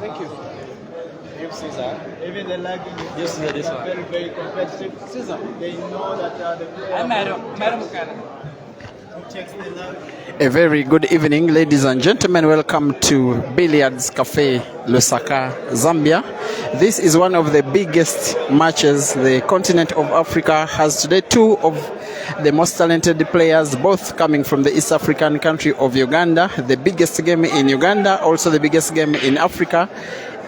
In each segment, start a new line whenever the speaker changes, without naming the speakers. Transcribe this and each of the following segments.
Thank you. Give Cesar.
Even the lagging
Give Cesar this one.
very, very competitive.
Cesar.
They know that the player checks the lag.
A very good evening, ladies and gentlemen. Welcome to Billiards Cafe, Lusaka, Zambia. This is one of the biggest matches the continent of Africa has today. Two of the most talented players, both coming from the East African country of Uganda. The biggest game in Uganda, also the biggest game in Africa.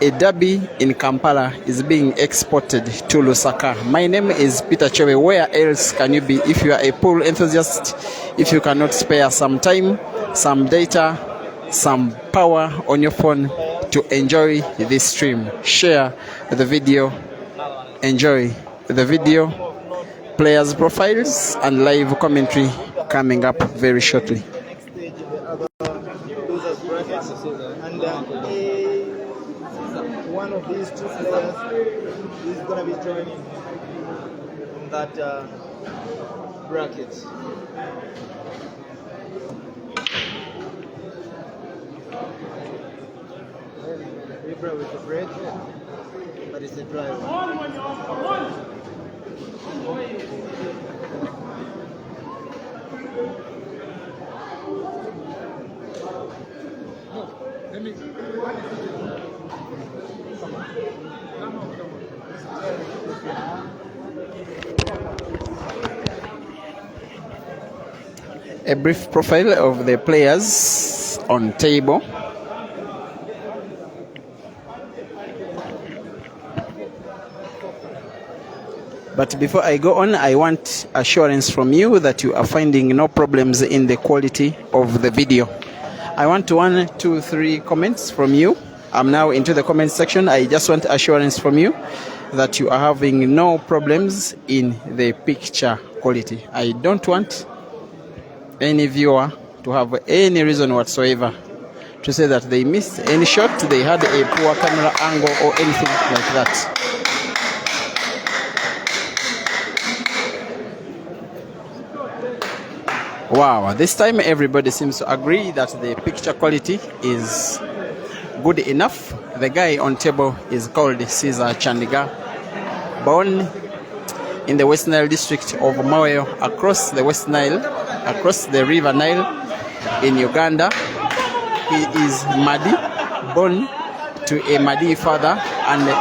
A derby in Kampala is being exported to Lusaka. My name is Peter Chewe. Where else can you be if you are a pool enthusiast? If you cannot spare some time, some data, some power on your phone to enjoy this stream, share the video, enjoy the video, players' profiles, and live commentary coming up very shortly.
Next stage, the other losers brackets, and one of these two players is going to be joining in that bracket. Ibra with the bread, but it's a dry one.
A brief profile of the players on table. But before I go on, I want assurance from you that you are finding no problems in the quality of the video. I want 1, 2, 3 comments from you. I'm now into the comment section. I just want assurance from you that you are having no problems in the picture quality. I don't want any viewer to have any reason whatsoever to say that they missed any shot, they had a poor camera angle or anything like that. Wow, this time everybody seems to agree that the picture quality is good enough. The guy on table is called Cesar Chanda, born in the West Nile district of Moyo, across the West Nile, across the River Nile in Uganda. He is Madi, born to a Madi father and a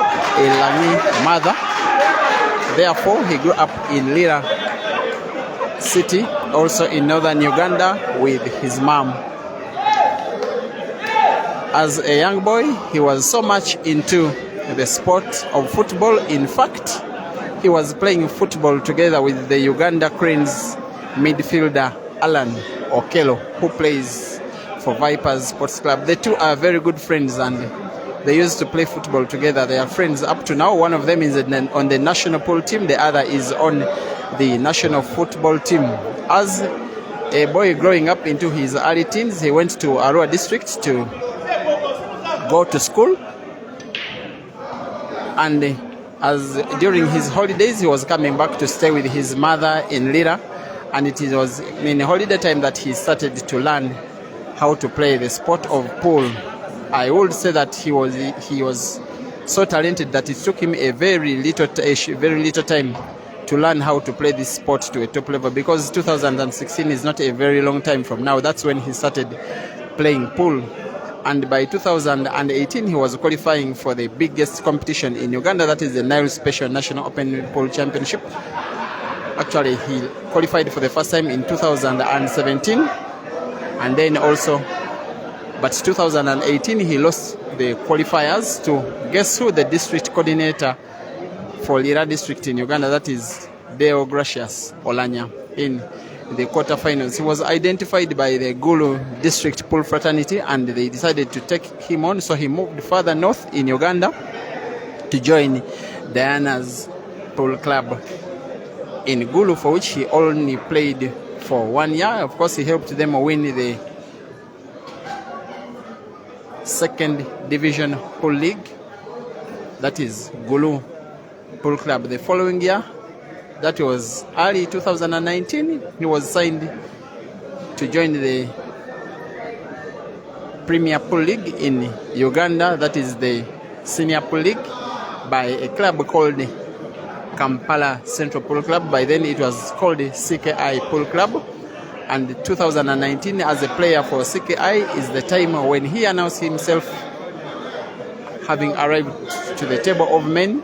Lami mother. Therefore, he grew up in Lira City, also in northern Uganda, with his mom. As a young boy, he was so much into the sport of football. In fact, he was playing football together with the Uganda Cranes midfielder Alan Okello, who plays for Vipers Sports Club. The two are very good friends and they used to play football together. They are friends up to now. One of them is on the national pool team. The other is on the national football team. As a boy growing up into his early teens, he went to Arua district to go to school. And as during his holidays, he was coming back to stay with his mother in Lira. And it was in holiday time that he started to learn how to play the sport of pool. I would say that he was so talented that it took him a very little time to learn how to play this sport to a top level, because 2016 is not a very long time from now. That's when he started playing pool. And by 2018, he was qualifying for the biggest competition in Uganda, that is the Nile Special National Open Pool Championship. Actually, he qualified for the first time in 2017, and then also, but 2018 he lost the qualifiers to, guess who, the district coordinator for Lira district in Uganda, that is Deo Gracious Olanya, in the quarterfinals. He was identified by the Gulu district pool fraternity and they decided to take him on, so he moved further north in Uganda to join Diana's pool club in Gulu, for which he only played for 1 year. Of course, he helped them win the second division pool league, that is Gulu Pool Club. The following year, that was early 2019, he was signed to join the Premier Pool League in Uganda, that is the Senior Pool League, by a club called Kampala Central Pool Club. By then it was called CKI Pool Club. And 2019, as a player for CKI, is the time when he announced himself having arrived to the table of men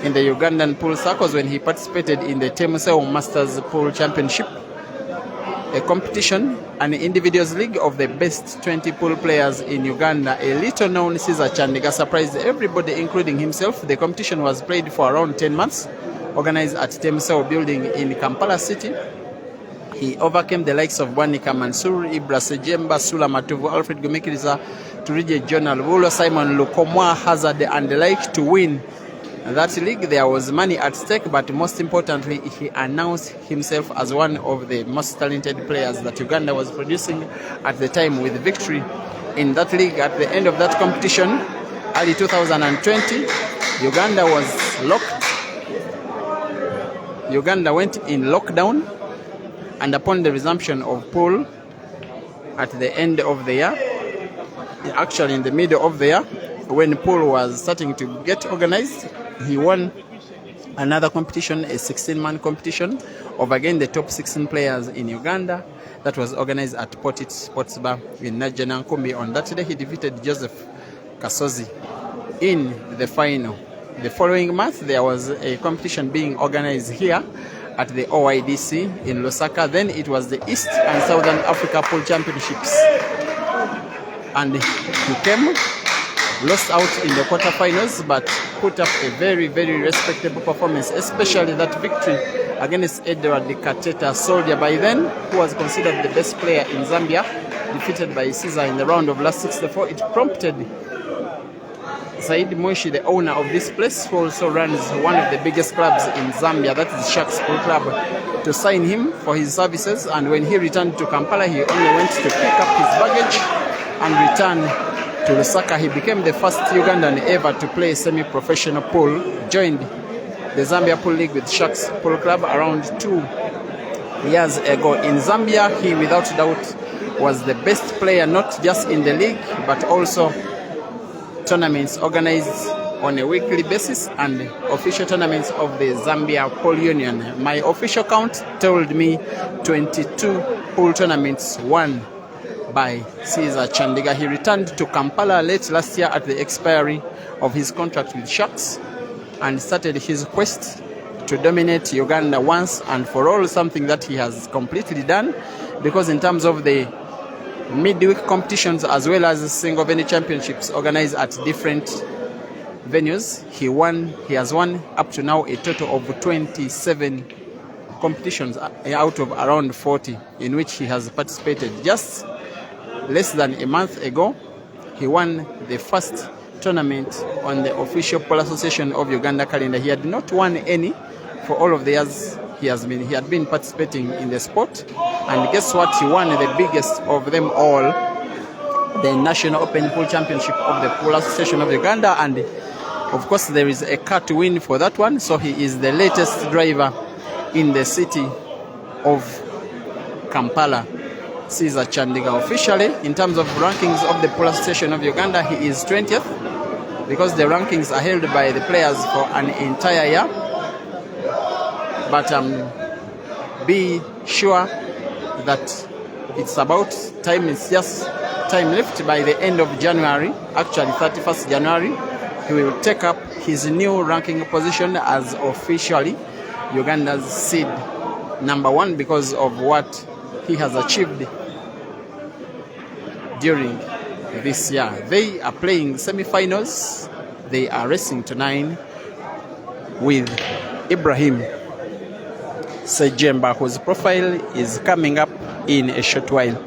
in the Ugandan pool circles when he participated in the Temuseo Masters Pool Championship, a competition, an individuals league of the best 20 pool players in Uganda. A little known Cesar Chanda surprised everybody, including himself. The competition was played for around 10 months, organized at Temuseo building in Kampala City. He overcame the likes of Bwanika Mansur, Ibra Sejemba, Sula Matuvu, Alfred Gomekiriza, Turije John Alvulo, Simon Lukomwa, Hazard, and the like to win that league. There was money at stake, but most importantly, he announced himself as one of the most talented players that Uganda was producing at the time, with victory in that league. At the end of that competition, early 2020, Uganda was locked. Uganda went in lockdown. And upon the resumption of pool at the end of the year, actually in the middle of the year, when pool was starting to get organized, he won another competition, a 16-man competition of again the top 16 players in Uganda, that was organized at Portit Sports Bar in Najjana Nkumbi. On that day, he defeated Joseph Kasozi in the final. The following month, there was a competition being organized here at the OIDC in Lusaka. Then it was the East and Southern Africa Pool Championships. And he came, lost out in the quarterfinals, but put up a very, very respectable performance, especially that victory against Edward Kateta Soldier, by then, who was considered the best player in Zambia, defeated by Cesar in the round of last 64. It prompted Said Moishi, the owner of this place, who also runs one of the biggest clubs in Zambia, that is Sharks Pool Club, to sign him for his services. And when he returned to Kampala, he only went to pick up his baggage and return to Lusaka. He became the first Ugandan ever to play semi-professional pool, joined the Zambia Pool League with Sharks Pool Club around 2 years ago. In Zambia, he without doubt was the best player, not just in the league, but also tournaments organized on a weekly basis and official tournaments of the Zambia Pool Union. My official count told me 22 pool tournaments won by Cesar Chandiga. He returned to Kampala late last year at the expiry of his contract with Sharks and started his quest to dominate Uganda once and for all, something that he has completely done, because in terms of the midweek competitions as well as single venue championships organized at different venues, he has won up to now a total of 27 competitions out of around 40 in which he has participated. Just less than a month ago, he won the first tournament on the official Pole Association of Uganda calendar. He had not won any for all of the years he had been participating in the sport. And guess what? He won the biggest of them all, the National Open Pool Championship of the Pole Association of Uganda. And of course, there is a car to win for that one. So he is the latest driver in the city of Kampala. Cesar Chanda. Officially, in terms of rankings of the Pole Association of Uganda, he is 20th because the rankings are held by the players for an entire year. But be sure that it's about time. It's just time left. By the end of January, actually 31st January, he will take up his new ranking position as officially Uganda's seed number 1 because of what he has achieved during this year. They are playing semi-finals. They are racing to 9 with Ibrahim SAA, whose profile is coming up in a short while.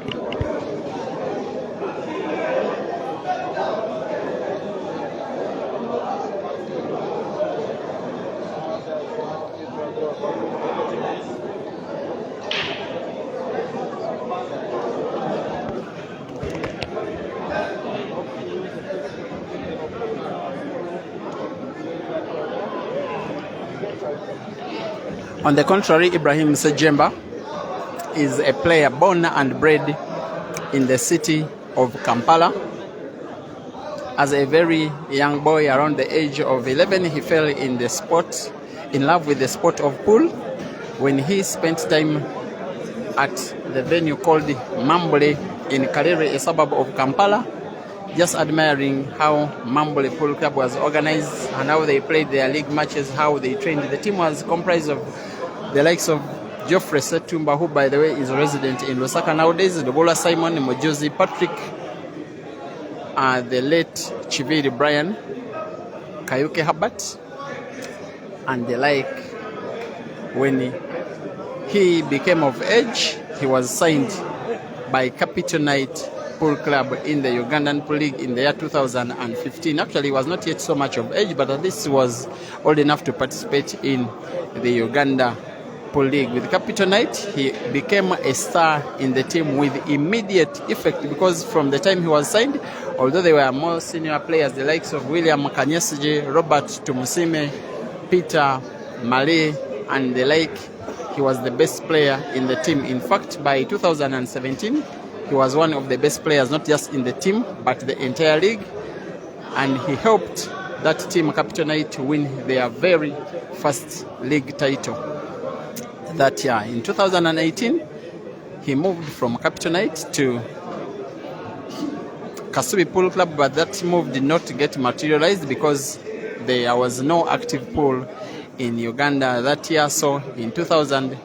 On the contrary, Ibrahim SAA is a player born and bred in the city of Kampala. As a very young boy, around the age of 11, he fell in love with the sport of pool when he spent time at the venue called Mambule in Kalere, a suburb of Kampala, just admiring how Mambule Pool Club was organized and how they played their league matches, how they trained. The team was comprised of the likes of Geoffrey Setumba, who by the way is a resident in Lusaka nowadays, Dobola Simon, Mojozi Patrick, the late Chiviri Brian, Kayuke Habat, and the like. When he became of age, he was signed by Capital Knight Pool Club in the Ugandan Pool League in the year 2015. Actually, he was not yet so much of age, but at least he was old enough to participate in the Uganda Pool League. With Capital Knight, he became a star in the team with immediate effect because from the time he was signed, although they were more senior players, the likes of William Kanyesije, Robert Tumusime, Peter Malay, and the like, he was the best player in the team. In fact, by 2017, he was one of the best players, not just in the team, but the entire league. And he helped that team, Capital Knight, to win their very first league title that year. In 2018, he moved from Capital Knight to Kasubi Pool Club, but that move did not get materialized because there was no active pool in Uganda that year. So in 2000,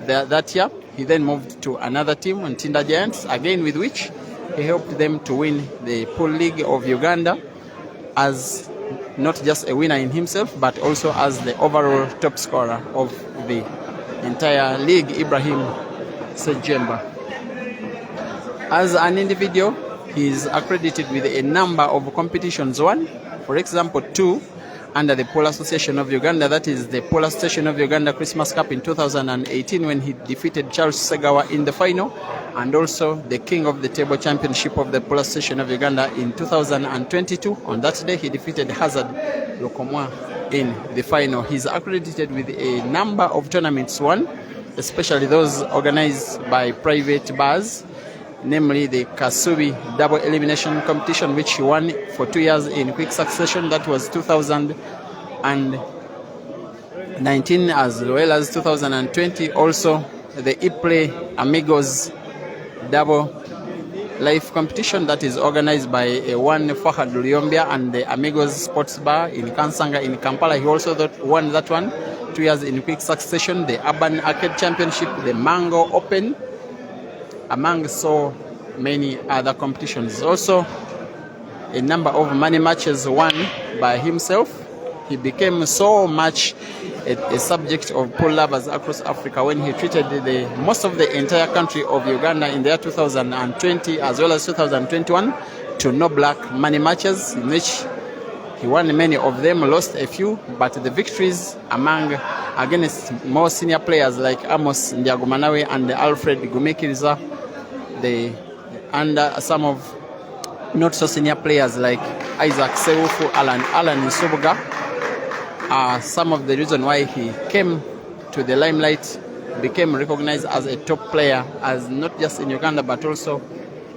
that year, he then moved to another team, Ntinda Giants, again with which he helped them to win the Pool League of Uganda as not just a winner in himself, but also as the overall top scorer of the entire league, Ibrahim SAA. As an individual, he is accredited with a number of competitions. One, for example, 2 under the Pole Association of Uganda, that is the Pole Association of Uganda Christmas Cup in 2018 when he defeated Charles Segawa in the final, and also the King of the Table Championship of the Pole Association of Uganda in 2022. On that day, he defeated Hazard Lokomwa in the final. He's accredited with a number of tournaments won, especially those organized by private bars, namely the Kasubi double elimination competition, which he won for 2 years in quick succession. That was 2019 as well as 2020. Also the Iple Amigos double life competition that is organized by one Fahad Lyombia and the Amigos Sports Bar in Kansanga in Kampala. He also won that one 2 years in quick succession. The Urban Arcade Championship, the Mango Open, among so many other competitions. Also a number of money matches won by himself. He became so much a subject of pool lovers across Africa when he treated most of the entire country of Uganda in the year 2020 as well as 2021 to no black money matches, in which he won many of them, lost a few, but the victories against more senior players like Amos Ndiagumanawe and Alfred Gumekiriza, and some of not so senior players like Isaac Sewufu, Alan Nsubuga, are some of the reason why he came to the limelight, became recognized as a top player, as not just in Uganda but also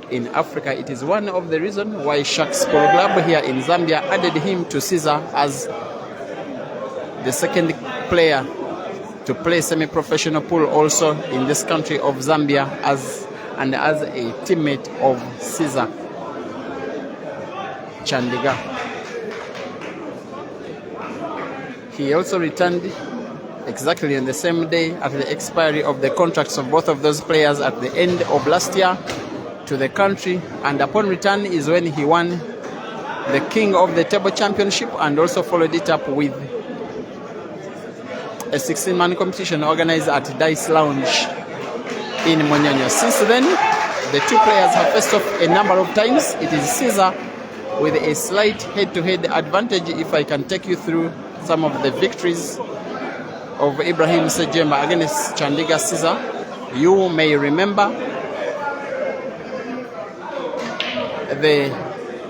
in Africa. It is one of the reasons why Sharks Polo Club here in Zambia added him to Cesar as the second player to play semi-professional pool also in this country of Zambia, as a teammate of Cesar Chandiga. He also returned exactly on the same day at the expiry of the contracts of both of those players at the end of last year to the country, and upon return is when he won the King of the Table Championship and also followed it up with a 16-man competition organized at Dice Lounge in Monyonyo. Since then, the two players have faced off a number of times. It is Cesar with a slight head-to-head advantage. If I can take you through some of the victories of Ibrahim SAA against Chandiga Cesar, you may remember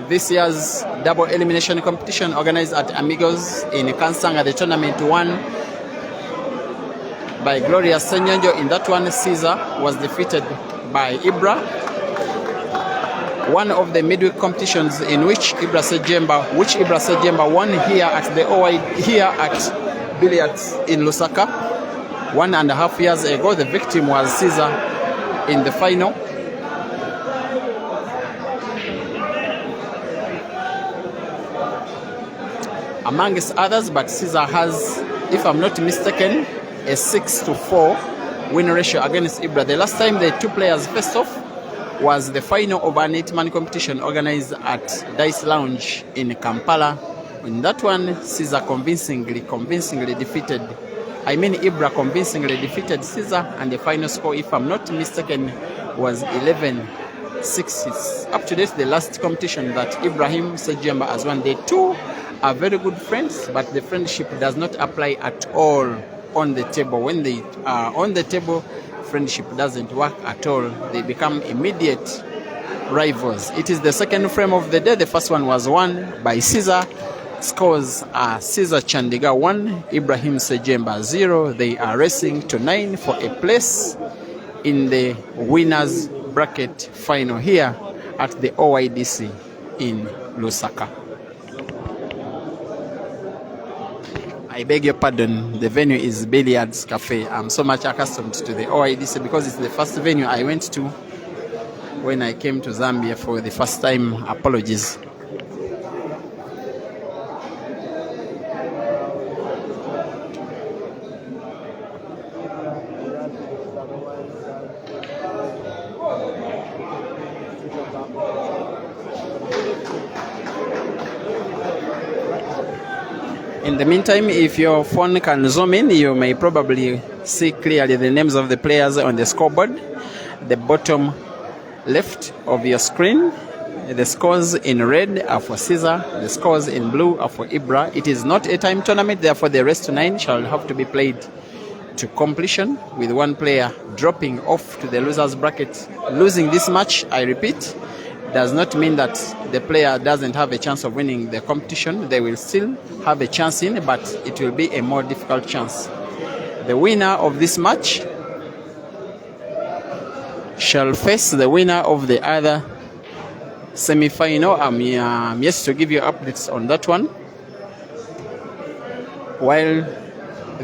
this year's double elimination competition organized at Amigos in Kansanga, the tournament won by Glorious Senyonjo. In that one, Cesar was defeated by Ibra. One of the midweek competitions in which Ibra SAA won here at the here at Billiards in Lusaka 1.5 years ago. The victim was Cesar in the final. Amongst others, but Cesar has, if I'm not mistaken, a 6-4 win ratio against Ibra. The last time the two players faced off was the final of an 8-man competition organized at Dice Lounge in Kampala. In that one, Cesar convincingly defeated, Ibra convincingly defeated Cesar, and the final score, if I'm not mistaken, was 11-6. It's up to date the last competition that Ibrahim SAA has won. The two are very good friends, but the friendship does not apply at all on the table. When they are on the table, friendship doesn't work at all. They become immediate rivals. It is the second frame of the day. The first one was won by Cesar. Scores are Cesar Chandiga 1, Ibrahim SAA 0. They are racing to 9 for a place in the winners bracket final here at the OIDC in Lusaka. I beg your pardon, the venue is Billiards Cafe. I'm so much accustomed to the OIDC because it's the first venue I went to when I came to Zambia for the first time. Apologies. In the meantime, if your phone can zoom in, you may probably see clearly the names of the players on the scoreboard. The bottom left of your screen, the scores in red are for Cesar, the scores in blue are for Ibra. It is not a time tournament, therefore the rest to 9 shall have to be played to completion, with one player dropping off to the losers bracket. Losing this match, I repeat, does not mean that the player doesn't have a chance of winning the competition. They will still have a chance in, but it will be a more difficult chance. The winner of this match shall face the winner of the other semi-final. I'm yet to give you updates on that one. While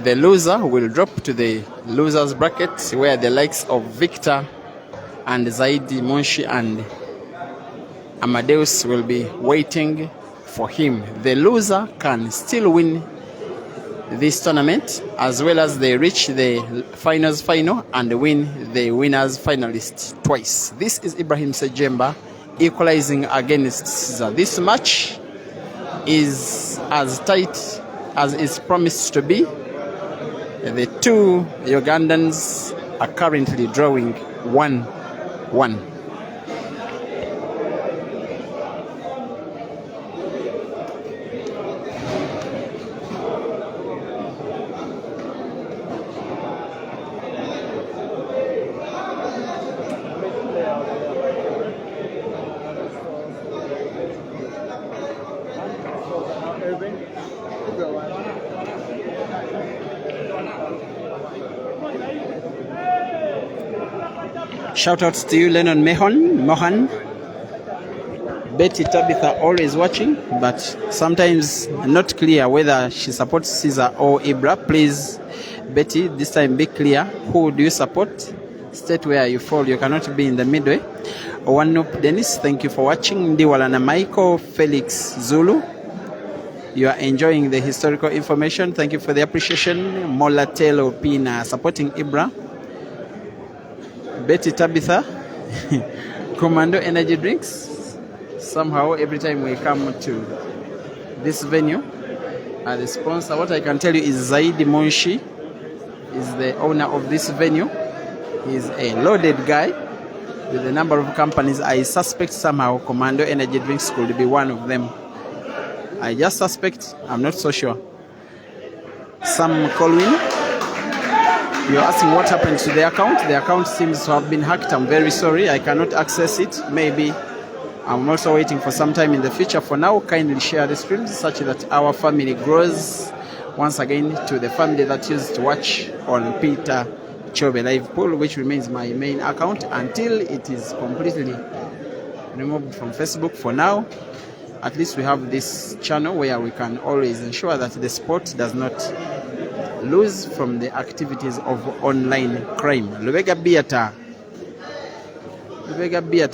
the loser will drop to the losers bracket, where the likes of Victor and Zaidi Monshi and Amadeus will be waiting for him. The loser can still win this tournament, as well as they reach the finals final and win the winners finalist twice. This is Ibrahim SAA equalizing against Cesar. This match is as tight as it's promised to be. The two Ugandans are currently drawing 1-1. Shout outs to you, Lennon Mohan. Betty Tabitha always watching, but sometimes not clear whether she supports Cesar or Ibra. Please, Betty, this time be clear. Who do you support? State where you fall. You cannot be in the midway. Owanup Dennis, thank you for watching. Ndiwalana Michael, Felix Zulu. You are enjoying the historical information. Thank you for the appreciation. Molatelo Pina supporting Ibra. Betty Tabitha, Commando Energy Drinks. Somehow, every time we come to this venue, the sponsor, what I can tell you is Zaidi Monshi is the owner of this venue. He's a loaded guy with a number of companies. I suspect somehow Commando Energy Drinks could be one of them. I just suspect, I'm not so sure. Sam Colwyn, you're asking what happened to the account. The account seems to have been hacked. I'm very sorry. I cannot access it. Maybe I'm also waiting for some time in the future. For now, kindly share the stream such that our family grows once again to the family that used to watch on Peter Chobe Live Pool, which remains my main account until it is completely removed from Facebook. For now, at least we have this channel where we can always ensure that the sport does not lose from the activities of online crime. Lubega Biata,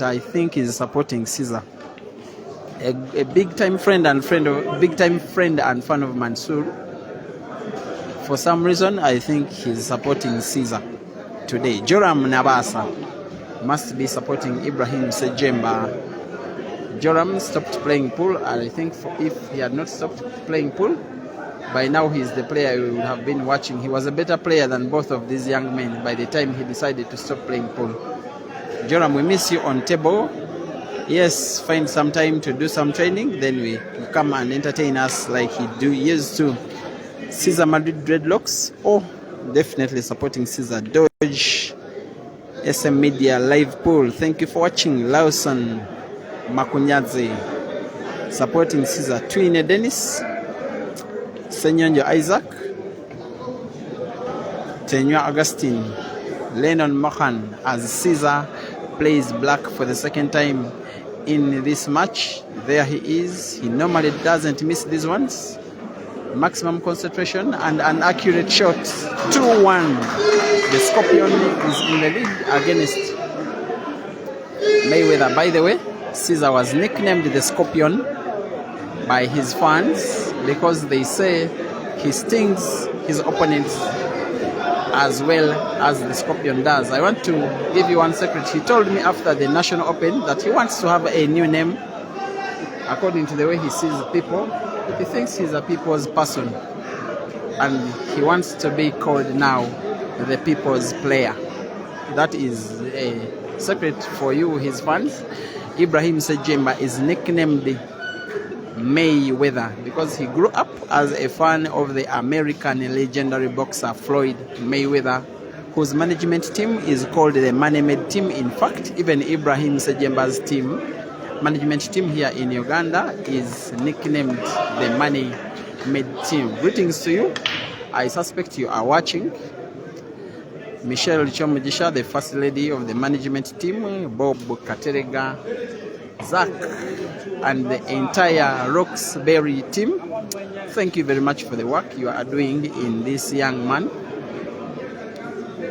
I think, is supporting Cesar. A big time friend and fan of Mansour. For some reason, I think he's supporting Cesar today. Joram Nabasa must be supporting Ibrahim SAA. Joram stopped playing pool, and I think if he had not stopped playing pool, by now he's the player we would have been watching. He was a better player than both of these young men by the time he decided to stop playing pool. Joram, we miss you on table. Yes, find some time to do some training, then we come and entertain us like he used to. Cesar Madrid Dreadlocks, definitely supporting Cesar. Dodge SM Media Live Pool, thank you for watching. Lawson Makunyaze supporting Cesar. Twine Dennis, Senyonjo Isaac, Tenywa Augustine, Lennon Mohan as Cesar plays black for the second time in this match. There he is. He normally doesn't miss these ones. Maximum concentration and an accurate shot. 2-1. The Scorpion is in the lead against Mayweather. By the way, Cesar was nicknamed the Scorpion by his fans because they say he stings his opponents as well as the Scorpion does. I want to give you one secret. He told me after the National Open that he wants to have a new name according to the way he sees people. He thinks he's a people's person and he wants to be called now the people's player. That is a secret for you, his fans. Ibrahim SAA is nicknamed Mayweather because he grew up as a fan of the American legendary boxer Floyd Mayweather, whose management team is called the Money Made team. In fact, even Ibrahim SAA's team, management team here in Uganda, is nicknamed the Money Made team. Greetings to you. I suspect you are watching. Michelle Chomujisha, the first lady of the management team, Bob Katerega, Zach, and the entire Roxbury team. Thank you very much for the work you are doing in this young man,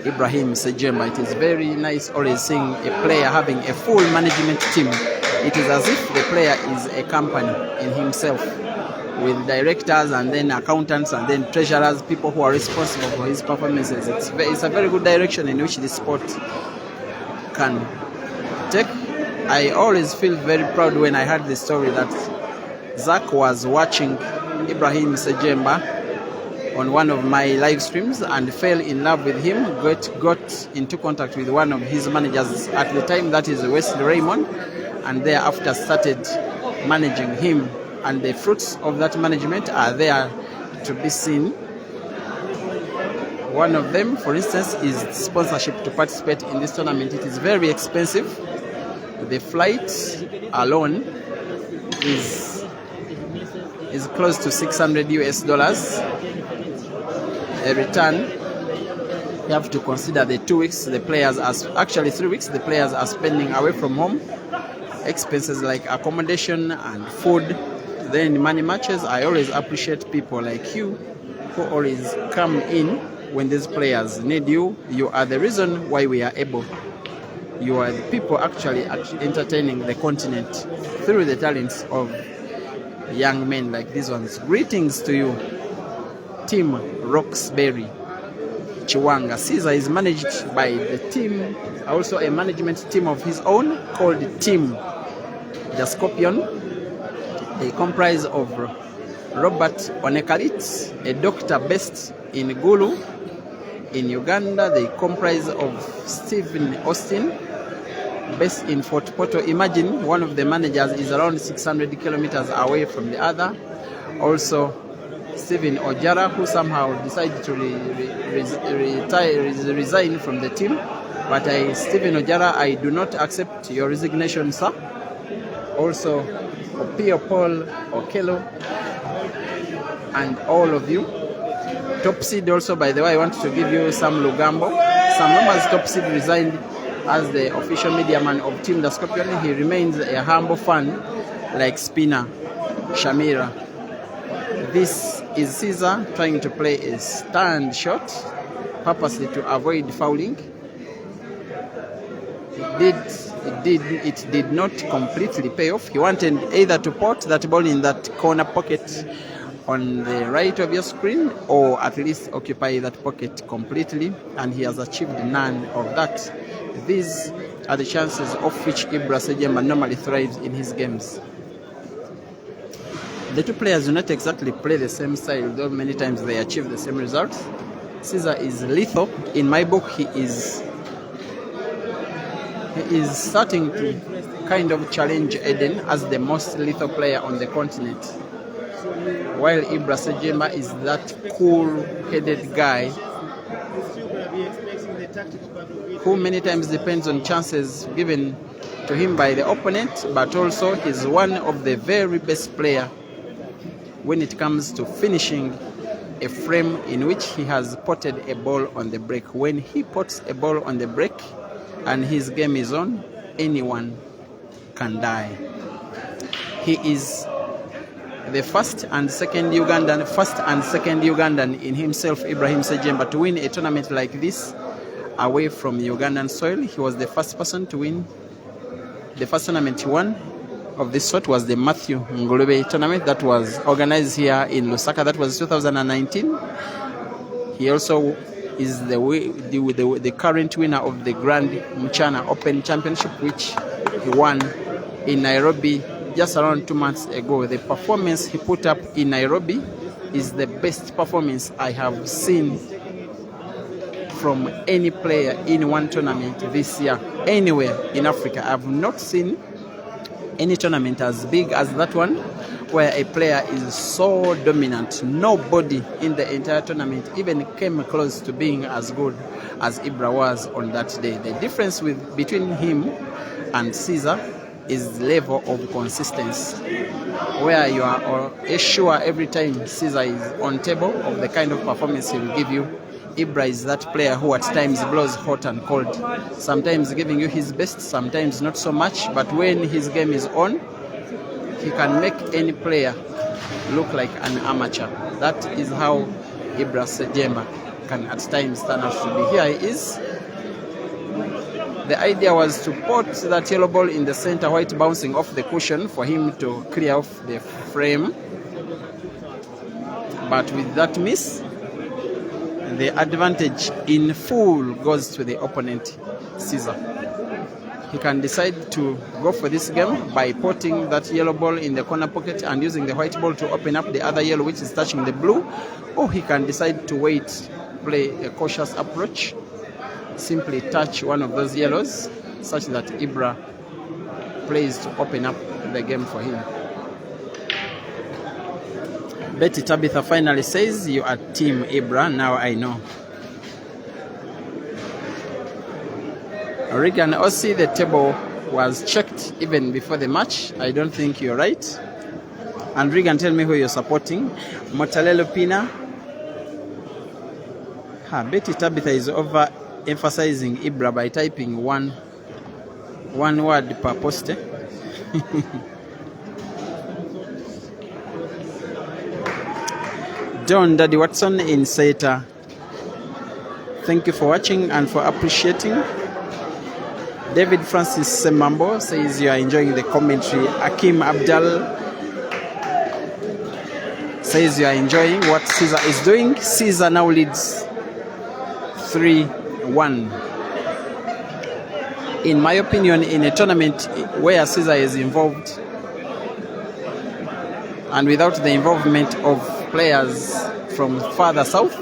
Ibrahim SAA. It is very nice always seeing a player having a full management team. It is as if the player is a company in himself, with directors and then accountants and then treasurers, people who are responsible for his performances. It's a very good direction in which the sport can take. I always feel very proud when I heard the story that Zach was watching Ibrahim SAA on one of my live streams and fell in love with him, got into contact with one of his managers at the time, that is Wesley Raymond, and thereafter started managing him, and the fruits of that management are there to be seen. One of them, for instance, is sponsorship to participate in this tournament. It is very expensive. The flight alone is close to $600. A return, you have to consider the 2 weeks the players are, actually 3 weeks the players are spending away from home, expenses like accommodation and food. Then money matches, I always appreciate people like you who always come in when these players need you. You are the reason why we are able. You are the people actually entertaining the continent through the talents of young men like these ones. Greetings to you, Team Roxbury Chiwanga. Cesar is managed by the team, also a management team of his own called Team the Scorpion. They comprise of Robert Onekalit, a doctor based in Gulu in Uganda. They comprise of Stephen Austin, based in Fort Porto. Imagine one of the managers is around 600 kilometers away from the other. Also Stephen Ojara, who somehow decided to resign from the team. But Stephen Ojara, I do not accept your resignation, sir. Also Opio Paul Okello and all of you. Top Seed also, by the way, I want to give you Sam Lugambo. Sam Lugambo's Top Seed resigned as the official media man of Team the Scorpion. He remains a humble fan like spinner Shamira. This is Cesar trying to play a stand shot purposely to avoid fouling. It did not completely pay off. He wanted either to put that ball in that corner pocket on the right of your screen, or at least occupy that pocket completely, and he has achieved none of that. These are the chances of which Ibra SAA normally thrives in his games. The two players do not exactly play the same style, though many times they achieve the same results. Cesar is lethal. In my book, he is starting to kind of challenge Eden as the most lethal player on the continent, while Ibra SAA is that cool-headed guy who many times depends on chances given to him by the opponent, but also is one of the very best players when it comes to finishing a frame in which he has potted a ball on the break. When he puts a ball on the break and his game is on, anyone can die. He is the first and second Ugandan in himself, Ibrahim SAA, to win a tournament like this away from Ugandan soil. He was the first person to win. The first tournament he won of this sort was the Matthew Ngulube tournament that was organized here in Lusaka. That was 2019. He also is the current winner of the Grand Mchana Open Championship, which he won in Nairobi just around 2 months ago. The performance he put up in Nairobi is the best performance I have seen from any player in one tournament this year anywhere in Africa. I have not seen any tournament as big as that one, where a player is so dominant. Nobody in the entire tournament even came close to being as good as Ibra was on that day. The difference between him and Cesar is level of consistency, where you are sure every time Cesar is on table of the kind of performance he will give you. Ibra is that player who at times blows hot and cold, sometimes giving you his best, sometimes not so much, but when his game is on, he can make any player look like an amateur. That is how Ibra SAA can at times turn out to be. Here he is. The idea was to put that yellow ball in the center, white bouncing off the cushion for him to clear off the frame. But with that miss, the advantage in full goes to the opponent, Cesar. he can decide to go for this game by putting that yellow ball in the corner pocket and using the white ball to open up the other yellow which is touching the blue, or he can decide to wait, play a cautious approach, simply touch one of those yellows such that Ibra plays to open up the game for him. Betty Tabitha finally says, "You are Team Ibra, now I know." Regan Ossi, the table was checked even before the match. I don't think you're right. And Regan, tell me who you're supporting. Motalelo Pina. Betty Tabitha is over emphasizing Ibra by typing one word per poste. John Daddy Watson in Cesar. Thank you for watching and for appreciating. David Francis Semambo says you are enjoying the commentary. Akim Abdal says you are enjoying what Cesar is doing. Cesar now leads 3-1. In my opinion, in a tournament where Cesar is involved, and without the involvement of players from further south,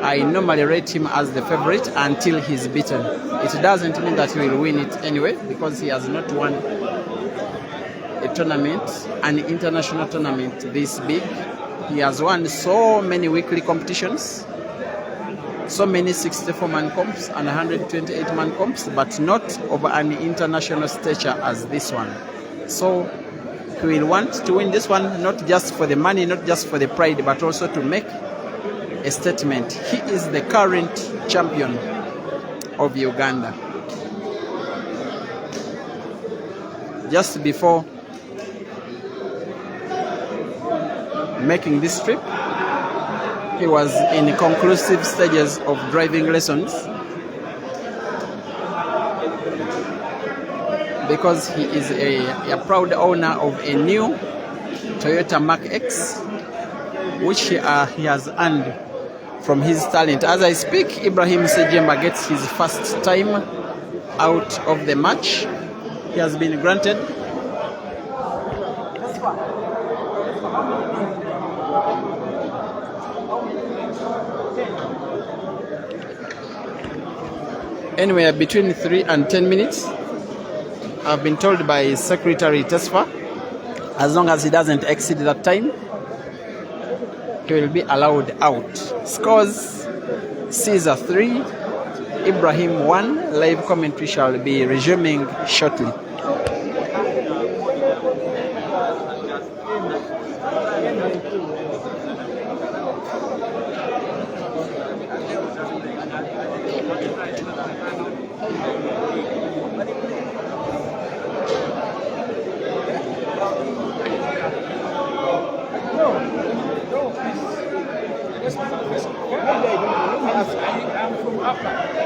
I normally rate him as the favorite until he's beaten. It doesn't mean that he will win it anyway, because he has not won a tournament, an international tournament this big. He has won so many weekly competitions, so many 64-man comps and 128-man comps, but not of an international stature as this one. So he will want to win this one, not just for the money, not just for the pride, but also to make a statement. He is the current champion of Uganda. Just before making this trip, he was in conclusive stages of driving lessons because he is a proud owner of a new Toyota Mark X, which he has earned from his talent. As I speak, Ibrahim SAA gets his first time out of the match. He has been granted anywhere between 3 and 10 minutes. I've been told by Secretary Tesfa, as long as he doesn't exceed that time, he will be allowed out. Scores: Cesar 3, Ibrahim 1. Live commentary shall be resuming shortly.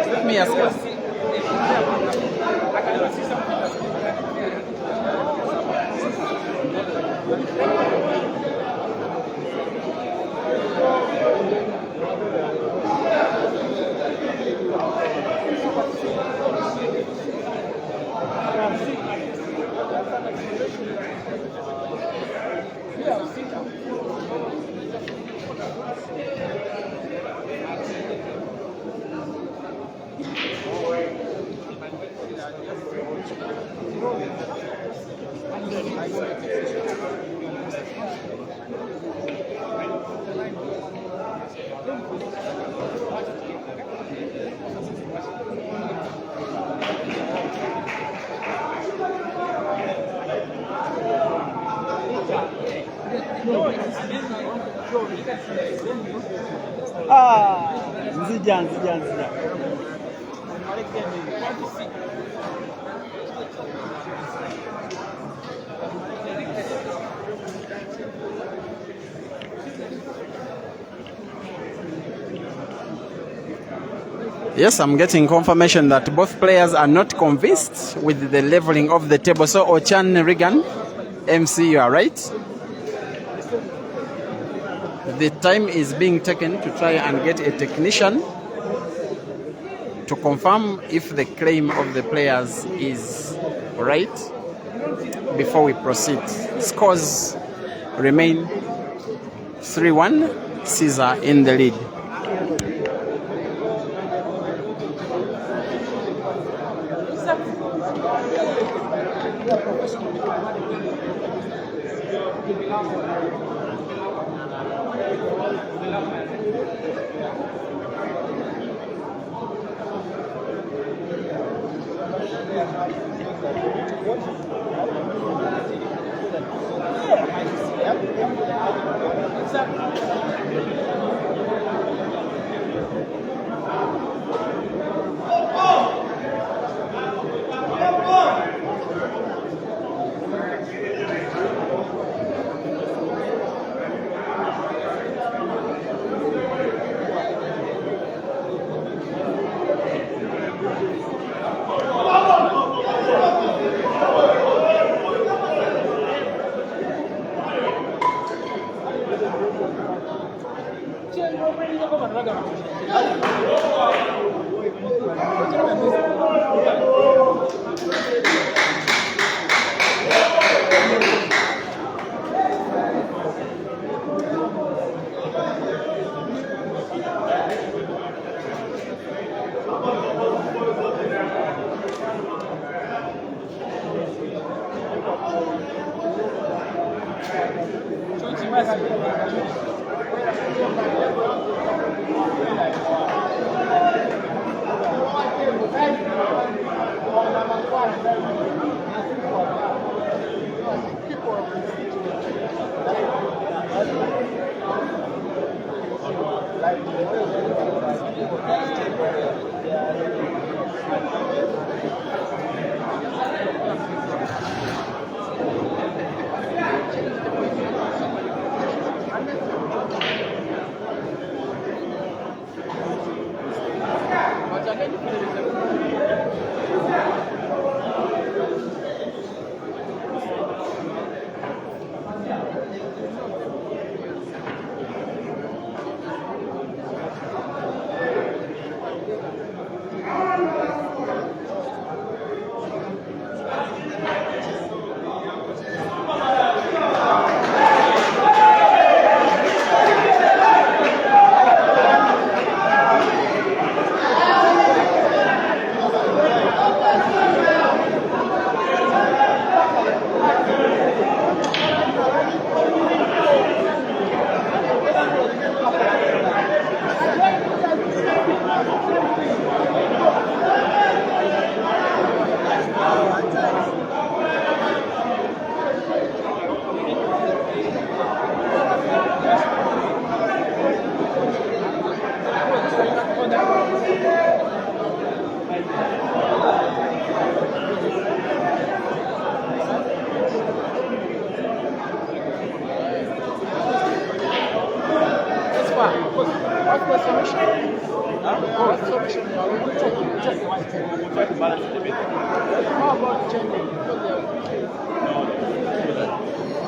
Let me ask you. Nzija. Yes, I'm getting confirmation that both players are not convinced with the leveling of the table. So, Ochan Regan, MC, you are right. The time is being taken to try and get a technician to confirm if the claim of the players is right before we proceed. Scores remain 3-1, Cesar in the lead.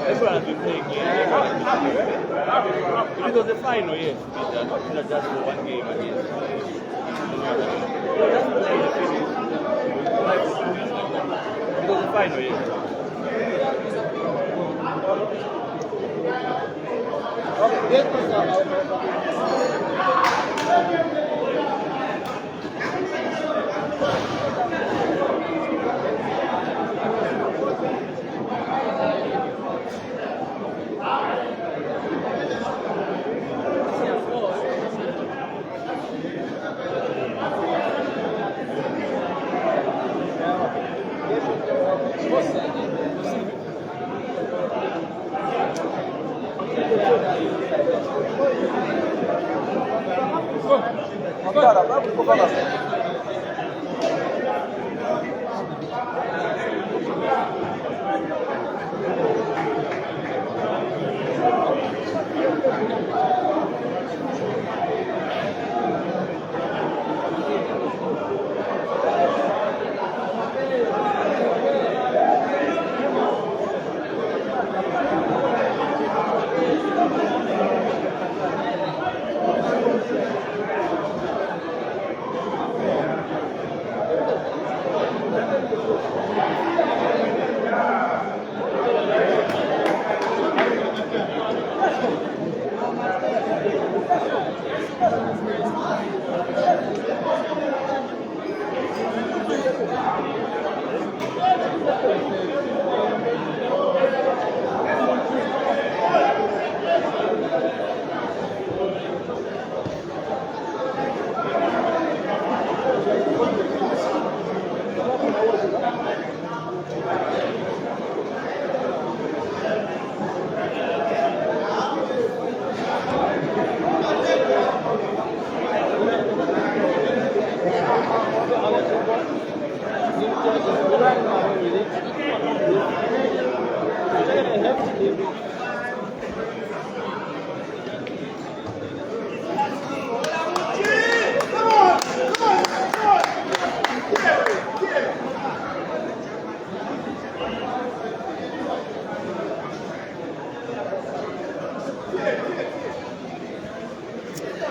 Everyone has been playing It was the final, yes. Just for one game against. It was the final, yes.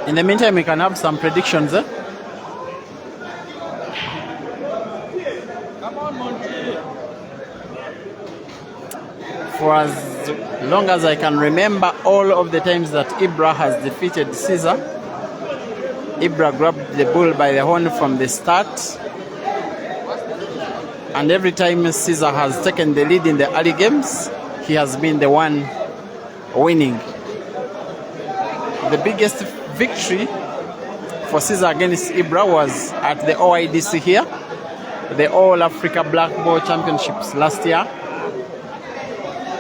In the meantime, we can have some predictions. For as long as I can remember, all of the times that Ibra has defeated Cesar, Ibra grabbed the bull by the horn from the start. And every time Cesar has taken the lead in the early games, he has been the one winning. The biggest victory for Cesar against Ibra was at the OIDC here, the All Africa Black Ball Championships last year.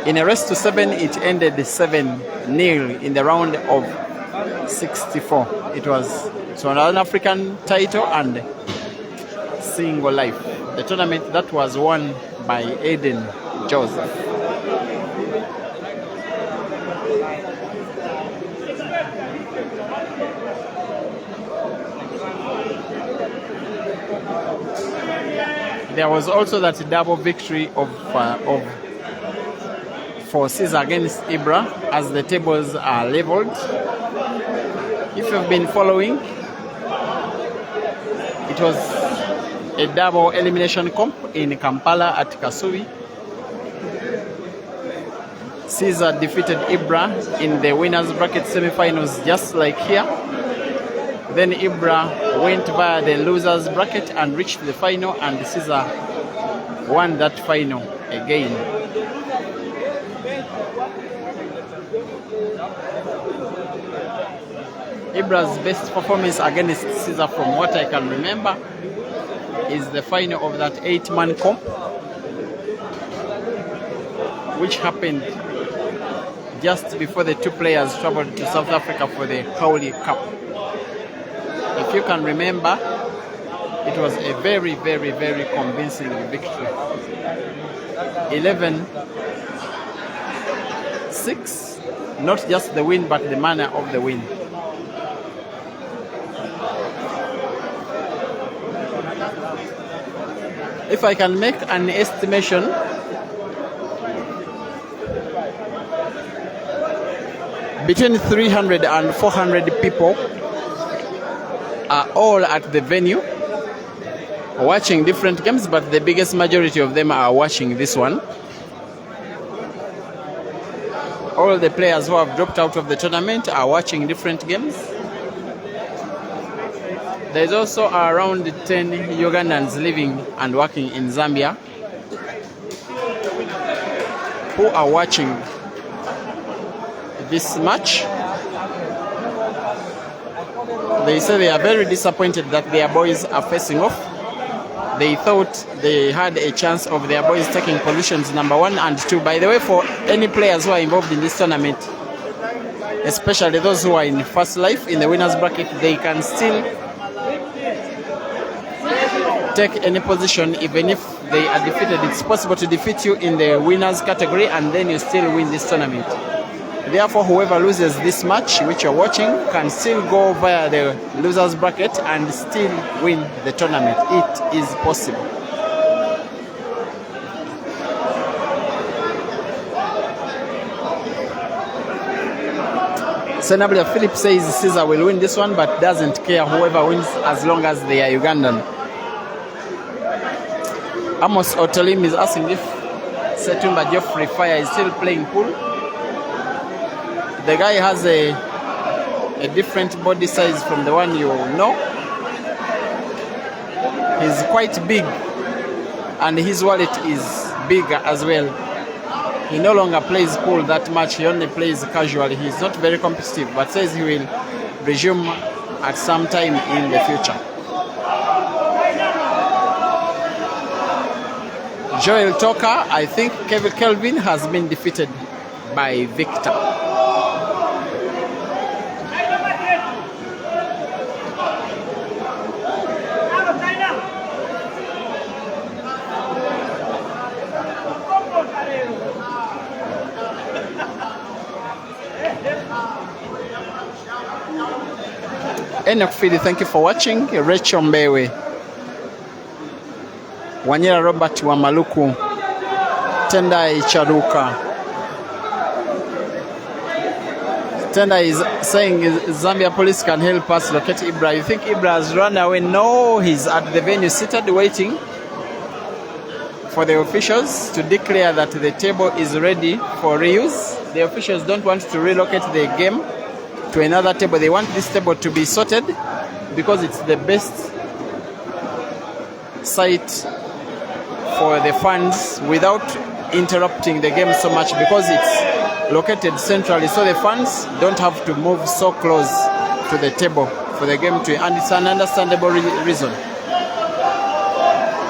In a race to 7, it ended 7-0 in the round of 64. It was an African title and single life. The tournament that was won by Aiden Joseph. There was also that double victory for Cesar against Ibra as the tables are leveled. If you've been following, it was a double elimination comp in Kampala at Kasui. Cesar defeated Ibra in the winners bracket semifinals just like here. Then Ibra went via the losers bracket and reached the final, and Cesar won that final again. Ibra's best performance against Cesar, from what I can remember, is the final of that 8-man comp, which happened just before the two players traveled to South Africa for the Cowley Cup. If you can remember, it was a very, very, very convincing victory. 11-6, not just the win, but the manner of the win. If I can make an estimation, between 300 and 400 people are all at the venue watching different games, but the biggest majority of them are watching this one. All the players who have dropped out of the tournament are watching different games. There's also around 10 Ugandans living and working in Zambia who are watching this match. They say they are very disappointed that their boys are facing off. They thought they had a chance of their boys taking positions number 1 and 2. By the way, for any players who are involved in this tournament, especially those who are in first life in the winners bracket, they can still take any position even if they are defeated. It's possible to defeat you in the winners category and then you still win this tournament. Therefore, whoever loses this match which you're watching can still go via the losers bracket and still win the tournament. It is possible. Senator Philip says Cesar will win this one, but doesn't care whoever wins as long as they are Ugandan. Amos Otolim is asking if Setumba Geoffrey Fire is still playing pool. The guy has a a different body size from the one you know. He's quite big, and his wallet is bigger as well. He no longer plays pool that much, he only plays casually. He's not very competitive, but says he will resume at some time in the future. Joel Toka, I think Kevin Kelvin has been defeated by Victor. Enoch Fidi, thank you for watching. Rachel Mbewe, Wanyera Robert Wamaluku, Tendai Charuka. Tenda is saying Zambia police can help us locate Ibra. You think Ibra has run away? No, he's at the venue seated waiting for the officials to declare that the table is ready for reuse. The officials don't want to relocate the game to another table. They want this table to be sorted because it's the best site for the fans without interrupting the game so much, because it's located centrally, so the fans don't have to move so close to the table for the game to, and it's an understandable reason.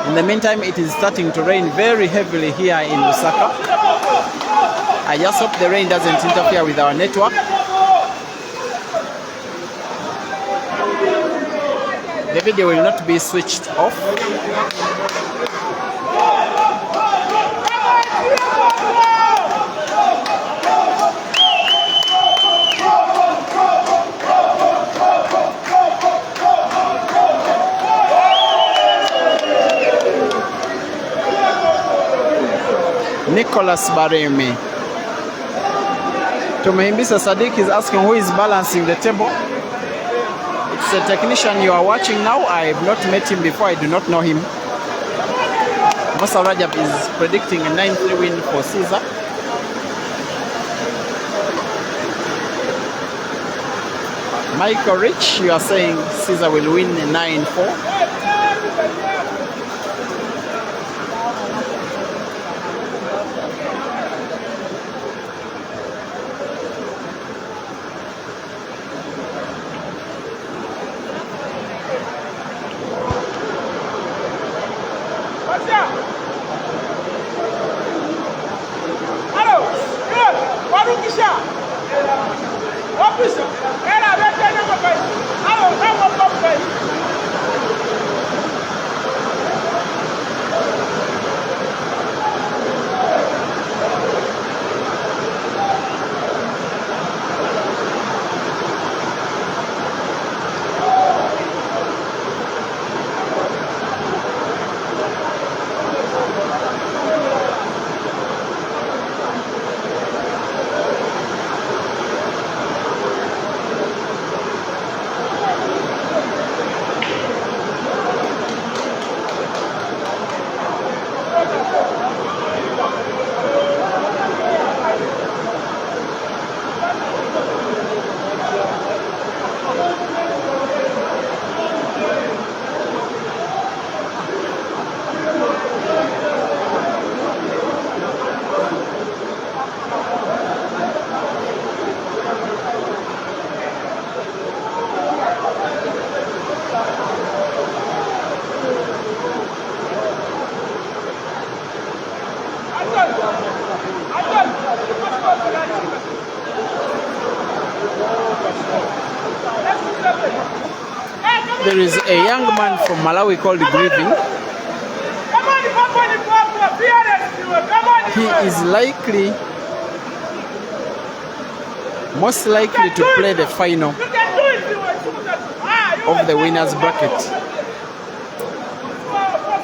In the meantime, it is starting to rain very heavily here in Lusaka. I just hope the rain doesn't interfere with our network. The video will not be switched off. Nicholas Baremi. Tumehimbisa Sadiq is asking who is balancing the table. It's a technician you are watching now. I have not met him before. I do not know him. Musa Rajab is predicting a 9-3 win for Cesar. Michael Rich, you are saying Cesar will win 9-4. There is a young man from Malawi called Grieving. He is most likely to play the final of the winners bracket.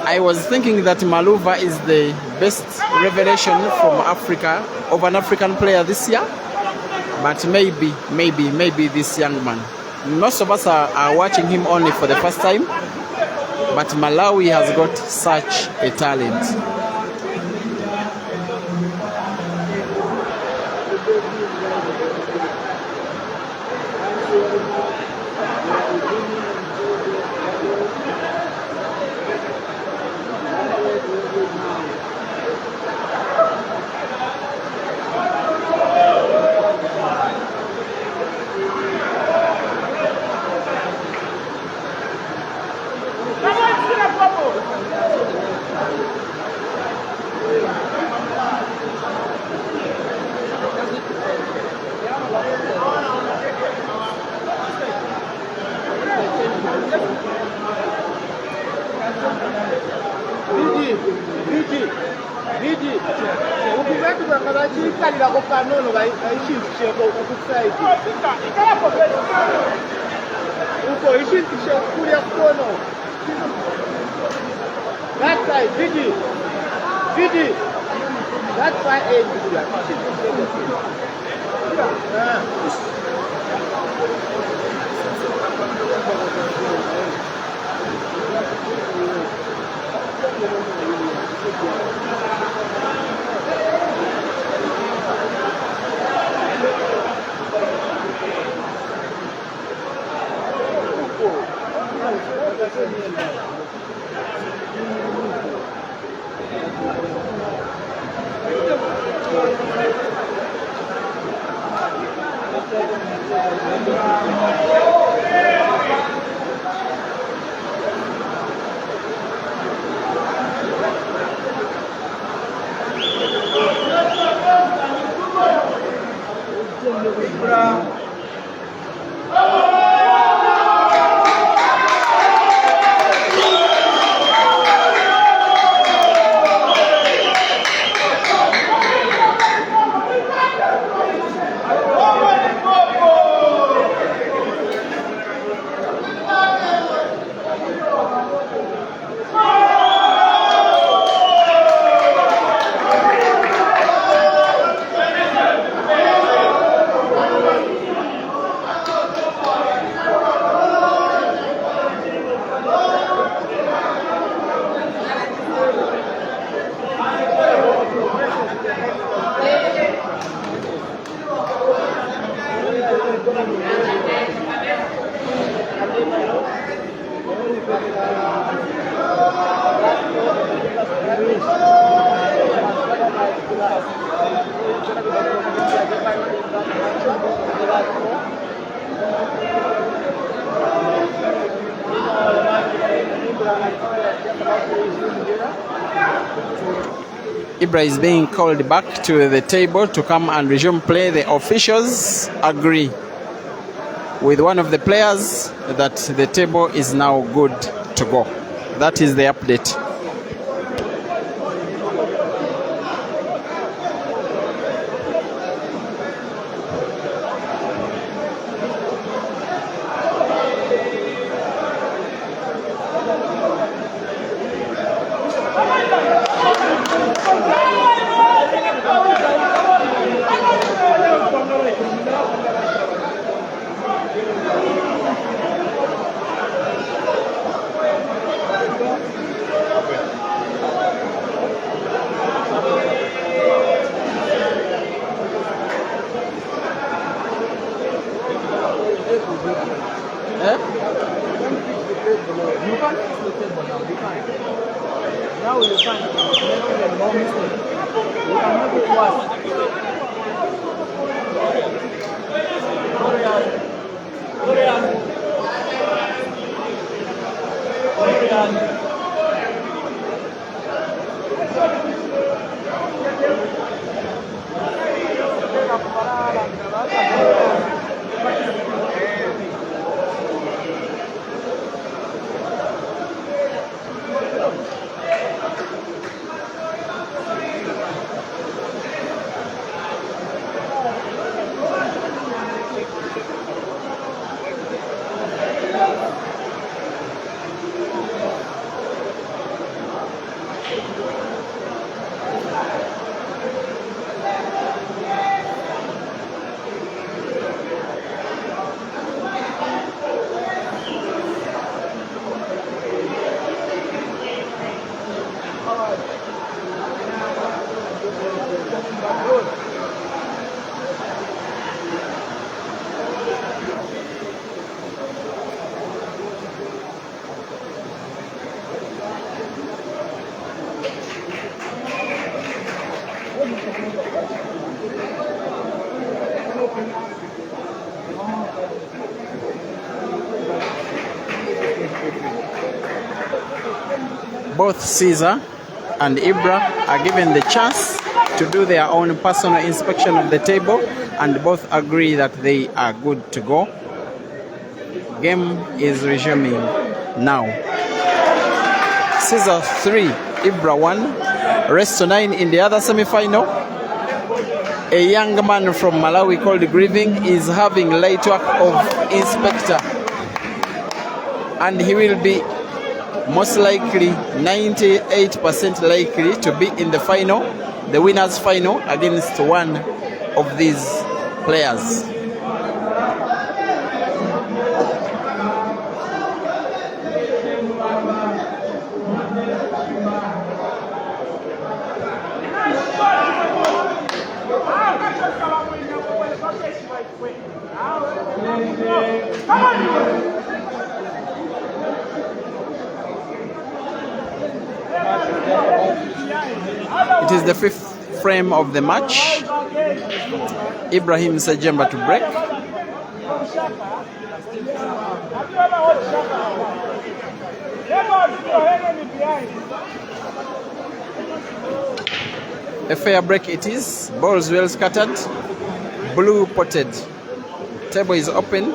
I was thinking that Maluva is the best revelation from Africa, of an African player this year, but maybe this young man. Most of us are watching him only for the first time, but Malawi has got such a talent.
That side, Vidi. Vidi. That's why
Ibra is being called back to the table to come and resume play. The officials agree with one of the players that the table is now good to go. That is the update. Both Cesar and Ibra are given the chance to do their own personal inspection of the table, and both agree that they are good to go. Game is resuming now. Cesar 3, Ibra 1. Rest to 9 in the other semi-final. A young man from Malawi called Grieving is having light work of Inspector, and he will be most likely 98% likely to be in the final, the winners final, against one of these players. It is the 5th frame of the match. Ibrahim SAA to break. A fair break it is. Balls well scattered. Blue potted. Table is open.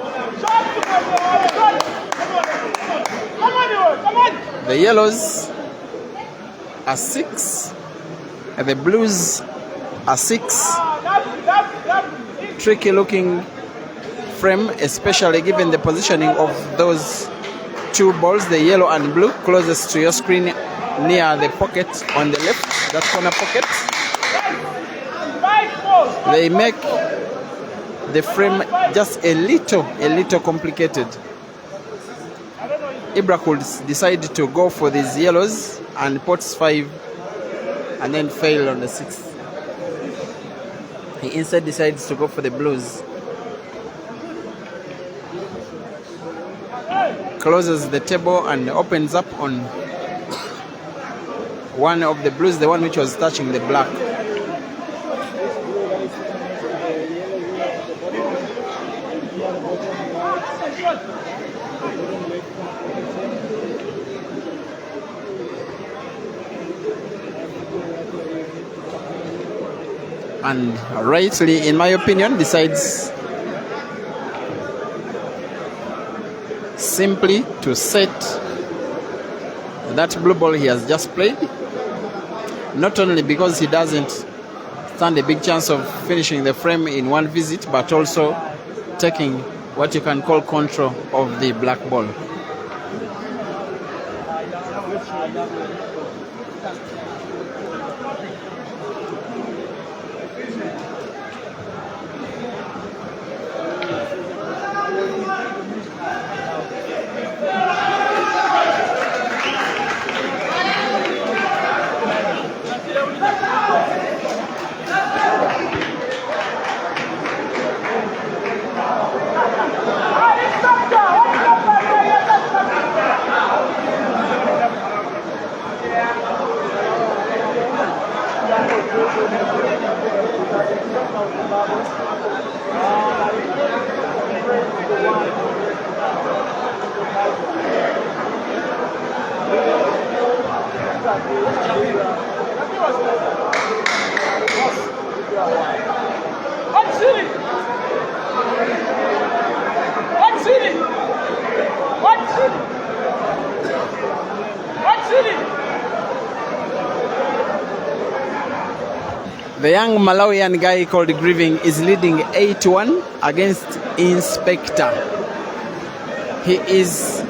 The yellows are 6 and the blues are 6. Tricky looking frame, especially given the positioning of those two balls, the yellow and blue, closest to your screen near the pocket on the left, that corner pocket. They make the frame just a little complicated. Ibra could decide to go for these yellows and pots 5 and then fail on the 6th. He instead decides to go for the blues. Closes the table and opens up on one of the blues, the one which was touching the black. And rightly, in my opinion, decides simply to set that blue ball he has just played, not only because he doesn't stand a big chance of finishing the frame in one visit, but also taking what you can call control of the black ball. The young Malawian guy called Grieving is leading 8-1 against Inspector. He is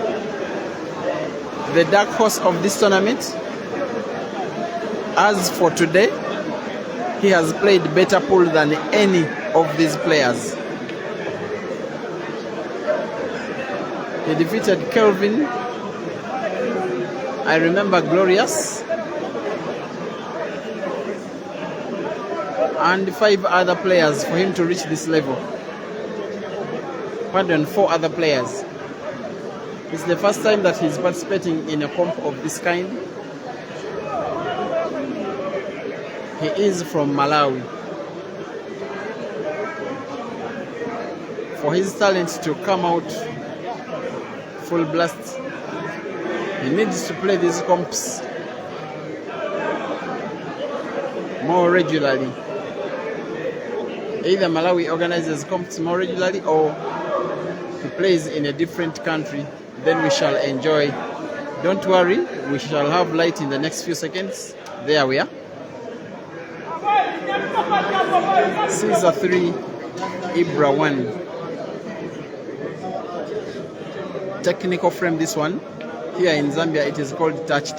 the dark horse of this tournament. As for today, he has played better pool than any of these players. He defeated Kelvin, I remember Glorious, and 5 other players for him to reach this level. 4 other players. It's the first time that he's participating in a comp of this kind. He is from Malawi. For his talent to come out full blast, he needs to play these comps more regularly. Either Malawi organizes comps more regularly or he plays in a different country. Then we shall enjoy. Don't worry, we shall have light in the next few seconds. There we are. Cesar 3, Ibra 1. Technical frame, this one. Here in Zambia, it is called touch.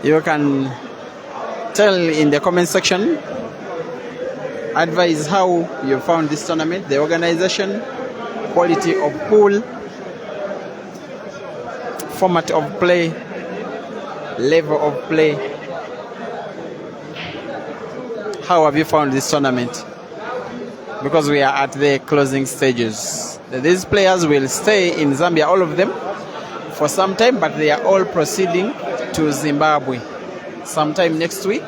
You can tell in the comment section, advise how you found this tournament, the organization, quality of pool, format of play, level of play. How have you found this tournament? Because we are at the closing stages. These players will stay in Zambia, all of them, for some time, but they are all proceeding to Zimbabwe sometime next week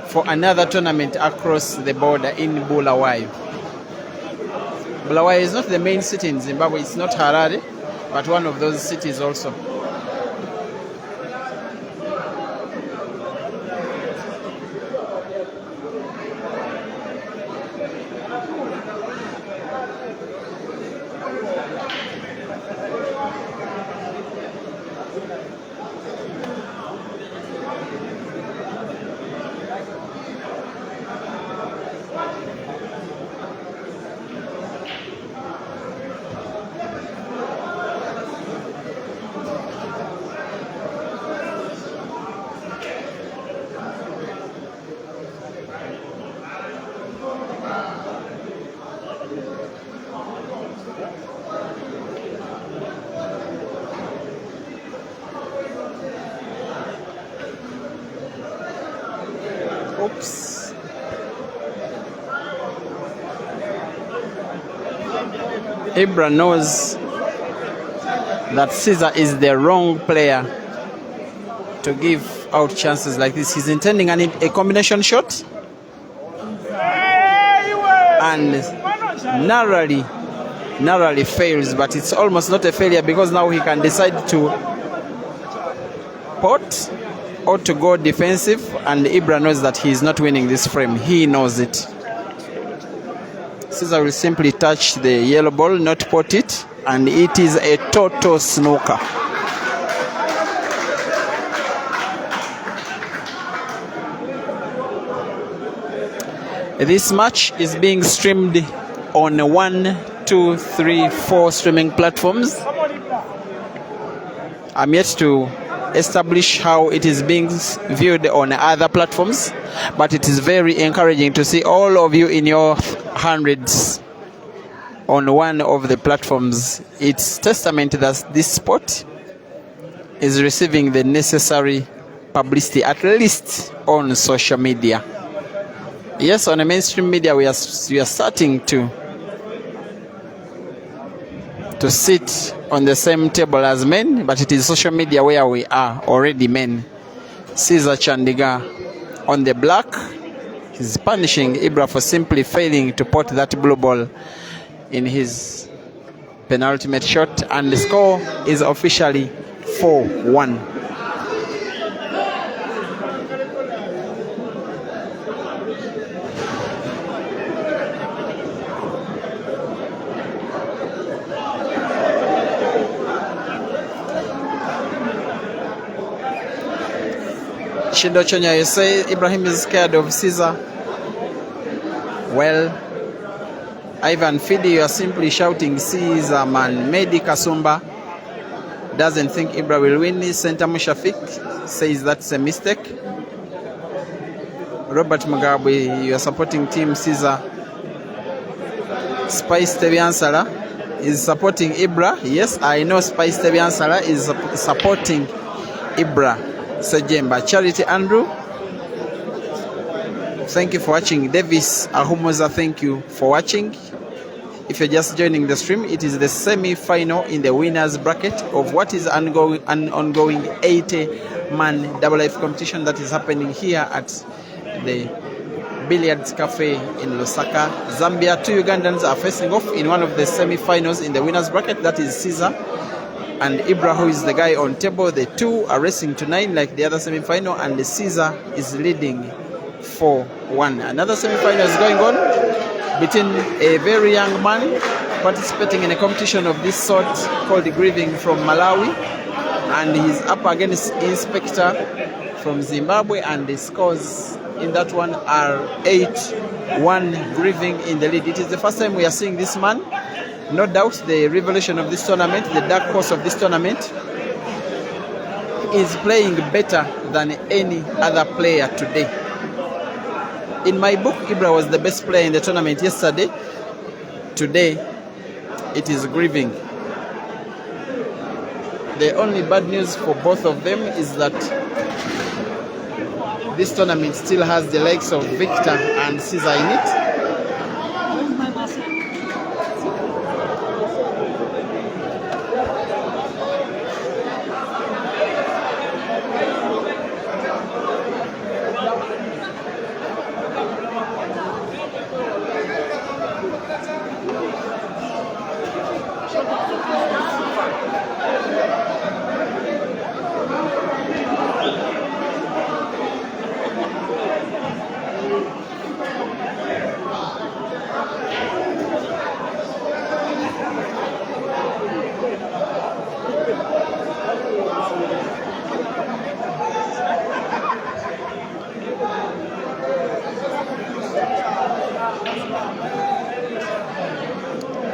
for another tournament across the border in Bulawayo. Bulawayo is not the main city in Zimbabwe, it's not Harare, but one of those cities also. Oops. Ibra knows that Cesar is the wrong player to give out chances like this. He's intending a combination shot and narrowly fails, but it's almost not a failure because now he can decide to pot or to go defensive, and Ibra knows that he is not winning this frame. He knows it. Cesar will simply touch the yellow ball, not pot it, and it is a total snooker. This match is being streamed on 1, 2, 3, 4 streaming platforms. I'm yet to establish how it is being viewed on other platforms, but it is very encouraging to see all of you in your hundreds on one of the platforms. It's testament that this sport is receiving the necessary publicity, at least on social media. Yes, on the mainstream media we are starting to sit on the same table as men, but it is social media where we are already men. Cesar Chandiga on the black. He's punishing Ibra for simply failing to pot that blue ball in his penultimate shot, and the score is officially 4-1. Shindo Chonya, you say Ibrahim is scared of Cesar. Well, Ivan Fidi, you are simply shouting Cesar, man. Mehdi Kasumba doesn't think Ibra will win. Senta Mushafik says that's a mistake. Robert Mugabe, you are supporting Team Cesar. Spice Teviansala is supporting Ibra. Yes, I know Spice Tebiansala is supporting Ibra Sejemba. Charity Andrew, thank you for watching. Davis Ahumuza, thank you for watching. If you're just joining the stream, it is the semi-final in the winners bracket of what is an ongoing 80-man double life competition that is happening here at the Billiards Cafe in Lusaka, Zambia. Two Ugandans are facing off in one of the semi-finals in the winners bracket. That is Cesar and Ibra, who is the guy on table. The two are racing to 9 like the other semi-final, and the Cesar is leading 4-1. Another semi-final is going on between a very young man participating in a competition of this sort called Grieving from Malawi, and he's up against Inspector from Zimbabwe, and the scores in that one are 8-1, Grieving in the lead. It is the first time we are seeing this man. No doubt the revelation of this tournament, the dark horse of this tournament, is playing better than any other player today. In my book, Ibra was the best player in the tournament yesterday. Today, it is Grieving. The only bad news for both of them is that this tournament still has the likes of Victor and Cesar in it.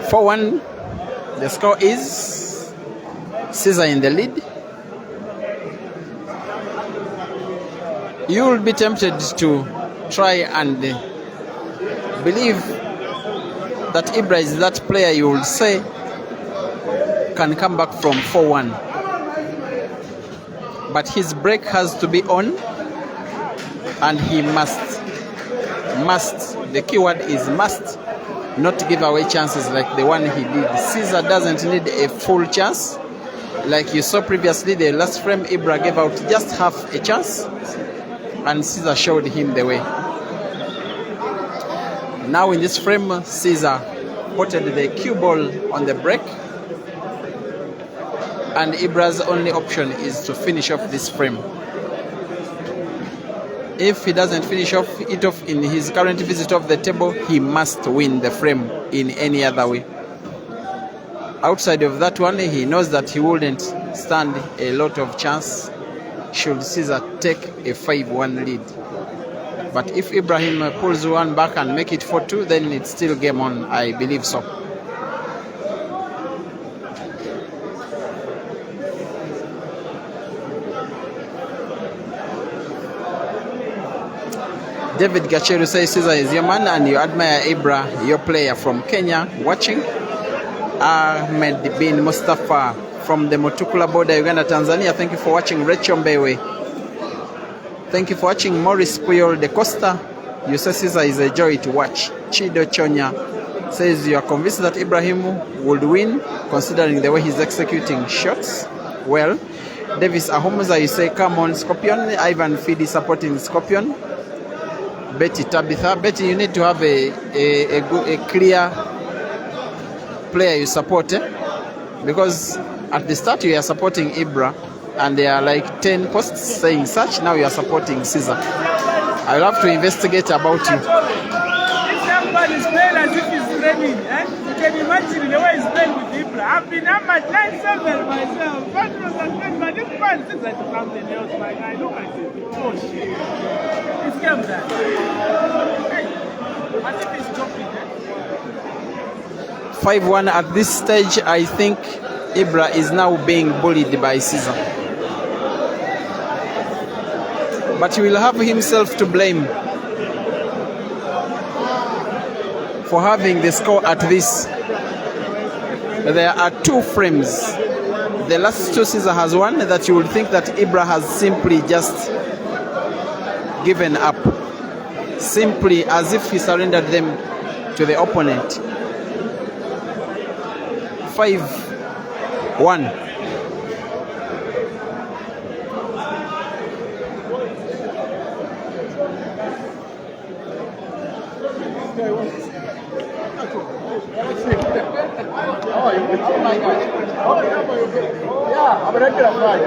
4-1. The score is Cesar in the lead. You will be tempted to try and believe that Ibra is that player you will say can come back from 4-1. But his break has to be on, and he must, the keyword is must, not give away chances like the one he did. Cesar doesn't need a full chance. Like you saw previously, the last frame Ibra gave out just half a chance, and Cesar showed him the way. Now in this frame, Cesar potted the cue ball on the break, and Ibra's only option is to finish off this frame. If he doesn't finish it off in his current visit of the table, he must win the frame in any other way. Outside of that one, he knows that he wouldn't stand a lot of chance should Cesar take a 5-1 lead. But if Ibrahim pulls one back and make it 4-2, then it's still game on. I believe so. David Gacheru says Cesar is your man and you admire Ibra, your player from Kenya, watching. Ahmed bin Mustafa from the Mutukula border, Uganda, Tanzania. Thank you for watching. Rachel Mbewe. Thank you for watching. Morris Puyol de Costa. You say Cesar is a joy to watch. Chido Chonya says you are convinced that Ibrahim would win considering the way he's executing shots. Well, Davis Ahumuza, you say come on Scorpion. Ivan Fidi supporting Scorpion. Betty Tabitha. Betty, you need to have a clear player you support, because at the start you are supporting Ibra and there are like 10 posts saying such. Now you are supporting Cesar. I will have to investigate about you.
This young man is playing as if he's training. You can imagine the way he's playing with Ibra. I've been numbered 9-7 myself. But this man thinks that something else. My guy, look at it. Oh shit. It's game that. Hey, I think he's jumping.
5-1 at this stage. I think Ibra is now being bullied by Cesar. But he will have himself to blame for having the score at this there are 2 frames. The last 2 Cesar has won that you would think that Ibra has simply just given up. Simply as if he surrendered them to the opponent. 5-1.
Yeah, I'm an regular flag.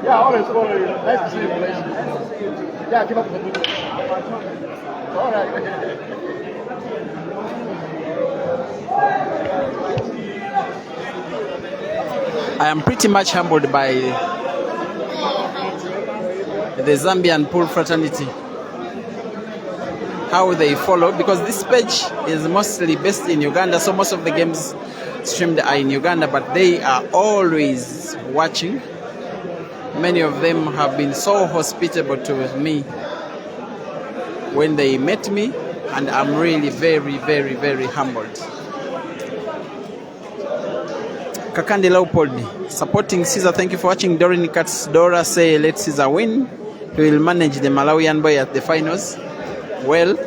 Yeah, I always follow you. Nice to see you. Yeah, keep up the good work. All right.
I am pretty much humbled by the Zambian pool fraternity. How they follow, because this page is mostly based in Uganda, so most of the games streamed are in Uganda, but they are always watching. Many of them have been so hospitable to me when they met me, and I'm really very, very, very humbled. Kakandi Leopold supporting Cesar, thank you for watching. Dorin Katsdora say let Cesar win. He will manage the Malawian boy at the finals. Well,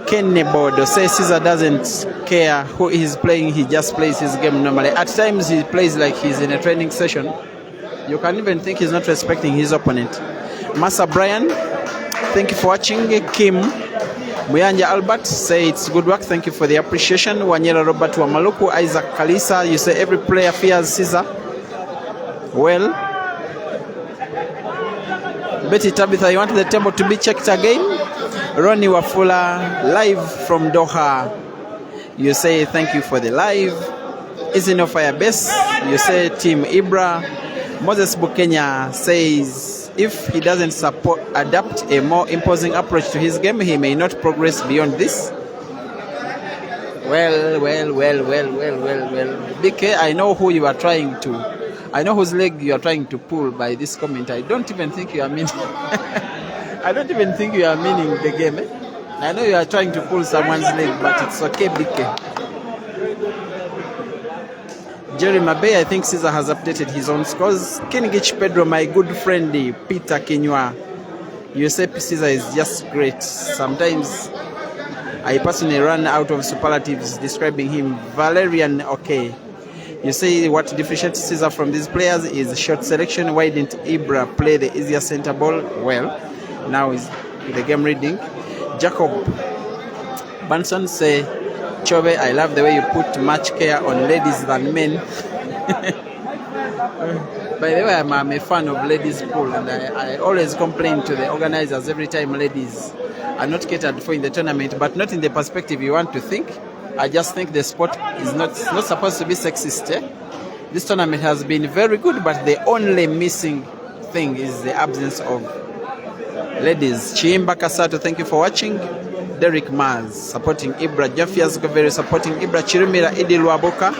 Kenny Bodo says Cesar doesn't care who he's playing, he just plays his game normally. At times he plays like he's in a training session. You can even think he's not respecting his opponent. Massa Brian, thank you for watching. Kim Muyanja Albert say it's good work, thank you for the appreciation. Wanyela Robert Wamaluku, Isaac Kalisa, you say every player fears Cesar. Well, Betty Tabitha, you want the table to be checked again? Ronnie Wafula, live from Doha. You say thank you for the live. Isino Firebase, you say Team Ibra. Moses Bukenya says if he doesn't adapt a more imposing approach to his game, he may not progress beyond this. Well. BK, I know who you are trying to. I know whose leg you are trying to pull by this comment. I don't even think you are meaning. I don't even think you are meaning the game. I know you are trying to pull someone's leg, but it's okay, BK. Jerry Mabe, I think Cesar has updated his own scores. Kinigich Pedro, my good friend Peter Kenywa, you say Cesar is just great. Sometimes I personally run out of superlatives describing him. Valerian, okay. You say what differentiates Cesar from these players is short selection. Why didn't Ibra play the easier center ball? Well, now is the game reading. Jacob Bunson say, Chobe, I love the way you put much care on ladies than men. By the way, I'm a fan of ladies pool, and I always complain to the organizers every time ladies are not catered for in the tournament, but not in the perspective you want to think. I just think the sport is not supposed to be sexist. This tournament has been very good, but the only missing thing is the absence of ladies. Chiimba Kasato, thank you for watching. Derek Mars supporting Ibra. Jaffias Goveri supporting Ibra. Chirimira Idi Luaboka,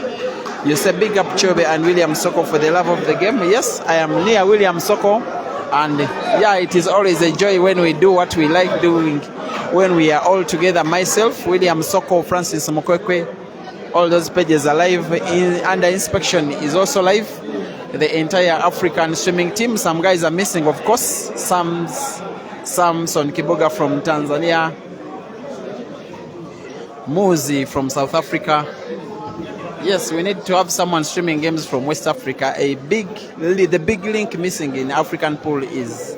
you say big up Chobe and William Soko for the love of the game. Yes, I am near William Soko, and yeah, it is always a joy when we do what we like doing, when we are all together. Myself, William Soko, Francis Mokwekwe, all those pages are live. Under inspection is also live. The entire African swimming team. Some guys are missing, of course. Samson Kiboga from Tanzania, Muzi from South Africa. Yes, we need to have someone streaming games from West Africa. The big link missing in African pool is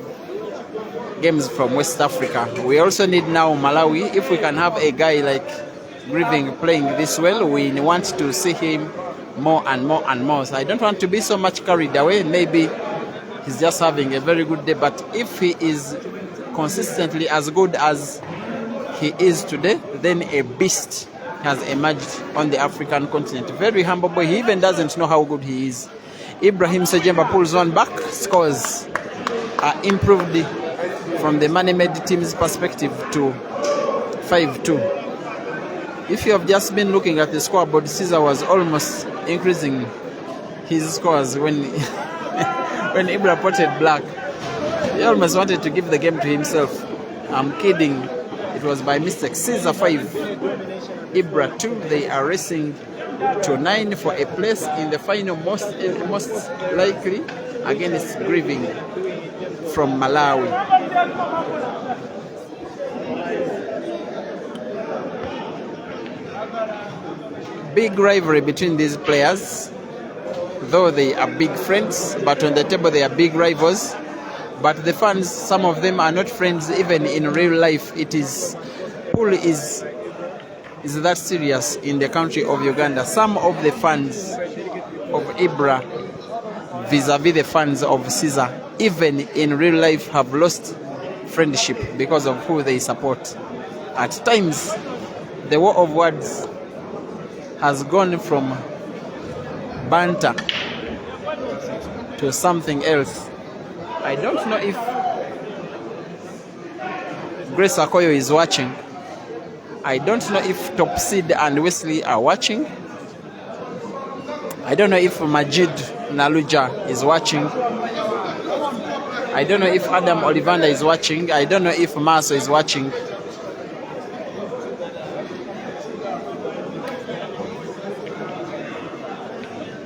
games from West Africa. We also need now Malawi. If we can have a guy like Grieving playing this well, we want to see him more and more and more. So I don't want to be so much carried away. Maybe he's just having a very good day, but if he is consistently as good as he is today, then a beast has emerged on the African continent. Very humble boy. He even doesn't know how good he is. Ibrahim SAA pulls one back. Scores are improved from the money-made team's perspective to 5-2. If you have just been looking at the scoreboard, Cesar was almost increasing his scores when when Ibra potted black. He almost wanted to give the game to himself. I'm kidding. It was by mistake. Cesar 5. Ibra 2. They are racing to 9 for a place in the final, most likely against Grieving from Malawi. Big rivalry between these players, though they are big friends, but on the table they are big rivals. But the fans, some of them are not friends even in real life. Pool is that serious in the country of Uganda. Some of the fans of Ibra vis-a-vis the fans of Cesar, even in real life, have lost friendship because of who they support. At times, the war of words has gone from banter to something else. I don't know if Grace Akoyo is watching. I don't know if Top Seed and Wesley are watching. I don't know if Majid Naluja is watching. I don't know if Adam Olivanda is watching. I don't know if Maso is watching.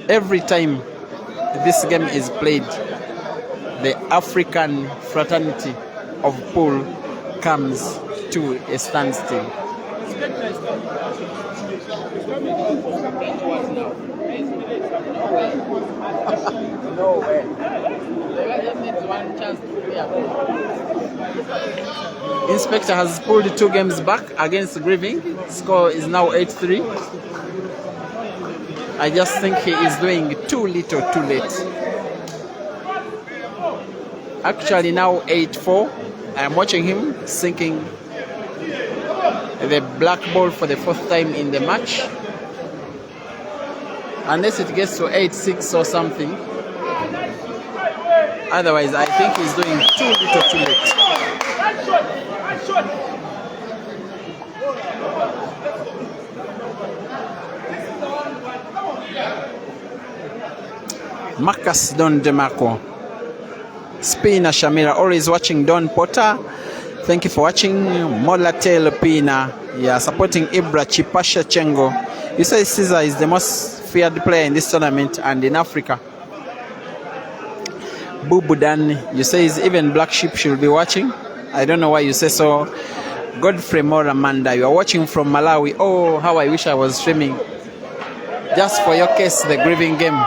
Every time this game is played, the African fraternity of pool comes to a standstill. No way. Inspector has pulled 2 games back against Grieving. Score is now 8-3. I just think he is doing too little, too late. Actually now 8-4. I am watching him sinking the black ball for the 4th time in the match. Unless it gets to 8-6 or something. Otherwise, I think he's doing too little, too late. Marcus Don DeMarco. Spina Shamira, always watching Don Potter. Thank you for watching. Molatel Pina. Yeah, supporting Ibra Chipasha Chengo. You say Cesar is the most feared player in this tournament and in Africa. Bubudan, you say even Black Sheep should be watching. I don't know why you say so. Godfrey Moramanda, you are watching from Malawi. Oh, how I wish I was streaming just for your case, the Grieving game.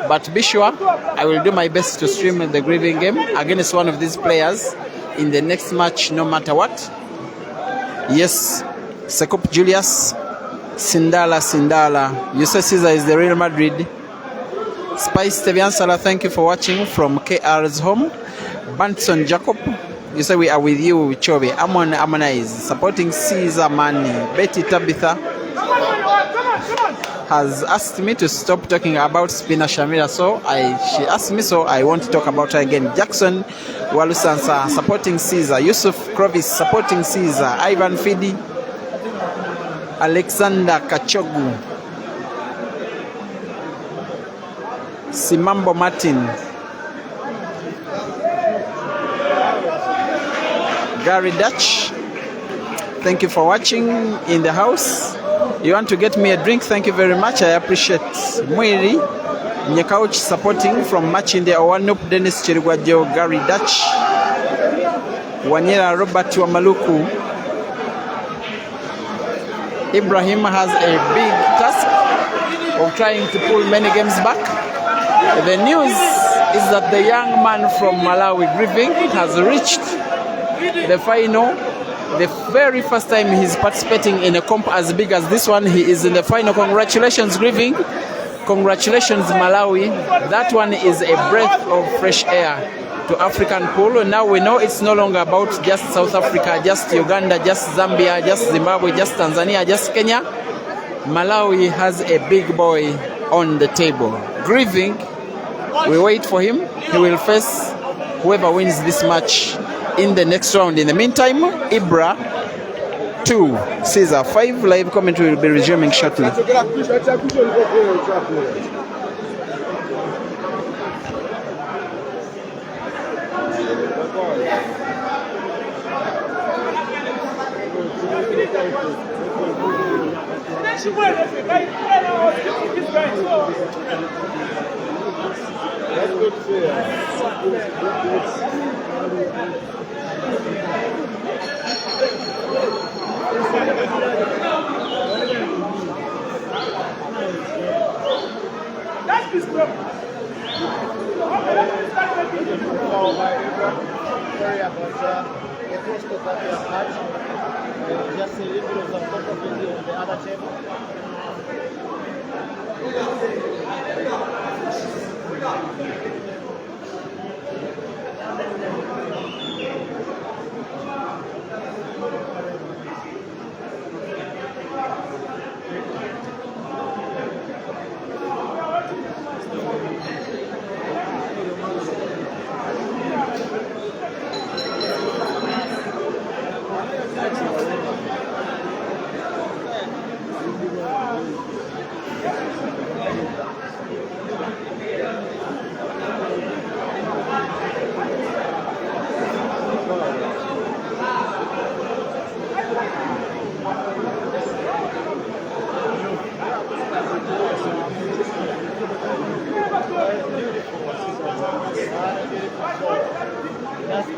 But be sure, I will do my best to stream the Grieving game against one of these players in the next match, no matter what. Yes, Sekup Julius, Sindala. You say Cesar is the Real Madrid. Spice Teviansala, thank you for watching from KR's home. Banson Jacob, you say we are with you, Chobe. Amon Amonize, supporting Cesar Mani. Betty Tabitha has asked me to stop talking about Spina Shamira, she asked me, so I won't talk about her again. Jackson Walusansa supporting Cesar. Yusuf Krovis supporting Cesar. Ivan Fidi. Alexander Kachogu. Simambo Martin. Gary Dutch, thank you for watching in the house. You want to get me a drink? Thank you very much. I appreciate. Mwiri Nyakauch supporting from Machinde Owanup, Dennis Chirigwajo, Gary Dutch, Wanyera Robert Wamaluku. Ibrahim has a big task of trying to pull many games back. The news is that the young man from Malawi, Grieving, has reached the final. The very first time he's participating in a comp as big as this one, he is in the final. Congratulations, Grieving. Congratulations, Malawi. That one is a breath of fresh air to African pool. Now we know it's no longer about just South Africa, just Uganda, just Zambia, just Zimbabwe, just Tanzania, just Kenya. Malawi has a big boy on the table. Grieving, we wait for him. He will face whoever wins this match in the next round. In the meantime, Ibra 2, Cesar 5. Live commentary will be resuming shortly.
she went, the guy was keeping this guy, so.
That's good to see.
That's his problem.
Foul by Ibra. Sorry about the first of that we have had. Just a little bit of some controversy on the other table.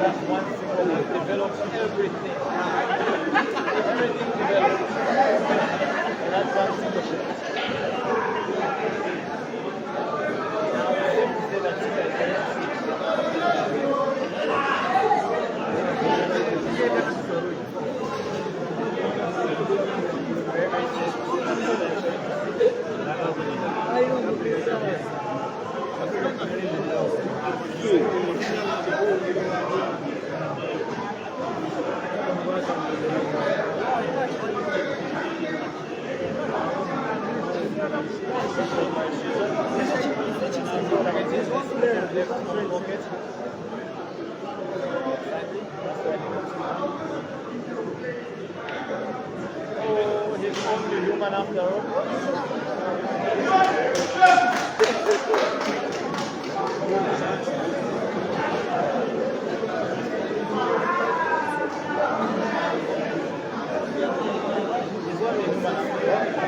That's one single that develops everything. Everything develops. That's one single shot. Now, I have to say that Cesar is oh, he's only human after all.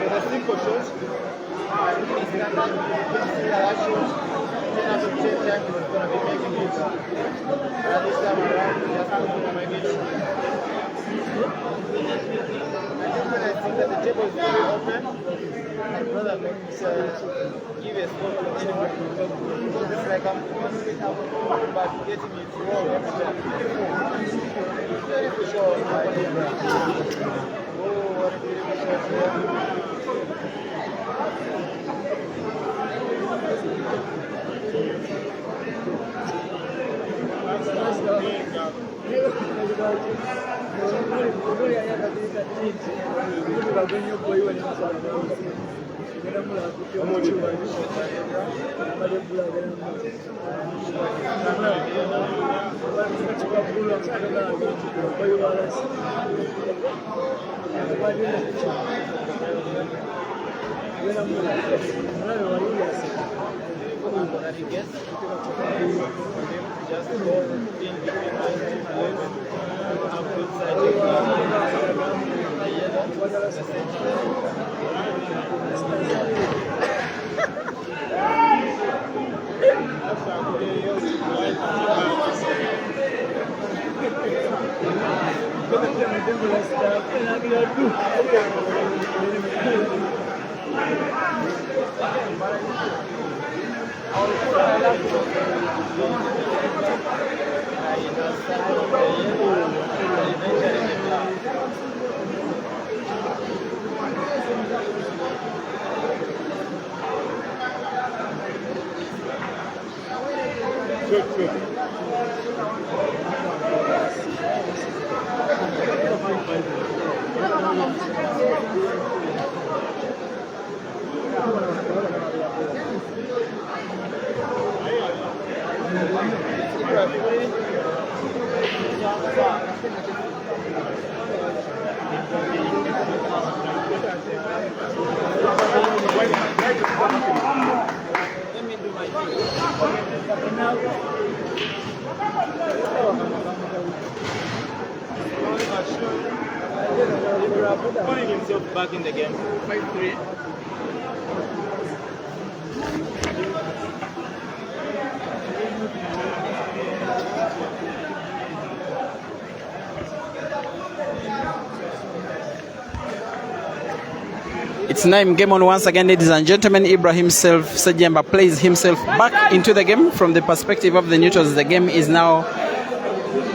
The simple shows, that shows 10 out of 10 times he was going to be making hits. And this time around, he just couldn't make it. I think that the table is very open. I'd rather give a score to anybody because it's like I'm forcing it out, but getting it wrong every time. Beautiful shot by Ibra. Oh, what a beautiful shot here. Just go in between 9 and 11. Have good side. Ibra putting himself back in the game.
5-3.
It's Naim game on once again, ladies and gentlemen. Ibrahim SAA plays himself back into the game from the perspective of the neutrals. The game is now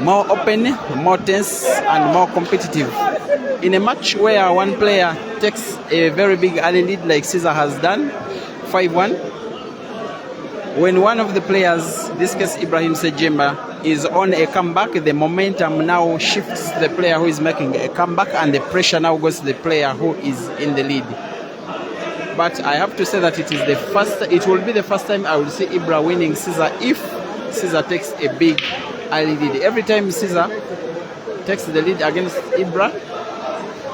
more open, more tense, and more competitive. In a match where one player takes a very big early lead like Cesar has done, 5-1, when one of the players, this case Ibrahim SAA, is on a comeback, the momentum now shifts to the player who is making a comeback, and the pressure now goes to the player who is in the lead. But I have to say that it will be the first time I will see Ibra winning Cesar if Cesar takes a big early lead. Every time Cesar takes the lead against Ibra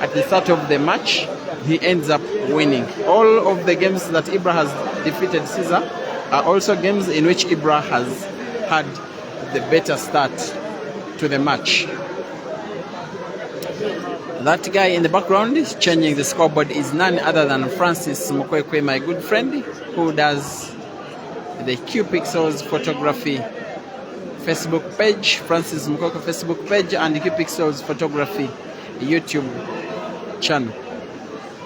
at the start of the match, he ends up winning. All of the games that Ibra has defeated Cesar are also games in which Ibra has had the better start to the match. That guy in the background is changing the scoreboard is none other than Francis Mukwekwe, my good friend, who does the Q Pixels photography Facebook page, Francis Mukwekwe Facebook page, and the Q Pixels photography YouTube channel.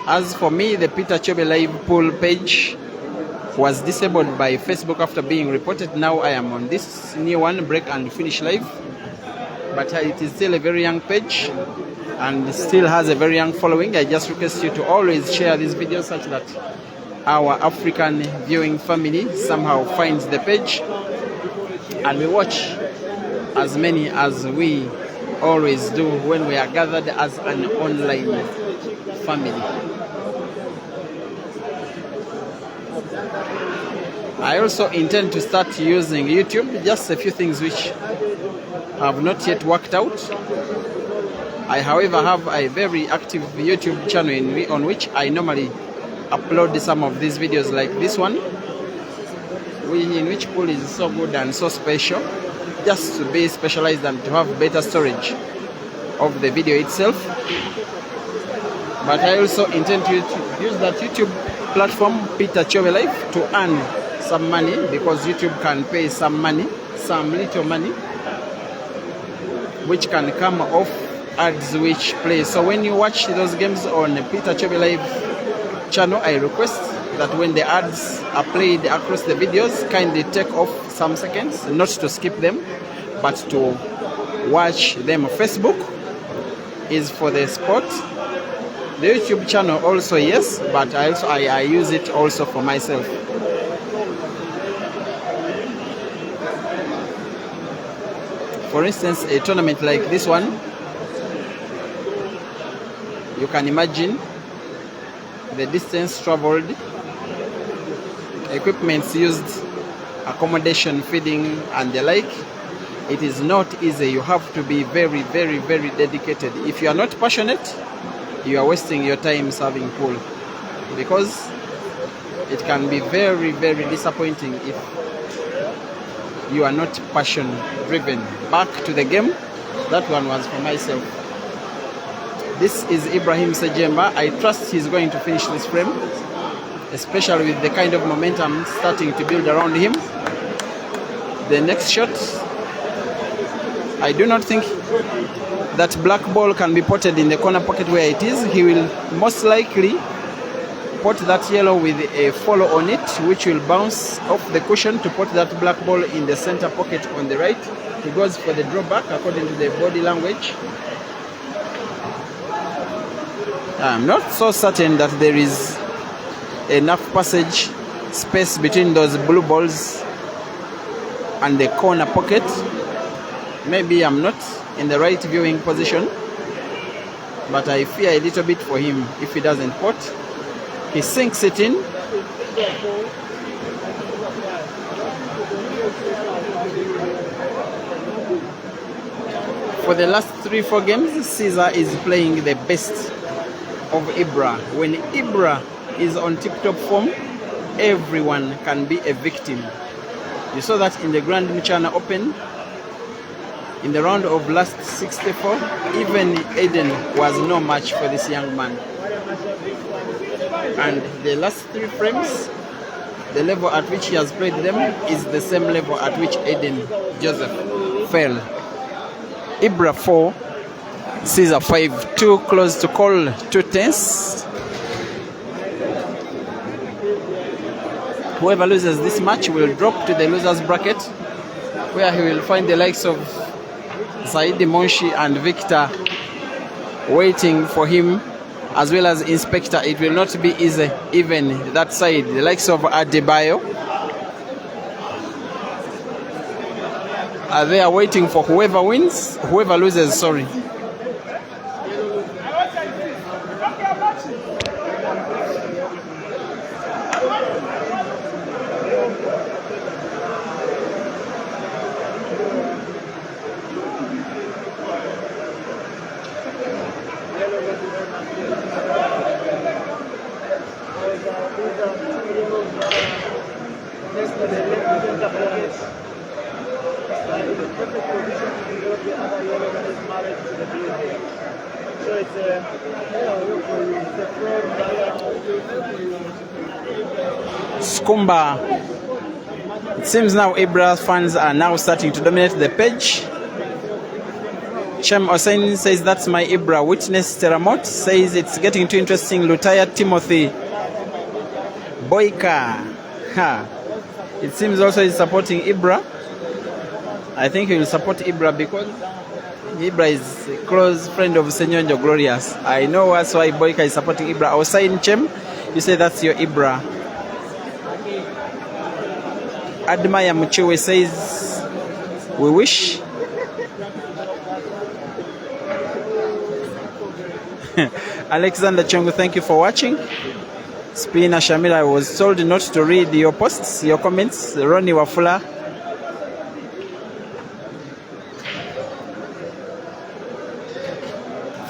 As for me, the Peter Chobe live pool page was disabled by Facebook after being reported. Now I am on this new one, break and finish live, but it is still a very young page and still has a very young following. I just request you to always share these videos such that our African viewing family somehow finds the page and we watch as many as we always do when we are gathered as an online family. I also intend to start using YouTube, just a few things which have not yet worked out. I, however, have a very active YouTube channel on which I normally upload some of these videos like this one, in which pool is so good and so special, just to be specialized and to have better storage of the video itself. But I also intend to use that YouTube platform, Peter Chobe Life, to earn some money, because YouTube can pay some money, some little money, which can come off ads which play. So when you watch those games on Peter Chobe Live channel, I request that when the ads are played across the videos, kindly take off some seconds, not to skip them, but to watch them. Facebook is for the sport. The YouTube channel also, yes, but I use it also for myself. For instance, a tournament like this one, you can imagine the distance traveled, equipments used, accommodation, feeding, and the like. It is not easy. You have to be very, very, very dedicated. If you are not passionate, you are wasting your time serving pool, because it can be very, very disappointing if you are not passion driven. Back to the game, that one was for myself. This is Ibrahim SAA. I trust he's going to finish this frame, especially with the kind of momentum starting to build around him. The next shot, I do not think that black ball can be potted in the corner pocket where it is. He will most likely pot that yellow with a follow on it, which will bounce off the cushion to pot that black ball in the center pocket on the right. He goes for the drawback according to the body language. I'm not so certain that there is enough passage space between those blue balls and the corner pocket. Maybe I'm not in the right viewing position, but I fear a little bit for him if he doesn't pot. He sinks it in. For the last 3-4 games, Cesar is playing the best of Ibra. When Ibra is on tip-top form, everyone can be a victim. You saw that in the Grand China Open. In the round of last 64, even Aiden was no match for this young man. And the last 3 frames, the level at which he has played them is the same level at which Aiden Joseph fell. Ibra 4, Cesar 5, too close to call, 2 tense. Whoever loses this match will drop to the losers bracket, where he will find the likes of Saidi Monshi and Victor waiting for him, as well as Inspector. It will not be easy even that side. The likes of Adebayo are there waiting for whoever loses, sorry. Skumba. It seems now Ibra's fans are now starting to dominate the page. Shem Hossein says that's my Ibra. Witness Teramot says it's getting too interesting. Lutaya Timothy Boyka. It seems also he's supporting Ibra. I think he will support Ibra because Ibra is a close friend of Senyonjo Glorious. I know that's why Boyka is supporting Ibra. Hossein Chem, you say that's your Ibra. Admire Muchewe says we wish. Alexander Chongo, thank you for watching. Spina Shamila, I was told not to read your posts, your comments. Ronnie Wafula.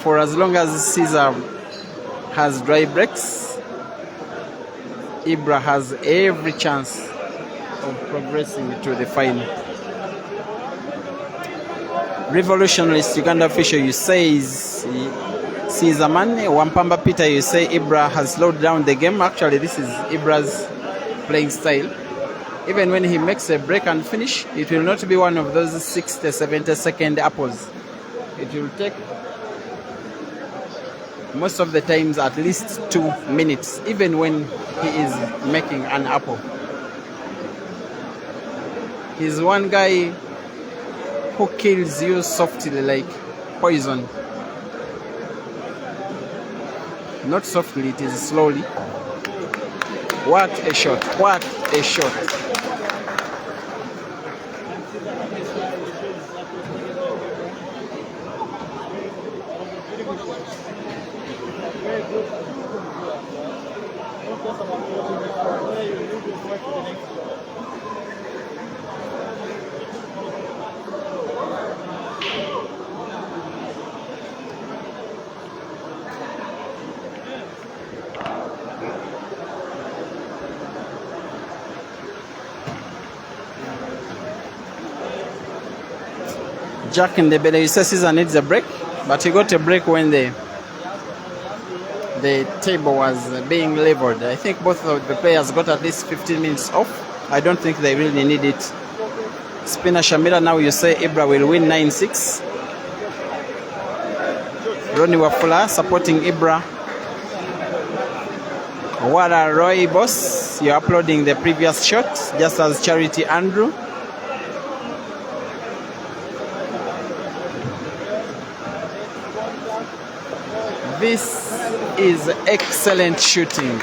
For as long as Cesar has dry brakes, Ibra has every chance of progressing to the final. Revolutionist Uganda official, you say Cesar man. Wampamba Peter, you say Ibra has slowed down the game. Actually, this is Ibra's playing style. Even when he makes a break and finish, it will not be one of those 60-70 second apples. It will take most of the times at least 2 minutes, even when he is making an apple. He's one guy who kills you softly like poison. Not softly, it is slowly. What a shot, what a shot. Jack in the belly, you say Cesar needs a break, but he got a break when the table was being leveled. I think both of the players got at least 15 minutes off. I don't think they really need it. Spina Shamila, now you say Ibra will win 9-6. Ronnie Wafula supporting Ibra. What a Roy boss, you're uploading the previous shot, just as Charity Andrew. This is excellent shooting.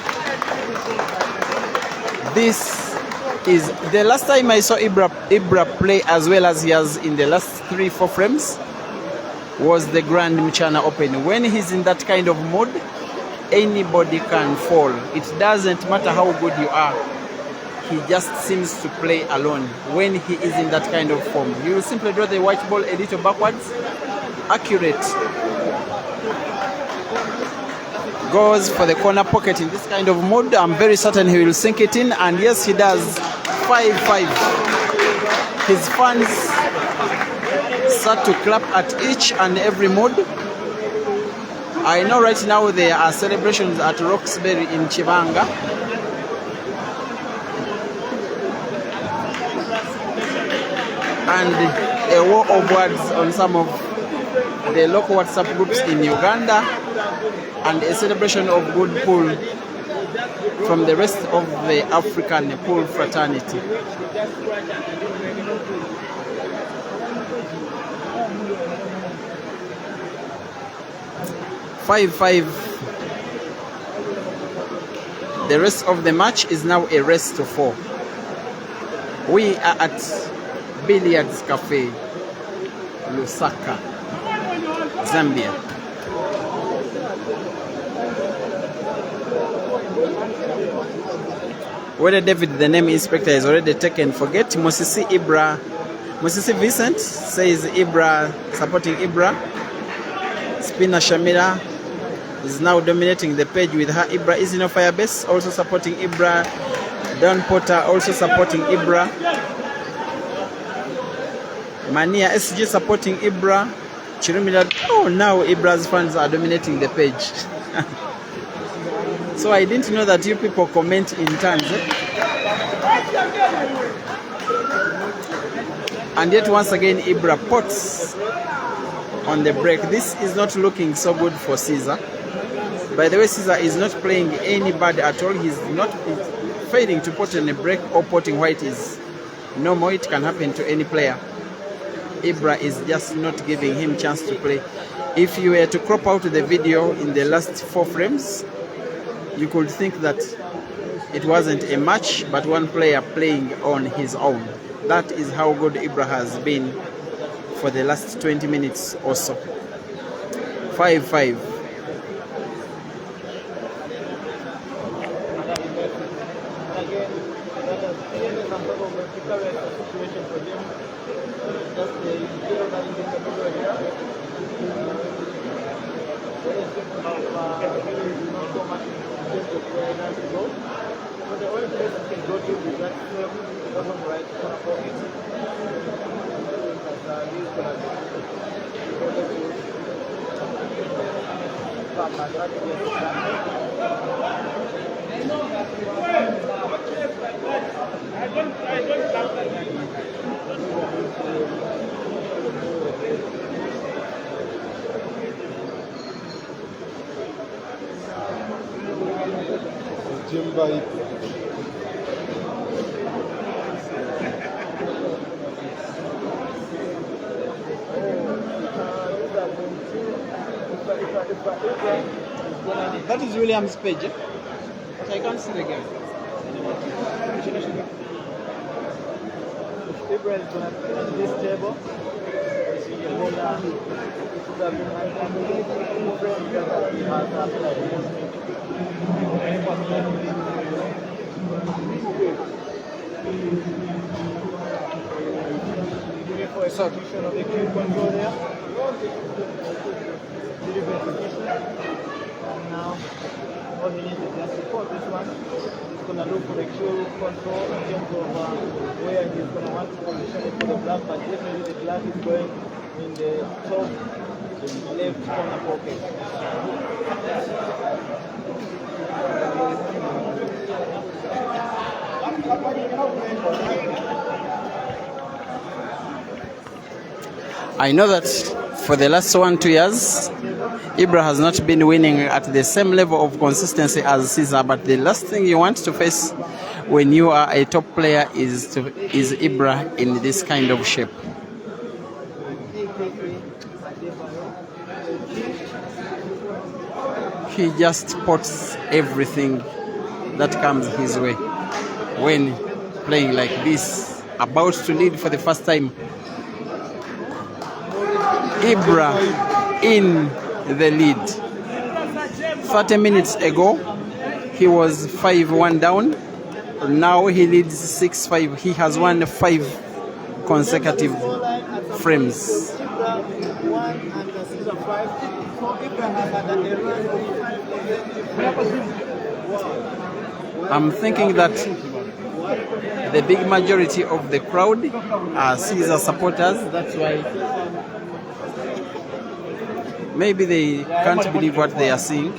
This is the last time I saw Ibra play as well as he has in the last 3-4 frames was the Grand Mchana Open. When he's in that kind of mood, anybody can fall. It doesn't matter how good you are. He just seems to play alone when he is in that kind of form. You will simply draw the white ball a little backwards. Accurate. Goes for the corner pocket in this kind of mode. I'm very certain he will sink it in, and yes, he does. 5-5. His fans start to clap at each and every mood. I know right now there are celebrations at Roxbury in Chivanga. And a war of words on some of the local WhatsApp groups in Uganda, and a celebration of good pool from the rest of the African pool fraternity. Five. The rest of the match is now a race to 4. We are at Billiards Cafe, Lusaka, Zambia. Whether David, the name inspector, is already taken, forget. Mosisi Ibra, Mosisi Vincent says Ibra, supporting Ibra. Spina Shamira is now dominating the page with her. Ibra is in a Firebase, also supporting Ibra. Don Potter also supporting Ibra. Mania SG supporting Ibra. Chirumila. Oh, now Ibra's fans are dominating the page. So I didn't know that you people comment in turns. And yet once again Ibra pots on the break. This is not looking so good for Cesar. By the way, Cesar is not playing any bad at all. He's not failing to pot on a break or potting white is normal. It can happen to any player. Ibra is just not giving him chance to play. If you were to crop out the video in the last 4 frames, you could think that it wasn't a match, but one player playing on his own. That is how good Ibra has been for the last 20 minutes or so. 5-5. That is William's page, but I can't see the game.
Ibra is going to finish this table. For execution of the cube control there. And now all he needs is just support this one. He's going to look for the cube control in terms of where he's going to want to position it for the black, but definitely the black is going in the top left corner pocket.
I know that for the last 1-2 years, Ibra has not been winning at the same level of consistency as Cesar, but the last thing you want to face when you are a top player is Ibra in this kind of shape. He just pots everything that comes his way when playing like this, about to lead for the first time. Ibra in the lead. 30 minutes ago, he was 5-1 down. Now he leads 6-5. He has won 5 consecutive frames. I'm thinking that the big majority of the crowd are Cesar supporters. That's why maybe they can't believe what they are seeing.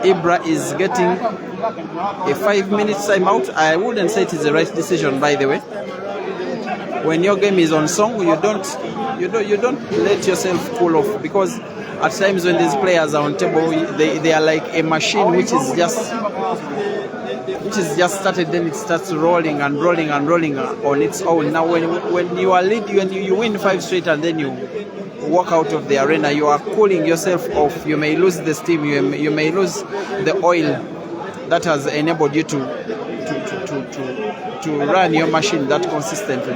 Ibra is getting a 5 minute timeout. I wouldn't say it is the right decision, by the way. When your game is on song, you don't let yourself cool off, because at times when these players are on table, they are like a machine which is just started, then it starts rolling and rolling and rolling on its own. Now when you are leading, when you win 5 straight and then you walk out of the arena, you are cooling yourself off. You may lose the steam, you may lose the oil that has enabled you to run your machine that consistently.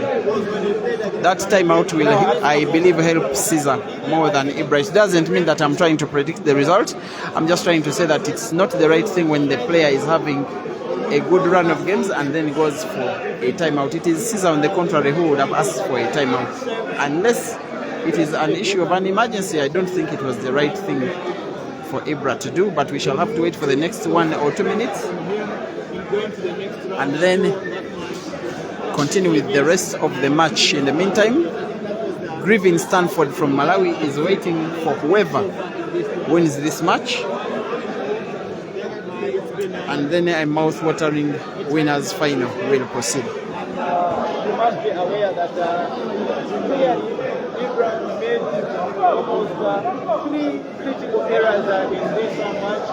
That timeout will, I believe, help Cesar more than Ibra. It doesn't mean that I'm trying to predict the result. I'm just trying to say that it's not the right thing when the player is having a good run of games and then goes for a timeout. It is Cesar, on the contrary, who would have asked for a timeout. Unless it is an issue of an emergency, I don't think it was the right thing for Ibra to do, but we shall have to wait for the next 1 or 2 minutes and then continue with the rest of the match. In the meantime, Grievin Stanford from Malawi is waiting for whoever wins this match, and then a mouth-watering winners final will proceed.
You must be aware that Ibrahim made almost 3 critical errors in this match,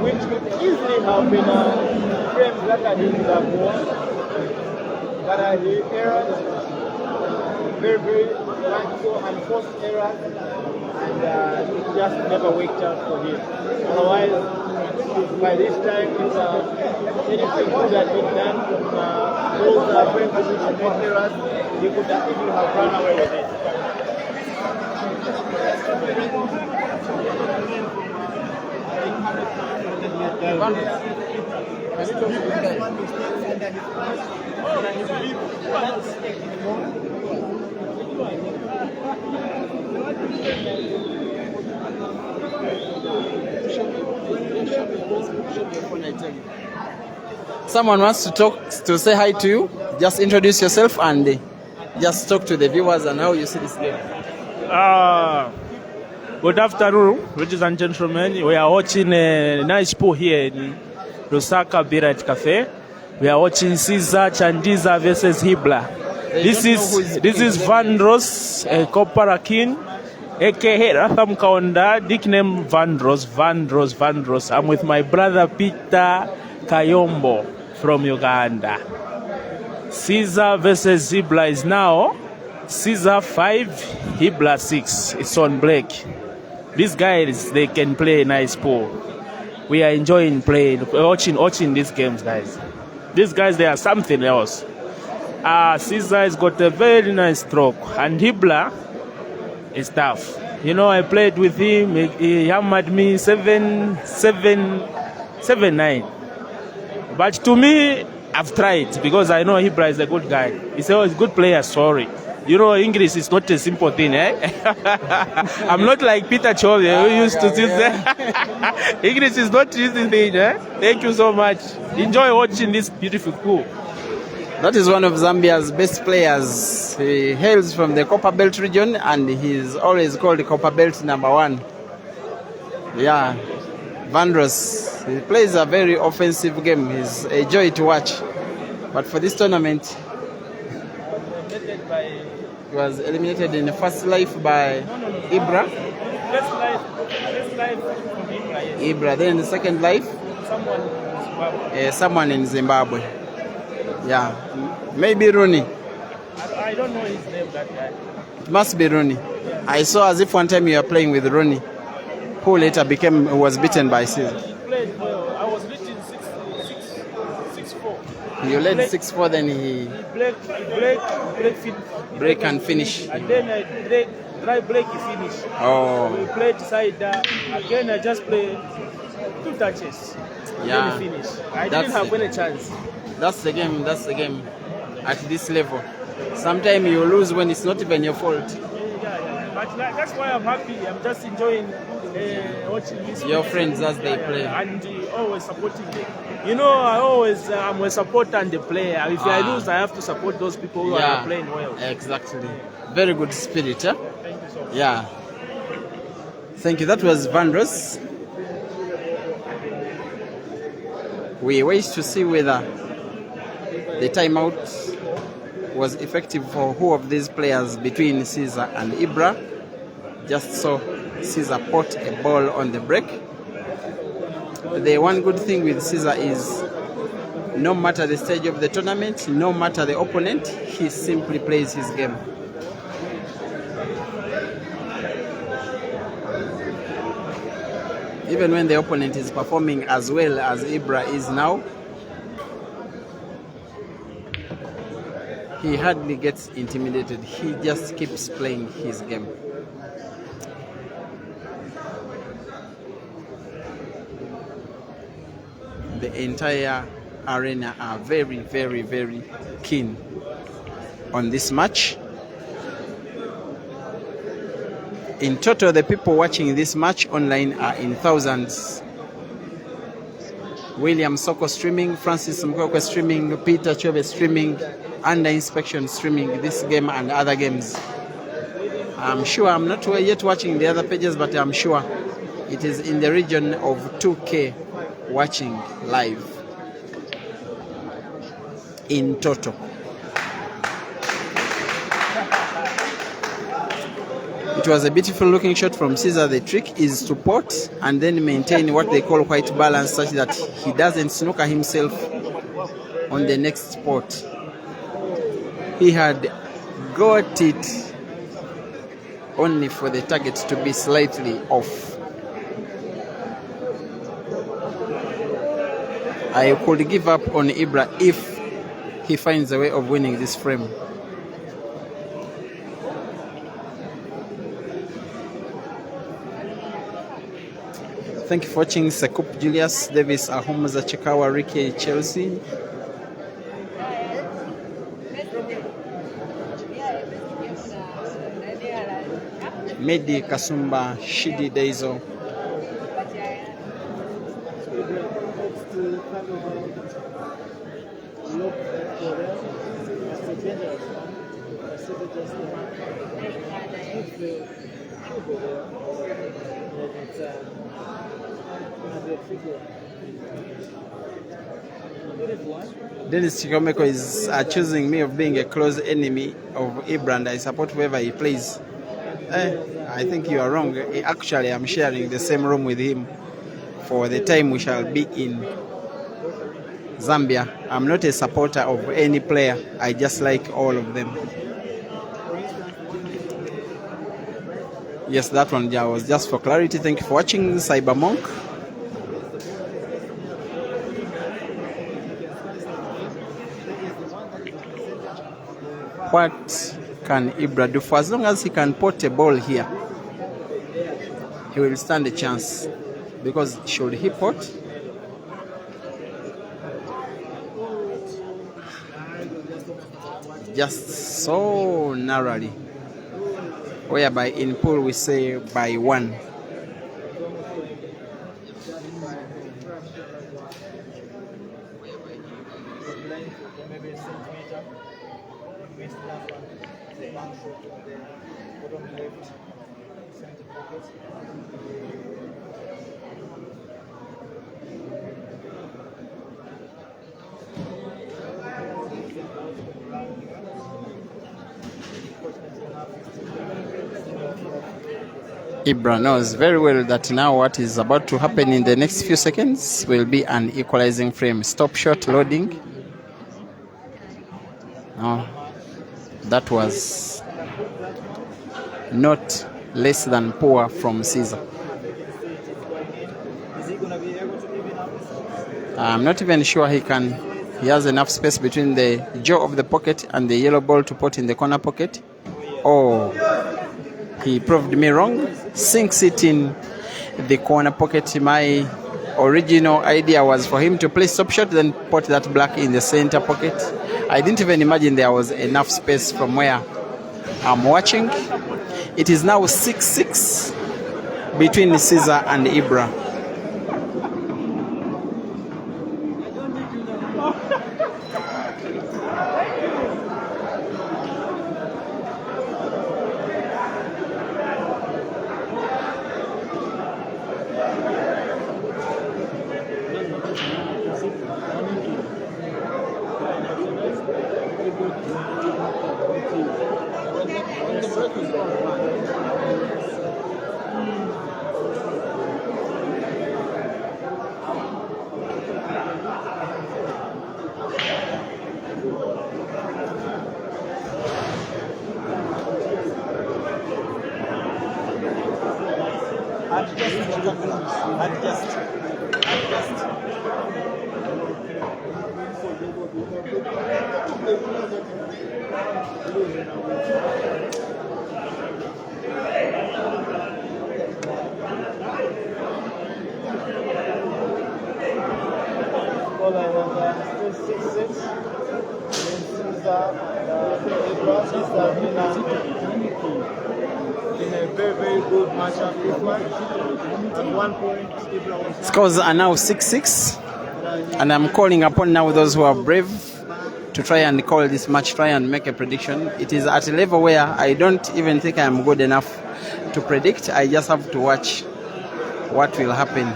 which could easily have been framed that he would have won. But the errors, very, very practical and forced errors, and it just never worked out for him. Otherwise, by this time, if anything could have been done from those frame position errors, he could have even have run away with it.
Someone wants to say hi to you. Just introduce yourself and just talk to the viewers and how you see this game.
Good afternoon, ladies and gentlemen. We are watching a nice pool here in Lusaka BULLIARDS Cafe. We are watching Cesar Chanda versus Ibra. This is Vandross Koparakin, aka Ratham Kaunda, nickname Vandross. I'm with my brother Peter Kayombo from Uganda. Cesar versus Ibra is now Cesar 5, Ibra 6. It's on break. These guys, they can play nice pool. We are enjoying playing, watching these games, guys. These guys, they are something else. Cesar has got a very nice stroke, and Ibra is tough. You know, I played with him. He hammered me 7-9. But to me, I've tried because I know Ibra is a good guy. He's a good player. Sorry. You know, English is not a simple thing, eh? I'm not like Peter Chove, who used to say English is not easy thing, eh? Thank you so much. Enjoy watching this beautiful pool.
That is one of Zambia's best players. He hails from the Copper Belt region and he's always called the Copper Belt #1. Yeah, Vandross. He plays a very offensive game. He's a joy to watch. But for this tournament, he was eliminated in the first life by Ibra.
First life from Ibra, yes.
Ibra. Then in the second life, someone in Zimbabwe. Yeah, maybe Rooney.
I don't know his name, that guy.
It must be Rooney. I saw as if one time you were playing with Rooney, who later was beaten by Cesar.
He played well. I was reaching 6-4.
You led 6-4, then he break and finish.
And then I try break, he finish.
Oh.
We played side again. I just played 2 touches.
Yeah.
Then he finished. I didn't have any chance.
That's the game at this level. Sometimes you lose when it's not even your fault.
Yeah. But that's why I'm happy. I'm just enjoying watching this.
Your friends as they play.
And always supporting them. You know, I'm a supporter and the player. If I lose, I have to support those people who are playing well.
Exactly. Very good spirit, huh?
Thank you so much.
Yeah. Thank you. That was Vandross. We wait to see whether the timeout was effective for who of these players between Cesar and Ibra. Just so Cesar put a ball on the break. The one good thing with Cesar is no matter the stage of the tournament, no matter the opponent, he simply plays his game. Even when the opponent is performing as well as Ibra is now, he hardly gets intimidated. He just keeps playing his game. The entire arena are very, very, very keen on this match. In total, the people watching this match online are in thousands. William Soko streaming, Francis Mkwekwe streaming, Peter Chove streaming, Under Inspection streaming this game and other games. I'm sure, I'm not yet watching the other pages, but I'm sure it is in the region of 2K watching live in total. It was a beautiful looking shot from Cesar. The trick is to pot and then maintain what they call white balance, such that he doesn't snooker himself on the next pot. He had got it only for the target to be slightly off. I could give up on Ibra if he finds a way of winning this frame. Thank you for watching. Sekup Julius, Davis, Ahomaza Chikawa, Ricky, Chelsea. Medi Kasumba, Shidi Deizo. Dennis Chikomeko is accusing me of being a close enemy of Ibra, and I support whoever he plays. I think you are wrong. Actually, I'm sharing the same room with him for the time we shall be in Zambia. I'm not a supporter of any player. I just like all of them. Yes, that one was just for clarity. Thank you for watching. Cybermonk. What can Ibra do? For as long as he can put a ball here, he will stand a chance. Because should he put, just so narrowly, whereby in pool we say by one. Ibra knows very well that now what is about to happen in the next few seconds will be an equalizing frame. Stop shot loading. No, that was not less than poor from Cesar. I'm not even sure he can. He has enough space between the jaw of the pocket and the yellow ball to put in the corner pocket. Oh, he proved me wrong. Sinks it in the corner pocket. My original idea was for him to play stop shot, then put that black in the center pocket. I didn't even imagine there was enough space from where I'm watching. It is now 6-6 between Cesar and Ibra.
Still 6-6. Cesar and Ibra. Cesar in a very, very good matchup this one. At one point, Ibra was
Scores are now 6-6, and I'm calling upon now those who are brave to try and call this match, try and make a prediction. It is at a level where I don't even think I am good enough to predict. I just have to watch what will happen.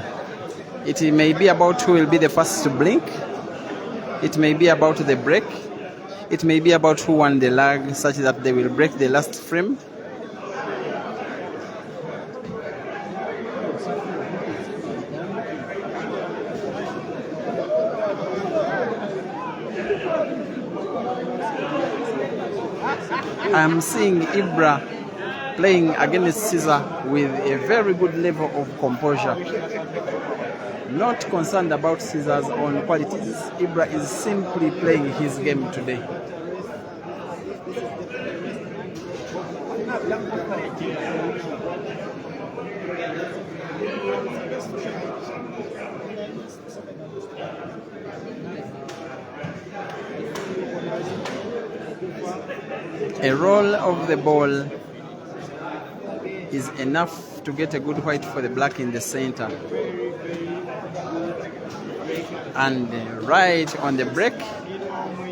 It may be about who will be the first to blink. It may be about the break. It may be about who won the lag, such that they will break the last frame. I'm seeing Ibra playing against Cesar with a very good level of composure. Not concerned about Cesar's own qualities. Ibra is simply playing his game today. A roll of the ball is enough to get a good white for the black in the center. And right on the break,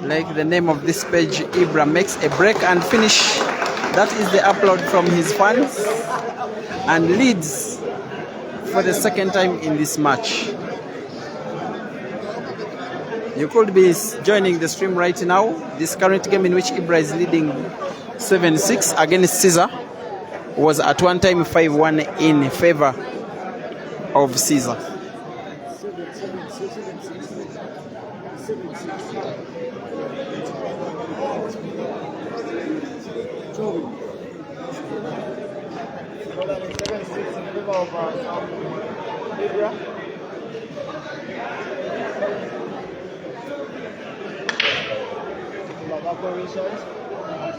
like the name of this page, Ibra makes a break and finish. That is the upload from his fans, and leads for the second time in this match. You could be joining the stream right now. This current game in which Ibra is leading 7-6 against Cesar was at one time 5-1 in favor of Cesar.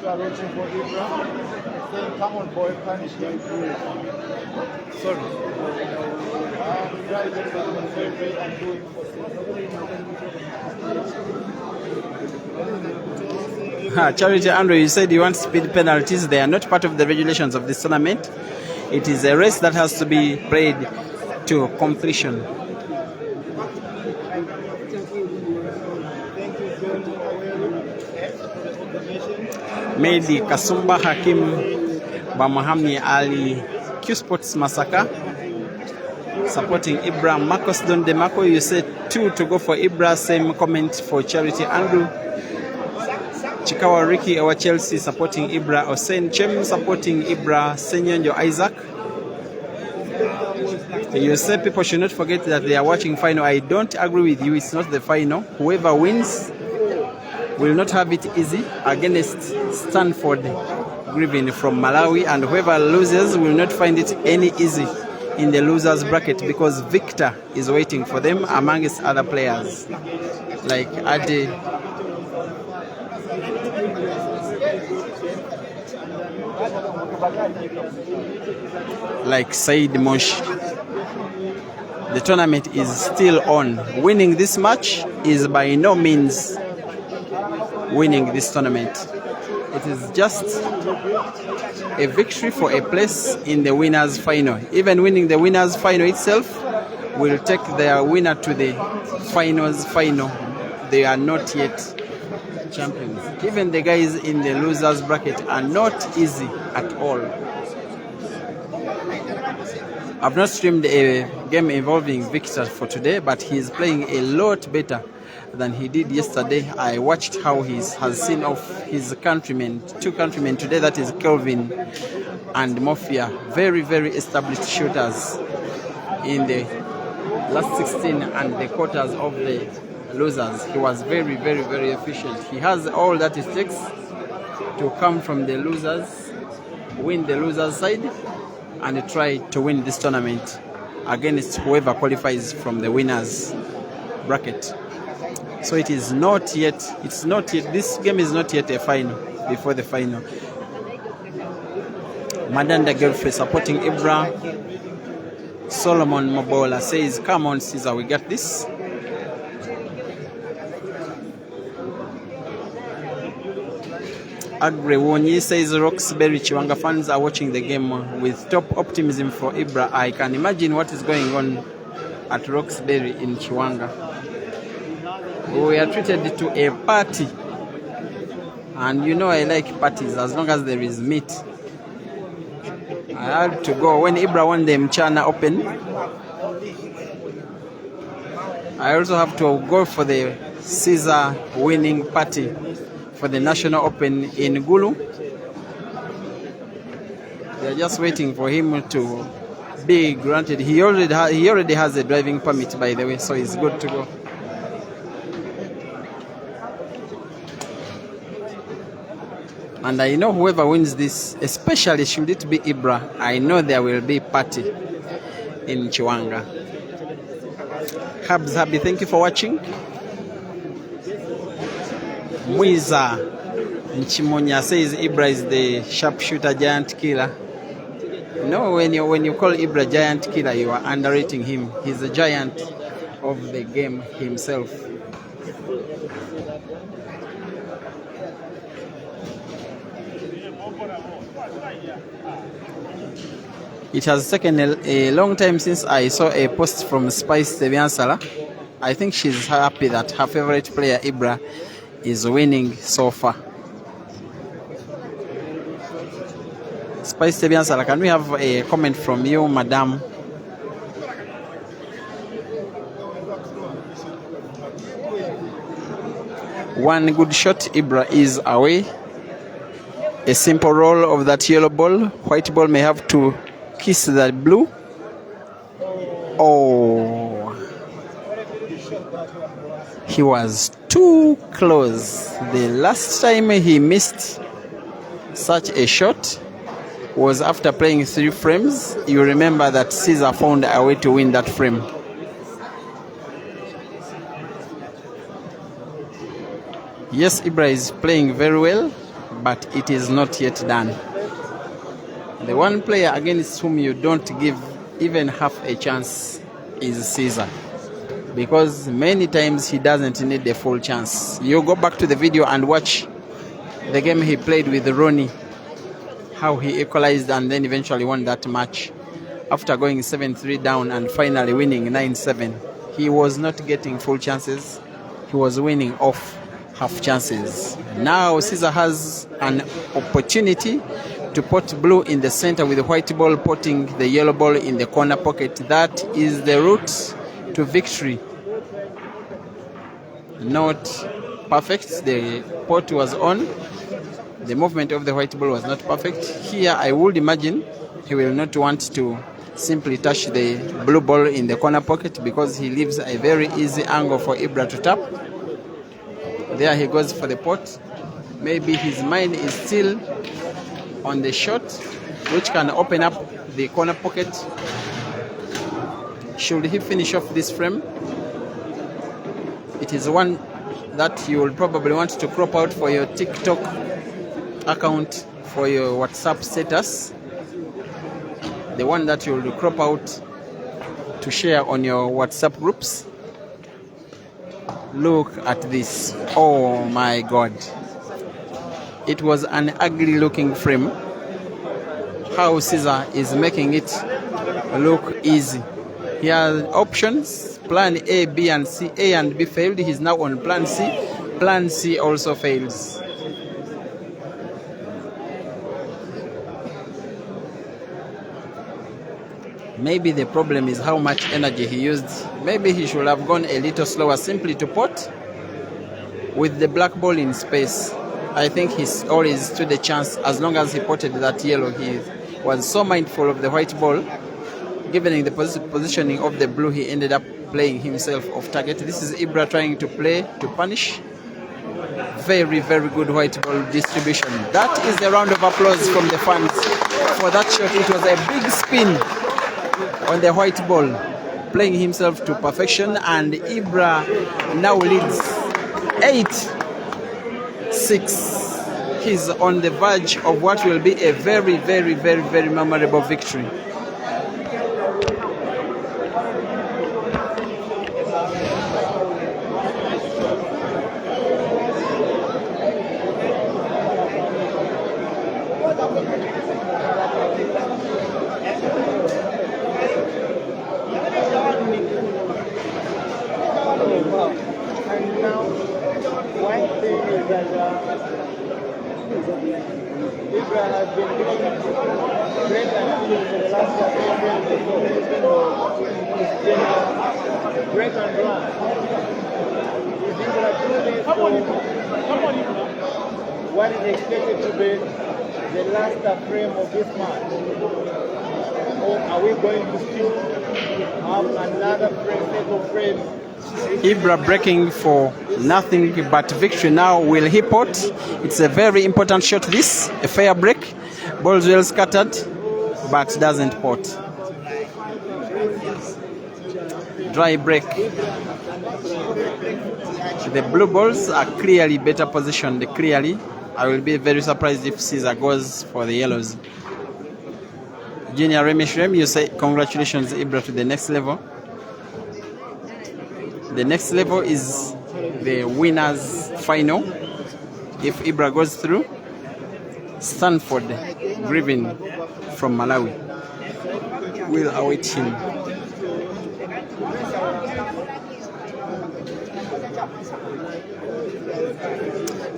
Reaching for Ibra, saying, "Come on, boy, punish him." Sorry. Ibra is very great and doing.
Charity Andrew, you said you want speed penalties. They are not part of the regulations of this tournament. It is a race that has to be played to completion. Medi Kasumba Hakim Bamahami Ali Q Sports Masaka supporting Ibra. Marcos Don DeMarco, you said 2 to go for Ibra. Same comment for Charity Andrew. Chikawa Ricky our Chelsea supporting Ibra. Osen Chem supporting Ibra. Senyonjo Isaac. You said people should not forget that they are watching final. I don't agree with you. It's not the final. Whoever wins will not have it easy against Stanford Griffin from Malawi, and whoever loses will not find it any easy in the losers bracket, because Victor is waiting for them amongst other players like Ade, like Said Mosh. The tournament is still on. Winning this match is by no means winning this tournament. It is just a victory for a place in the winners final. Even winning the winners final itself will take their winner to the finals final. They are not yet champions. Even the guys in the losers bracket are not easy at all. I've not streamed a game involving Victor for today, but he's playing a lot better than he did yesterday. I watched how he has seen off his countrymen, 2 countrymen today, that is Kelvin and Mofia. Very, very established shooters in the last 16 and the quarters of the losers. He was very, very, very efficient. He has all that it takes to come from the losers, win the losers side, and try to win this tournament against whoever qualifies from the winners bracket. So it is not yet, this game is not yet a final, before the final. Madanda Gelfrey supporting Ibra. Solomon Mobola says, come on Cesar, we got this. Agre Wonyi says, Roxbury Chiwanga fans are watching the game with top optimism for Ibra. I can imagine what is going on at Roxbury in Chiwanga. We are treated to a party. And you know I like parties as long as there is meat. I had to go when Ibra won the Chanda Open. I also have to go for the Cesar winning party for the National Open in Gulu. They are just waiting for him to be granted. He already has a driving permit, by the way, so he's good to go. And I know whoever wins this, especially should it be Ibra, I know there will be party in Chiwanga. Habs Happy, thank you for watching. Muiza Nchimonya says Ibra is the sharpshooter giant killer. No, when you call Ibra giant killer, you are underrating him. He's a giant of the game himself. It has taken a long time since I saw a post from Spice Tebiansala. I think she's happy that her favorite player Ibra is winning so far. Spice Tebiansala, can we have a comment from you, madam? One good shot, Ibra is away. A simple roll of that yellow ball. White ball may have to kiss that blue. Oh, he was too close. The last time he missed such a shot was after playing 3 frames. You remember that Cesar found a way to win that frame. Yes, Ibra is playing very well, but it is not yet done. The one player against whom you don't give even half a chance is Cesar, because many times he doesn't need a full chance. You go back to the video and watch the game he played with Ronnie, how he equalized and then eventually won that match after going 7-3 down and finally winning 9-7. He was not getting full chances. He was winning off half chances. Now Cesar has an opportunity to put blue in the center with the white ball, putting the yellow ball in the corner pocket. That is the route to victory. Not perfect. The pot was on. The movement of the white ball was not perfect. Here I would imagine he will not want to simply touch the blue ball in the corner pocket because he leaves a very easy angle for Ibra to tap. There he goes for the pot. Maybe his mind is still on the shot, which can open up the corner pocket. Should he finish off this frame? It is one that you will probably want to crop out for your TikTok account, for your WhatsApp status. The one that you will crop out to share on your WhatsApp groups. Look at this. Oh my God. It was an ugly looking frame. How Cesar is making it look easy. He has options, plan A, B and C. A and B failed. He's now on plan C. Plan C also fails. Maybe the problem is how much energy he used. Maybe he should have gone a little slower, simply to pot with the black ball in space. I think he's always stood a chance as long as he potted that yellow. He was so mindful of the white ball. Given the positioning of the blue, he ended up playing himself off target. This is Ibra trying to play to punish. Very, very good white ball distribution. That is the round of applause from the fans for that shot. It was a big spin on the white ball, playing himself to perfection, and Ibra now leads 8-6. He's on the verge of what will be a very, very, very, very memorable victory.
And now, one thing is that Ibra has been doing great activity for the last couple of years. It's been great and run. If Ibra do this for what is expected to be the last frame of this match, or are we going to still have another set of frames?
Ibra breaking for nothing but victory now. Will he pot? It's a very important shot this, a fair break. Balls well scattered, but doesn't pot. Dry break. The blue balls are clearly better positioned, clearly. I will be very surprised if Cesar goes for the yellows. Junior Remishrem, you say congratulations Ibra to the next level. The next level is the winners final. If Ibra goes through, Stanford Griffin from Malawi will await him.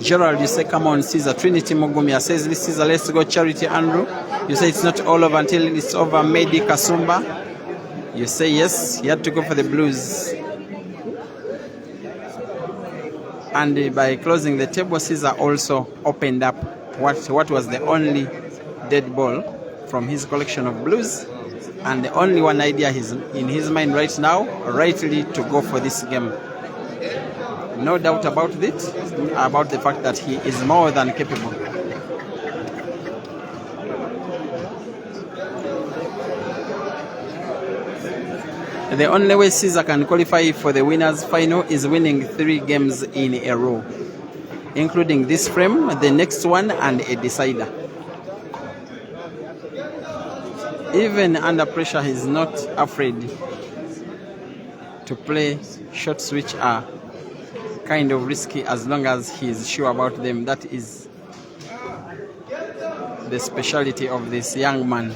Gerald, you say come on Cesar. Trinity Mogumia says this Cesar, let's go Charity Andrew. You say it's not all over until it's over. Medi Kasumba, you say yes, you had to go for the Blues. And by closing the table, Cesar also opened up what was the only dead ball from his collection of blues, and the only one idea in his mind right now, rightly to go for this game. No doubt about it, about the fact that he is more than capable. The only way Cesar can qualify for the winners final is winning 3 games in a row, including this frame, the next one, and a decider. Even under pressure, he's not afraid to play shots which are kind of risky as long as he's sure about them. That is the specialty of this young man.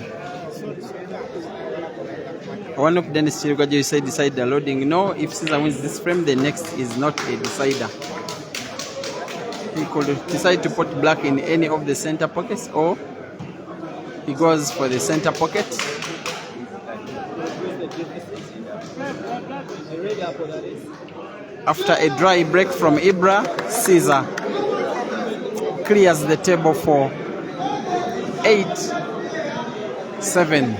One of Dennis Chirugwaji said decide the loading. No, if Cesar wins this frame, the next is not a decider. He could decide to put black in any of the center pockets, or he goes for the center pocket. After a dry break from Ibra, Cesar clears the table for 8-7.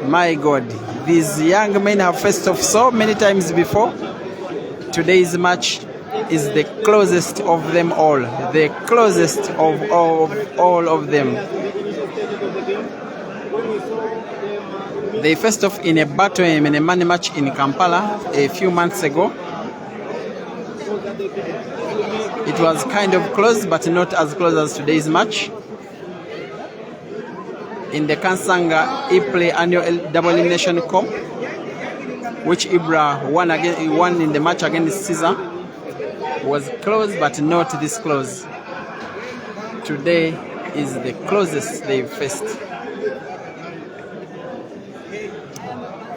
My God, these young men have faced off so many times before. Today's match is the closest of them all, the closest of all of them. They faced off in a battle in a money match in Kampala a few months ago. It was kind of close, but not as close as today's match. In the Kansanga E-Play annual double elimination comp, which Ibra won in the match against Cesar, was close but not this close. Today is the closest they've faced.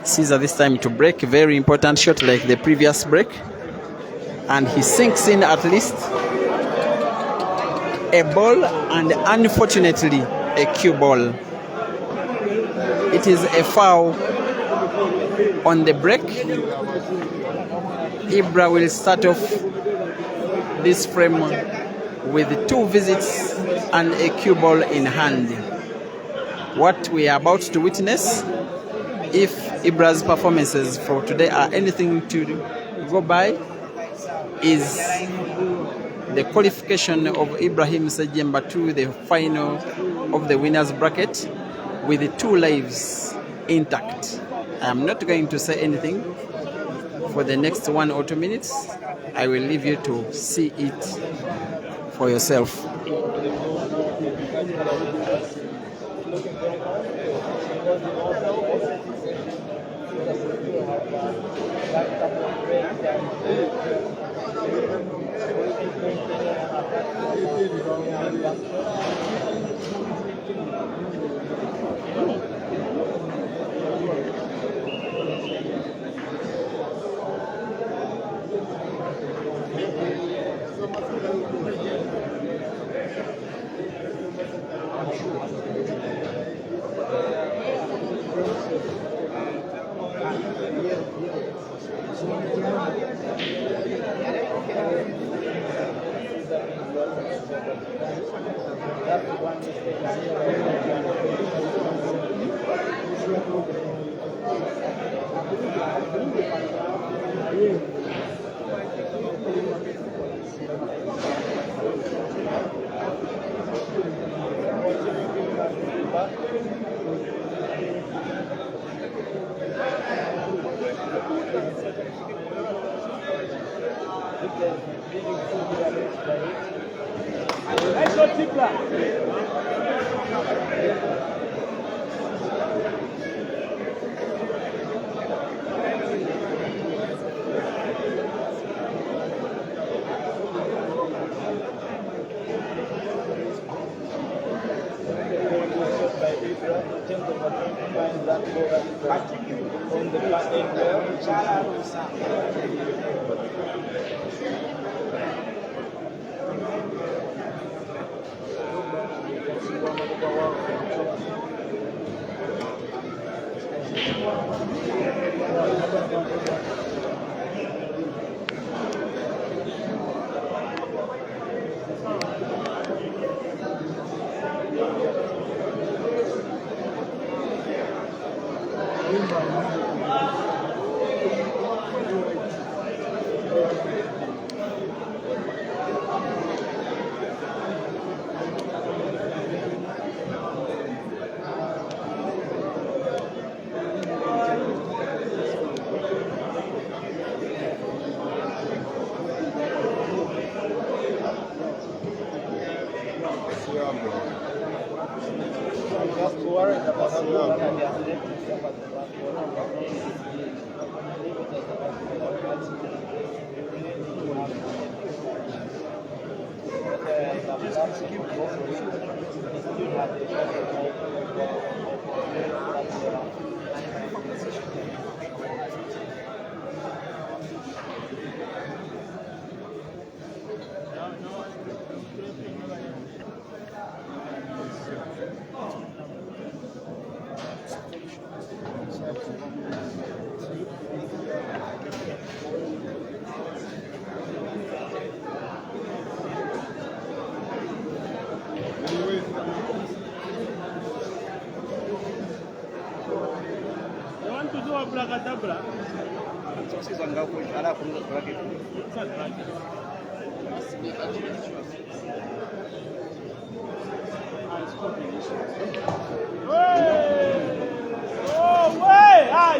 Cesar this time to break, very important shot like the previous break, and he sinks in at least a ball, and unfortunately a cue ball. It is a foul on the break. Ibra will start off this frame with 2 visits and a cue ball in hand. What we are about to witness, if Ibra's performances for today are anything to go by, is the qualification of Ibrahim SAA to the final of the winners bracket. with the 2 lives intact. I'm not going to say anything for the next 1 or 2 minutes. I will leave you to see it for yourself.
Nice shot, Ibra.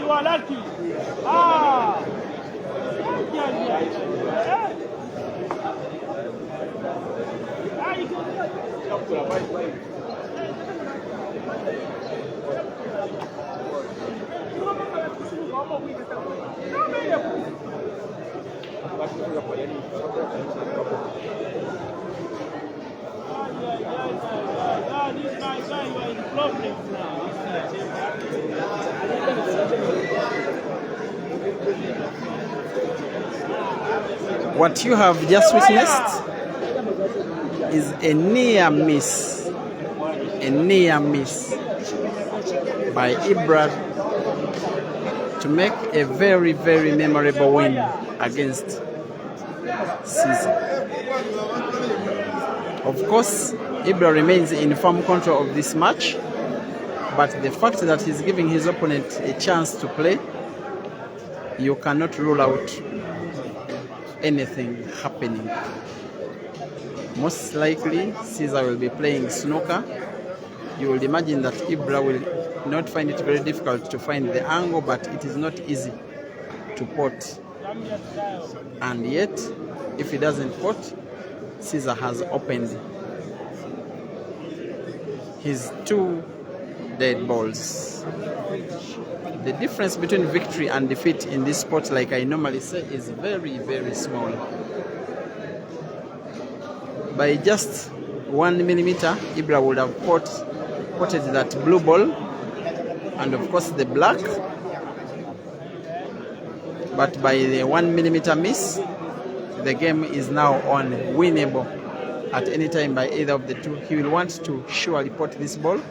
You are lucky. This guy, you are in problems now.
What you have just witnessed is a near miss by Ibra to make a very, very memorable win against Cesar. Of course, Ibra remains in firm control of this match, but the fact that he's giving his opponent a chance to play, you cannot rule out anything happening. Most likely, Cesar will be playing snooker You will imagine that Ibra will not find it very difficult to find the angle, but it is not easy to pot. And yet, if he doesn't pot, Cesar has opened his 2 dead balls. The difference between victory and defeat in this sport, like I normally say, is very, very small. By just 1 millimeter, Ibra would have potted that blue ball and of course the black. But by the 1 millimeter miss, the game is now unwinnable at any time by either of the two. He will want to surely pot this ball,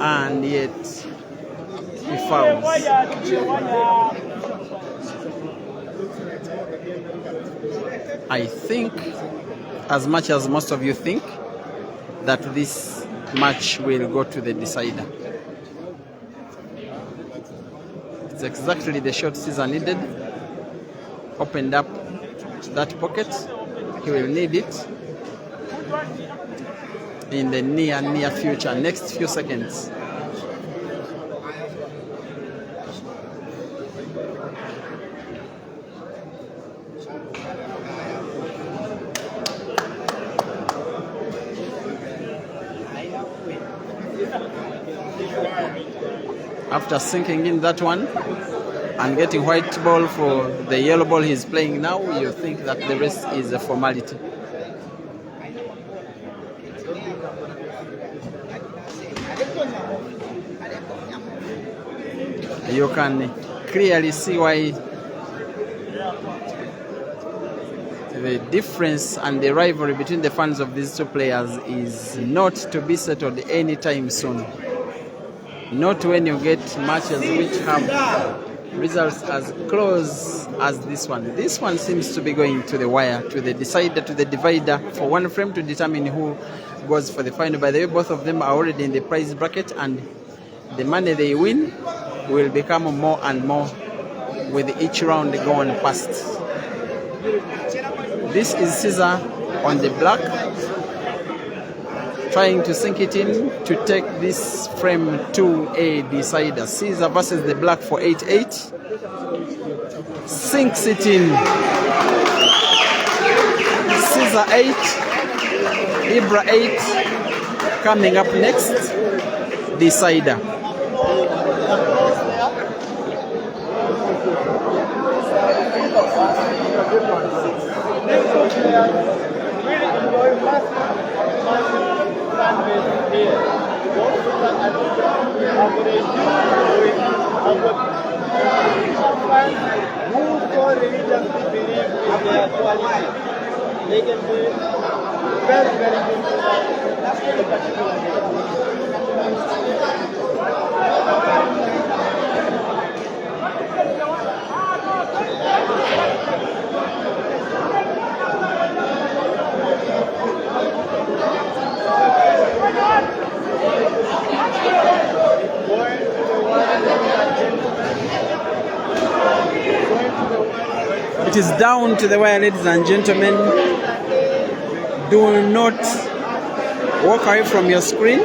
and yet he fouls. I think, as much as most of you think, that this match will go to the decider. It's exactly the shot Cesar needed. Opened up that pocket. He will need it in the near future, next few seconds. After sinking in that one and getting white ball for the yellow ball he's playing now, you think that the rest is a formality. You can clearly see why the difference and the rivalry between the fans of these two players is not to be settled anytime soon. Not when you get matches which have results as close as this one. This one seems to be going to the wire, to the decider, to the divider, for one frame to determine who goes for the final. By the way, both of them are already in the prize bracket, and the money they win will become more and more with each round going past. This is Cesar on the black, trying to sink it in to take this frame to a decider. Cesar versus the black for 8-8. Sinks it in. Cesar 8, Ibra 8. Coming up next, decider.
Who so religiously believe in their quality, they can be very, very good in a particular
It is down to the wire, ladies and gentlemen. Do not walk away from your screen.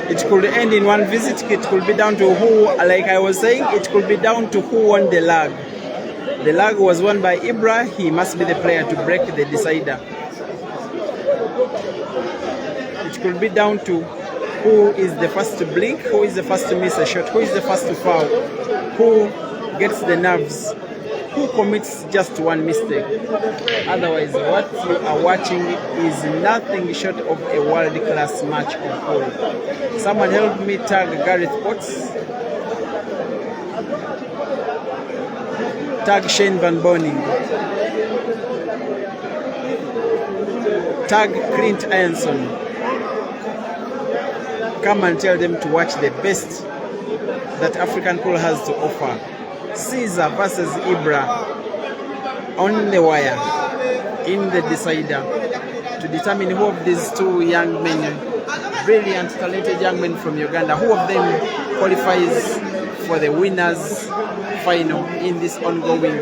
It could end in one visit. It could be down to who, like I was saying, it could be down to who won the lag. The lag was won by Ibra. He must be the player to break the decider. It could be down to who is the first to blink, who is the first to miss a shot, who is the first to foul, who gets the nerves, who commits just one mistake. Otherwise, what you are watching is nothing short of a world-class match of pool. Someone help me tag Gareth Potts, tag Shane Van Boning, tag Clint Ironson. Come and tell them to watch the best that African pool has to offer. Cesar versus Ibra on the wire in the decider to determine who of these two young men, brilliant, talented young men from Uganda, who of them qualifies for the winners final in this ongoing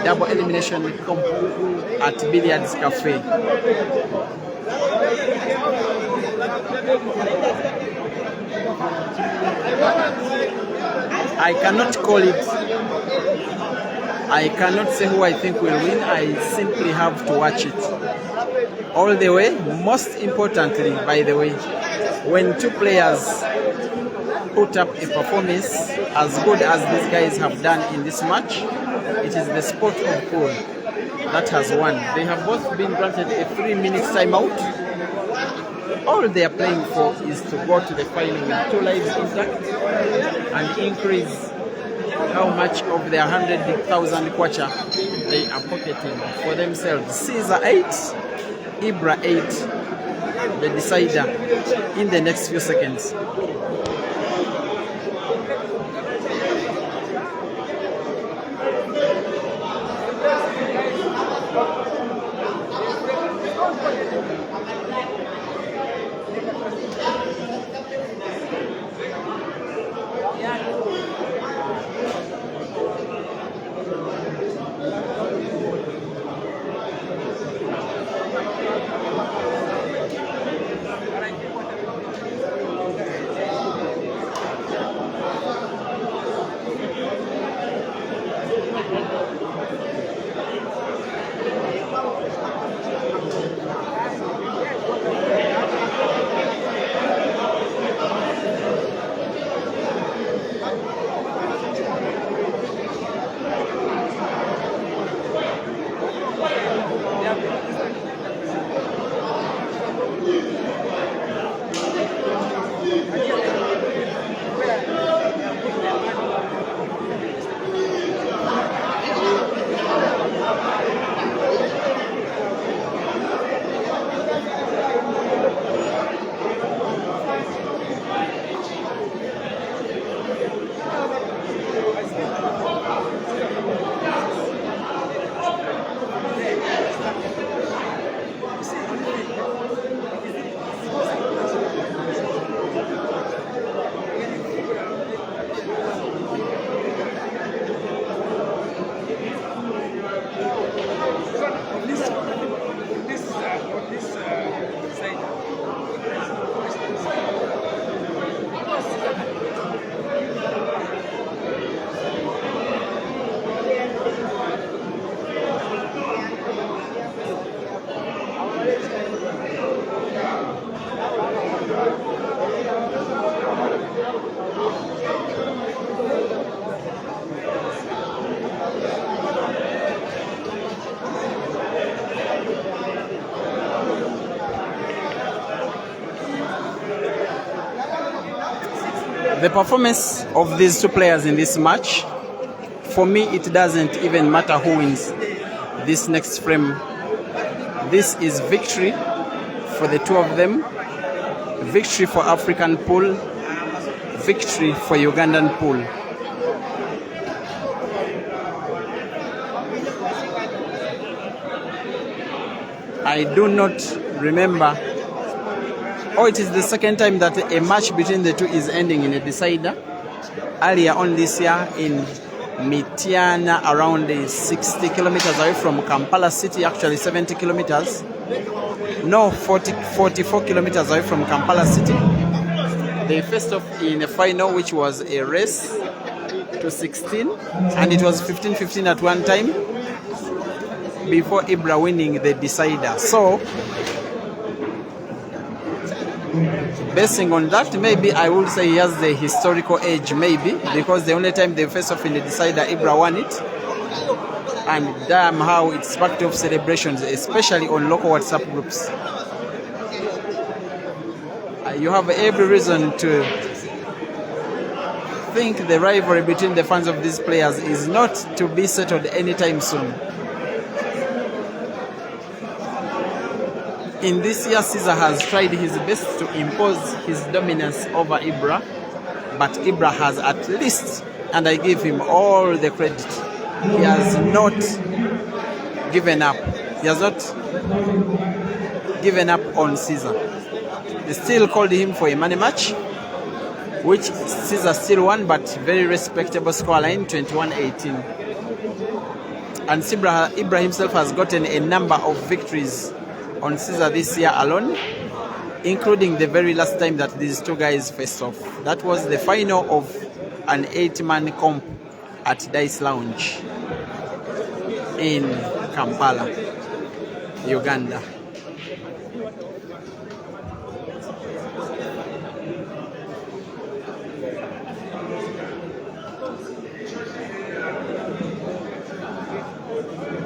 double elimination comp at Billiards Cafe. I cannot call it. I cannot say who I think will win. I simply have to watch it all the way. Most importantly, by the way, when two players put up a performance as good as these guys have done in this match, it is the sport of pool that has won. They have both been granted a 3-minute timeout. All they are playing for is to go to the final with 2 lives intact and increase how much of their 100,000 kwacha they are pocketing for themselves. Cesar 8, Ibra 8, the decider in the next few seconds. The performance of these two players in this match, for me, it doesn't even matter who wins this next frame. This is victory for the two of them, victory for African pool, victory for Ugandan pool. I do not remember. Oh, it is the second time that a match between the two is ending in a decider. Earlier on this year in Mitiana, around 60 kilometers away from Kampala city, actually 70 kilometers. No, 44 kilometers away from Kampala city. They faced off in a final, which was a race to 16, and it was 15-15 at one time before Ibra winning the decider. So, basing on that, maybe I would say he has the historical edge, maybe, because the only time they face off in the decider, Ibra won it. And damn how it sparked off celebrations, especially on local WhatsApp groups. You have every reason to think the rivalry between the fans of these players is not to be settled anytime soon. In this year, Cesar has tried his best to impose his dominance over Ibra, but Ibra has at least, and I give him all the credit, he has not given up. He has not given up on Cesar. They still called him for a money match, which Cesar still won, but very respectable scoreline, 21-18. And Ibra himself has gotten a number of victories on Cesar this year alone. including the very last time that these two guys faced off. That was the final of an 8-man comp at Dice Lounge in Kampala, Uganda.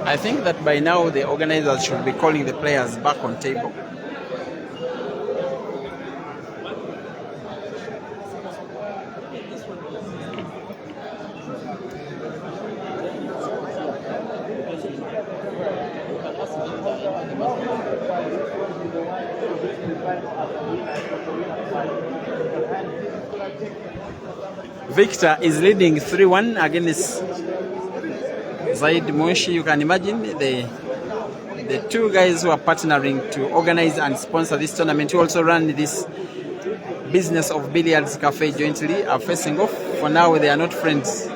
I think that by now the organizers should be calling the players back on table. Victor is leading 3-1 against Zaid Moshi. You can imagine the two guys who are partnering to organize and sponsor this tournament, who also run this business of Billiards Cafe jointly, are facing off. For now, they are not friends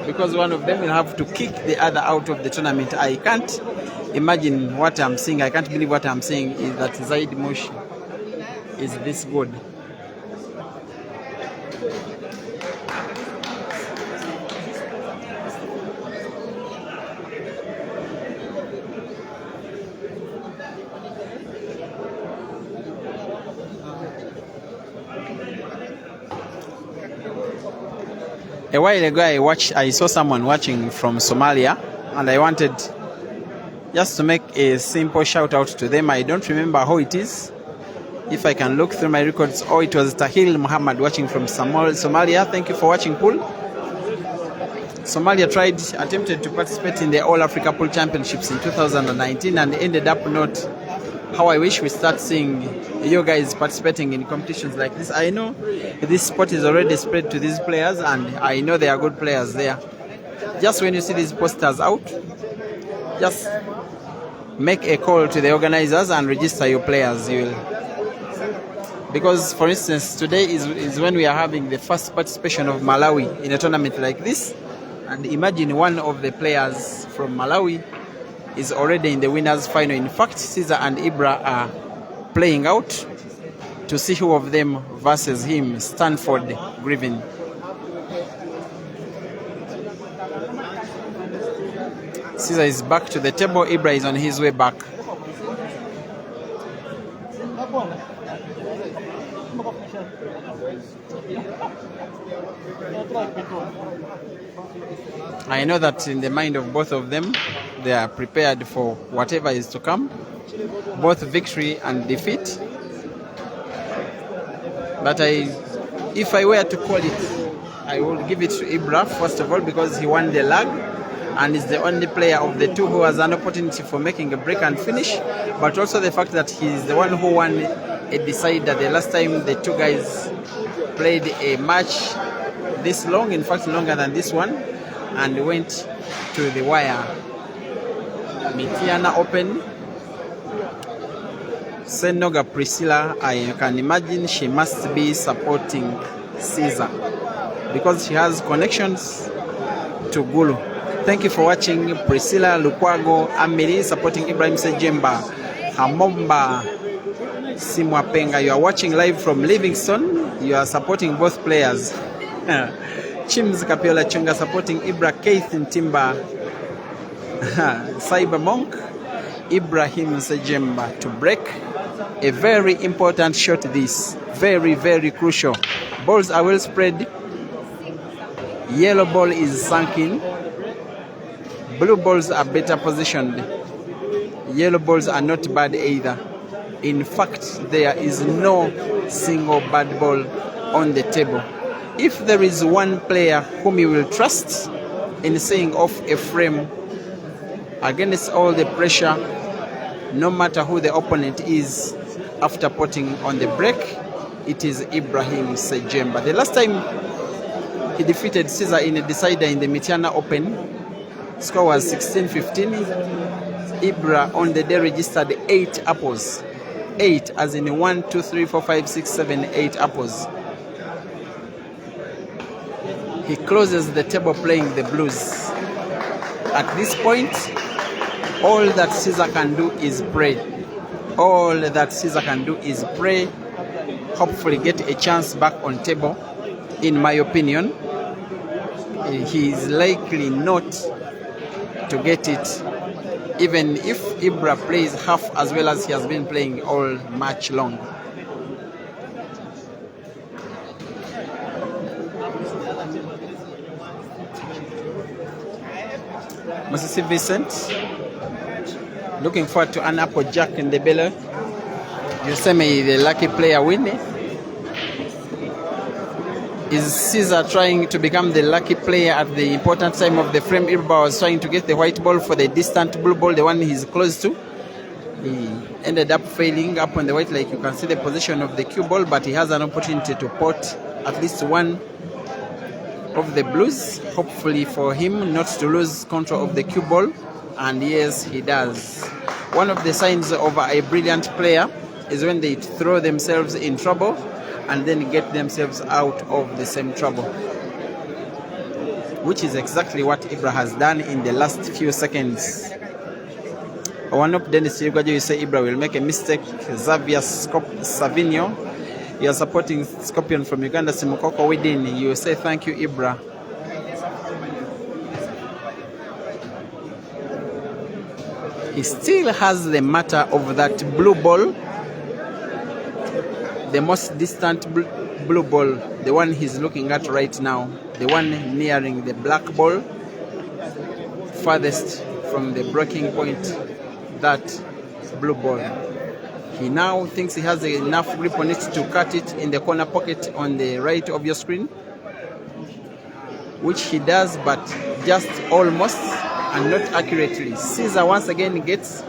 because one of them will have to kick the other out of the tournament. I can't imagine what I'm seeing. I can't believe what I'm seeing is that Zaid Moshi is this good. A while ago, I saw someone watching from Somalia, and I wanted just to make a simple shout out to them. I don't remember who it is. If I can look through my records, it was Tahil Muhammad watching from Somalia. Thank you for watching, Pool. Somalia attempted to participate in the All Africa Pool Championships in 2019 and ended up not how I wish we start seeing you guys participating in competitions like this. I know this sport is already spread to these players, and I know they are good players there. Just when you see these posters out, just make a call to the organizers and register your players. Because, for instance, today is when we are having the first participation of Malawi in a tournament like this. And imagine one of the players from Malawi is already in the winners' final. In fact, Cesar and Ibra are playing out to see who of them versus him, Stanford Griffin. Cesar is back to the table. Ibra is on his way back. I know that in the mind of both of them, they are prepared for whatever is to come, both victory and defeat. But if I were to call it, I would give it to Ibra, first of all, because he won the lag and is the only player of the two who has an opportunity for making a break and finish, but also the fact that he is the one who won a decider. The last time the two guys played a match this long, in fact longer than this one, and went to the wire. Mitiana Open. Senoga Priscilla, I can imagine she must be supporting Cesar because she has connections to Gulu. Thank you for watching. Priscilla Lukwago Amiri supporting Ibrahim SAA. Hamomba Simwapenga, you are watching live from Livingston. You are supporting both players. Chims Kapiola Chunga supporting Ibra Keith in Timba. Cyber Monk Ibrahim SAA to break. A very important shot this. Very, very crucial. Balls are well spread. Yellow ball is sunk in. Blue balls are better positioned. Yellow balls are not bad either. In fact, there is no single bad ball on the table. If there is one player whom you will trust in seeing off a frame against all the pressure, no matter who the opponent is, after putting on the break, it is Ibrahim SAA. The last time he defeated Cesar in a decider in the Mitiana Open, score was 16-15. Ibra on the day registered 8 apples. 8 as in 1, 2, 3, 4, 5, 6, 7, 8 apples. He closes the table playing the blues. At this point, all that Cesar can do is pray. All that Cesar can do is pray hopefully get a chance back on table. In my opinion, he is likely not to get it, even if Ibra plays half as well as he has been playing all match long. Mrs. Vincent, looking forward to an apple jack in the belly. You say me the lucky player win. Is Cesar trying to become the lucky player at the important time of the frame? Ibra was trying to get the white ball for the distant blue ball, the one he's close to. He ended up failing up on the white, like you can see the position of the cue ball, but he has an opportunity to pot at least one of the blues, hopefully for him not to lose control of the cue ball, and yes, he does. One of the signs of a brilliant player is when they throw themselves in trouble and then get themselves out of the same trouble, which is exactly what Ibra has done in the last few seconds. One up Dennis Yugajo, you say Ibra will make a mistake. Xavier Savinio, you are supporting Scorpion from Uganda. Simukoko within, you say thank you, Ibra. He still has the matter of that blue ball, the most distant blue ball, the one he's looking at right now, the one nearing the black ball, farthest from the breaking point, that blue ball. He now thinks he has enough grip on it to cut it in the corner pocket on the right of your screen, which he does, but just almost and not accurately. Cesar once again gets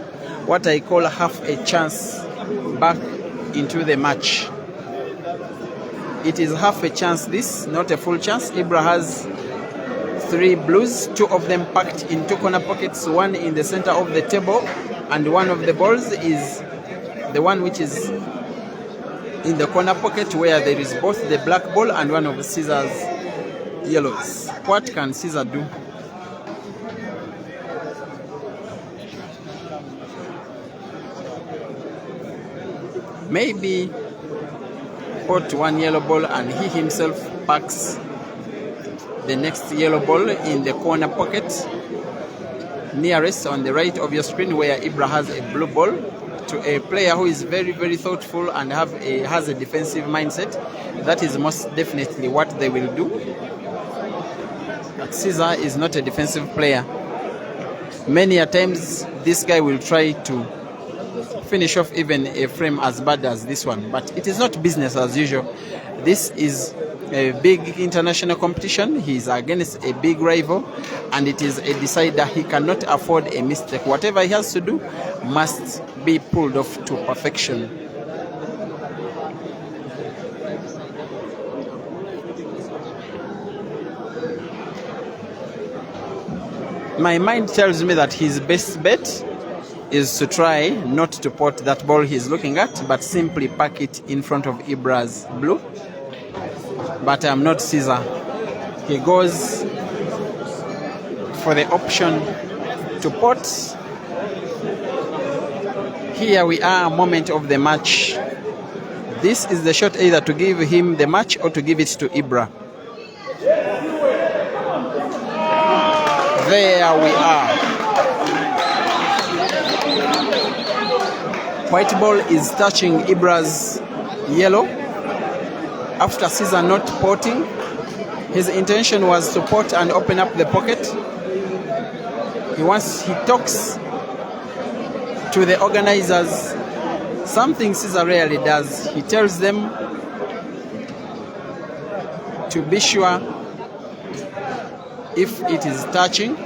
what I call half a chance back into the match. It is half a chance, this, not a full chance. Ibra has 3 blues, 2 of them packed in 2 corner pockets, 1 in the center of the table, and one of the balls is the one which is in the corner pocket where there is both the black ball and one of Cesar's yellows. What can Cesar do? Maybe put 1 yellow ball and he himself packs the next yellow ball in the corner pocket nearest on the right of your screen where Ibra has a blue ball, to a player who is very, very thoughtful and has a defensive mindset. That is most definitely what they will do. But Cesar is not a defensive player. Many a times this guy will try to finish off even a frame as bad as this one, but it is not business as usual. This is a big international competition. He is against a big rival, and it is a decider. He cannot afford a mistake. Whatever he has to do must be pulled off to perfection. My mind tells me that his best bet is to try not to pot that ball he's looking at, but simply pack it in front of Ibra's blue. But I'm not Cesar. He goes for the option to pot. Here we are, moment of the match. This is the shot either to give him the match or to give it to Ibra. There we are. White ball is touching Ibra's yellow. After Cesar not potting, his intention was to pot and open up the pocket. He talks to the organizers, something Cesar rarely does. He tells them to be sure if it is touching,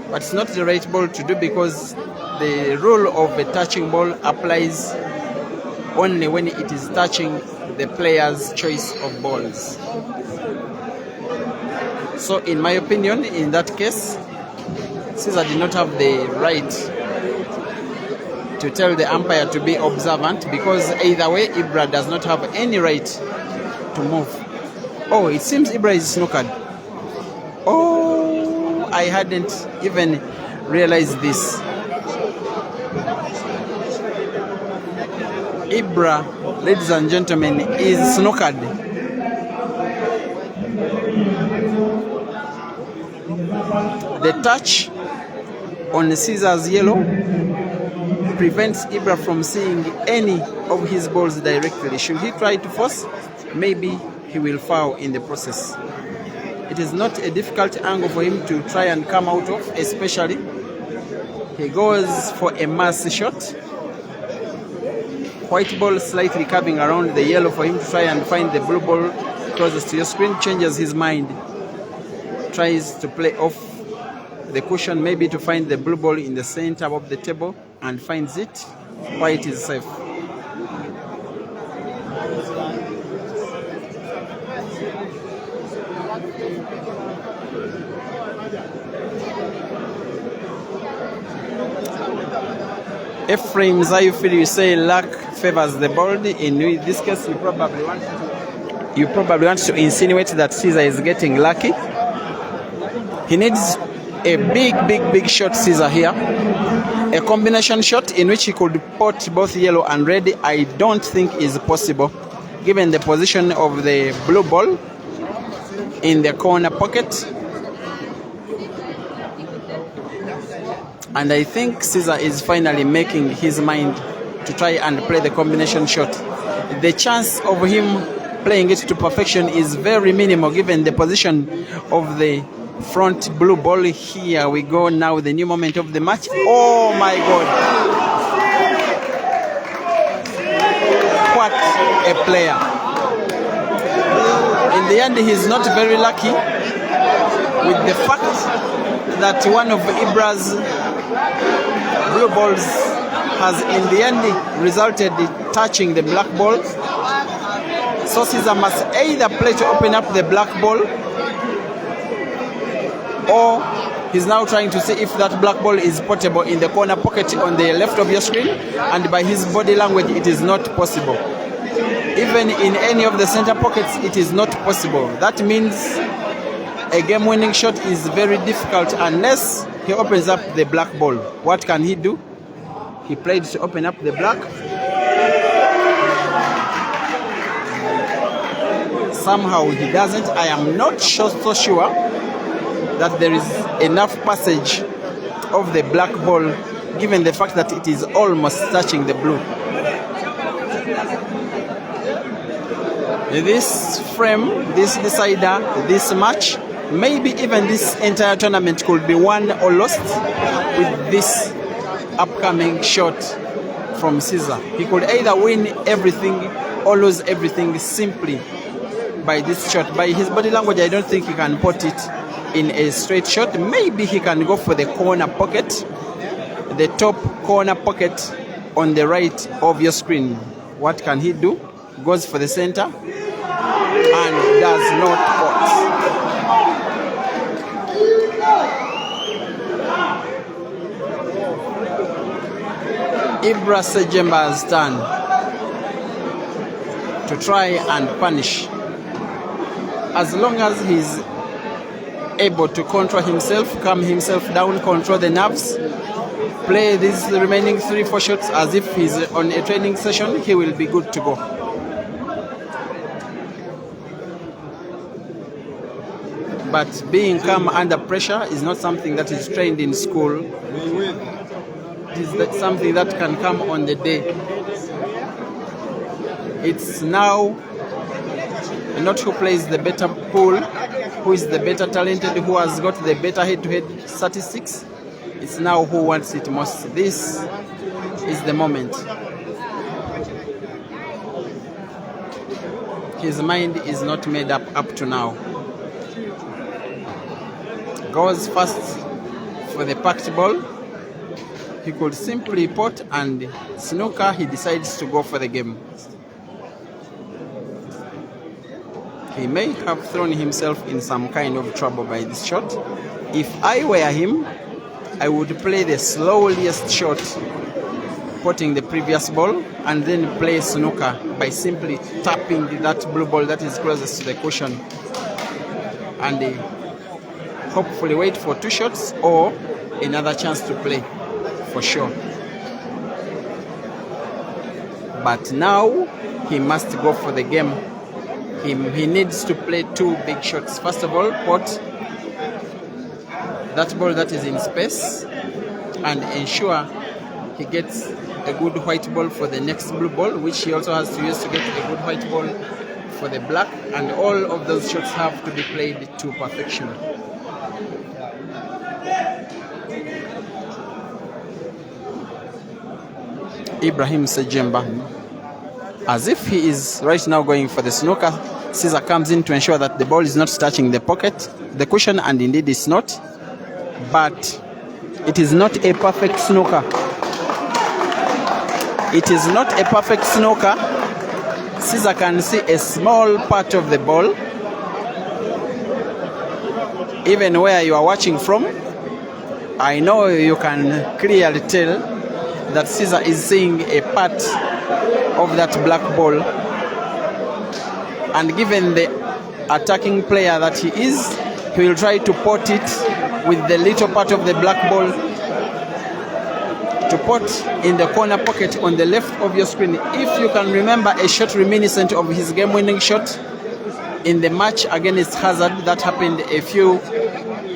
but it's not the right ball to do, because the rule of a touching ball applies only when it is touching the player's choice of balls. So in my opinion, in that case, Cesar did not have the right to tell the umpire to be observant, because either way, Ibra does not have any right to move. Oh, it seems Ibra is snookered. Oh, I hadn't even realized this. Ibra, ladies and gentlemen, is snookered. The touch on Cesar's yellow prevents Ibra from seeing any of his balls directly. Should he try to force, maybe he will foul in the process. It is not a difficult angle for him to try and come out of, especially he goes for a mass shot. White ball slightly curving around the yellow for him to try and find the blue ball closest to your screen. Changes his mind, tries to play off the cushion, maybe to find the blue ball in the center of the table, and finds it. White is safe. Ibrahim SAA, you say luck favors the bold. In this case, you probably want to insinuate that Cesar is getting lucky. He needs a big shot, Cesar, here. A combination shot in which he could pot both yellow and red. I don't think is possible, given the position of the blue ball in the corner pocket. And I think Cesar is finally making his mind to try and play the combination shot. The chance of him playing it to perfection is very minimal, given the position of the front blue ball. Here we go now, the new moment of the match. Oh my God! What a player! In the end, he's not very lucky with the fact that one of Ibra's blue balls has in the end resulted in touching the black ball. So Cesar must either play to open up the black ball, or he's now trying to see if that black ball is portable in the corner pocket on the left of your screen, and by his body language it is not possible. Even in any of the center pockets it is not possible. That means a game-winning shot is very difficult unless he opens up the black ball. What can he do? He played to open up the black. Somehow he doesn't. I am not so sure that there is enough passage of the black ball, given the fact that it is almost touching the blue. This frame, this decider, this match, maybe even this entire tournament could be won or lost with this upcoming shot from Cesar. He could either win everything or lose everything simply by this shot. By his body language, I don't think he can put it in a straight shot. Maybe he can go for the corner pocket, the top corner pocket on the right of your screen. What can he do? Goes for the center and does not pot. Ibra SAA's turn to try and punish. As long as he's able to control himself, calm himself down, control the nerves, play these remaining 3-4 shots as if he's on a training session, he will be good to go. But being calm under pressure is not something that is trained in school. It is something that can come on the day. It's now not who plays the better pool, who is the better talented, who has got the better head-to-head statistics. It's now who wants it most. This is the moment. His mind is not made up to now. Goes first for the packed ball. He could simply pot and snooker. He decides to go for the game. He may have thrown himself in some kind of trouble by this shot. If I were him, I would play the slowest shot, potting the previous ball, and then play snooker by simply tapping that blue ball that is closest to the cushion, and hopefully wait for 2 shots or another chance to play for sure. But now he must go for the game. He needs to play two big shots. First of all, pot that ball that is in space and ensure he gets a good white ball for the next blue ball, which he also has to use to get a good white ball for the black, and all of those shots have to be played to perfection. Ibrahim SAA, as if he is right now going for the snooker. Cesar comes in to ensure that the ball is not touching the pocket, the cushion, and indeed it's not. But it is not a perfect snooker. It is not a perfect snooker. Cesar can see a small part of the ball. Even where you are watching from, I know you can clearly tell that Cesar is seeing a part of that black ball. And given the attacking player that he is, he will try to pot it with the little part of the black ball to pot in the corner pocket on the left of your screen. If you can remember a shot reminiscent of his game-winning shot in the match against Hazard that happened a few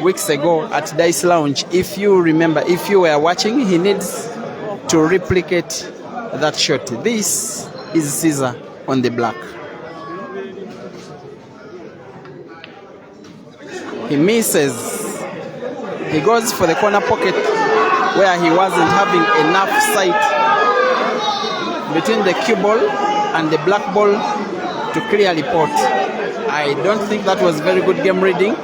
weeks ago at Dice Lounge, if you remember, if you were watching, he needs to replicate that shot. This is Cesar on the black. He misses. He goes for the corner pocket where he wasn't having enough sight between the cue ball and the black ball to clearly pot. I don't think that was very good game reading.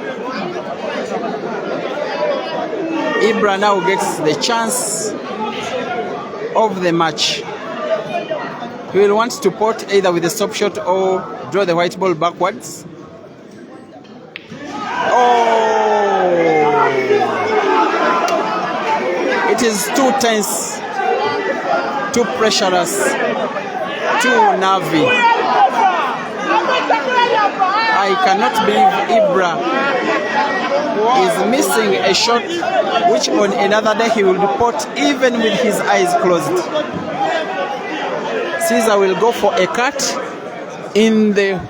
Ibra now gets the chance of the match. He will want to pot either with a stop shot or draw the white ball backwards. It is too tense, too pressurous, too nervy. I cannot believe Ibra is missing a shot which on another day he will pot even with his eyes closed. Cesar will go for a cut in the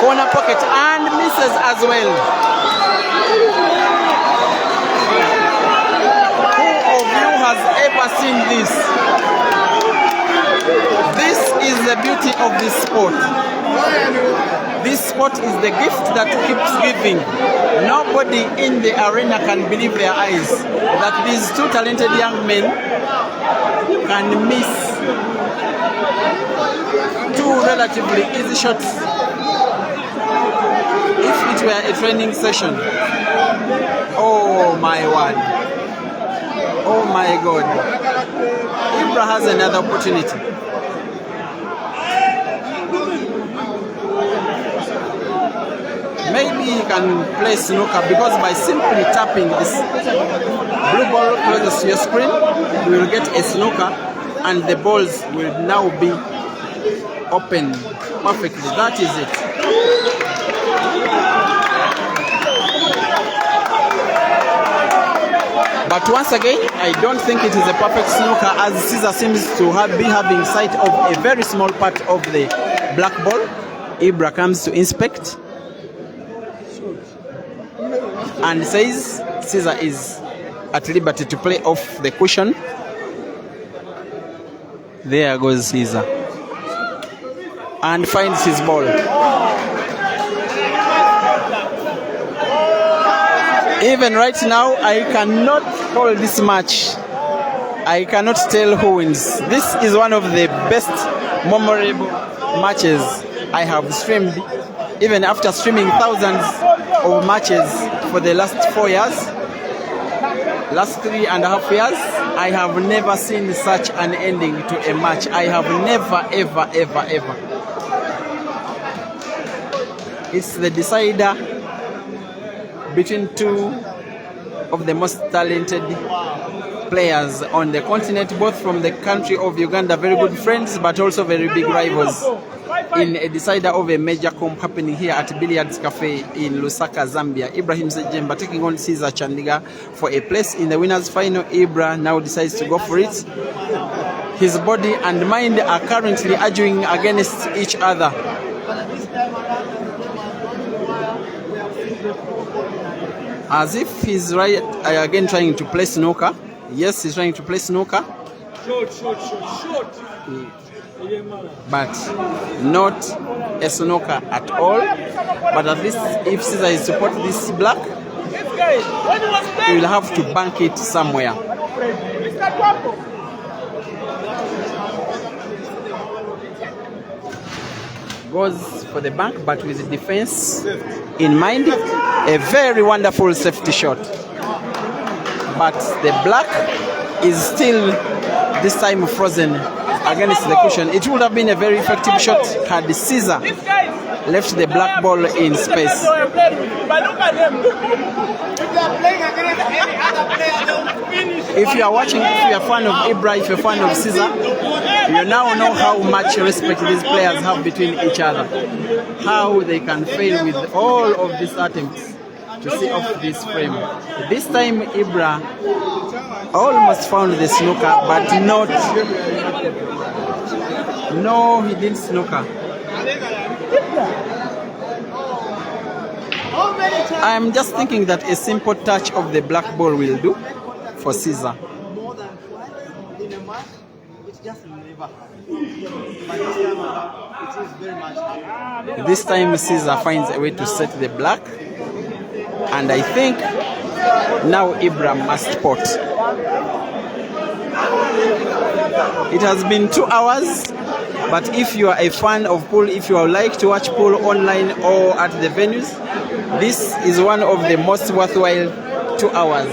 corner pocket and misses as well. Has ever seen this? This is the beauty of this sport. This sport is the gift that keeps giving. Nobody in the arena can believe their eyes that these two talented young men can miss two relatively easy shots if it were a training session. Oh my word. Oh my God. Ibra has another opportunity. Maybe he can play snooker because by simply tapping this blue ball closest to your screen, you will get a snooker and the balls will now be open perfectly. That is it. But once again, I don't think it is a perfect snooker as Cesar seems to be having sight of a very small part of the black ball. Ibra comes to inspect and says Cesar is at liberty to play off the cushion. There goes Cesar and finds his ball. Even right now, I cannot call this match. I cannot tell who wins. This is one of the best memorable matches I have streamed, even after streaming thousands of matches for the last 4 years, last 3.5 years. I have never seen such an ending to a match. I have never, ever, ever, ever. It's the decider between two of the most talented players on the continent, both from the country of Uganda, very good friends, but also very big rivals, in a decider of a major comp happening here at Billiards Cafe in Lusaka, Zambia. Ibrahim SAA taking on Cesar Chandiga for a place in the winners final. Ibra now decides to go for it. his body and mind are currently arguing against each other. As if he's right again trying to play snooker. Yes, he's trying to play snooker. But not a snooker at all. But at least if Cesar is support this black, he will have to bank it somewhere. Goes for the bank, but with the defense in mind. A very wonderful safety shot. But the black is still this time frozen against the cushion. It would have been a very effective shot had Cesar left the black ball in space. If you are watching, if you are a fan of Ibra, if you are a fan of Cesar, you now know how much respect these players have between each other. How they can fail with all of these attempts to see off this frame. This time Ibra almost found the snooker, but not. No, he didn't snooker. I'm just thinking that a simple touch of the black ball will do for Cesar.
More than twice in a match, it's just never. But it is very much hard.
This time Cesar finds a way to set the black, and I think now Ibra must pot. It has been 2 hours, but if you are a fan of pool, if you would like to watch pool online or at the venues, this is one of the most worthwhile 2 hours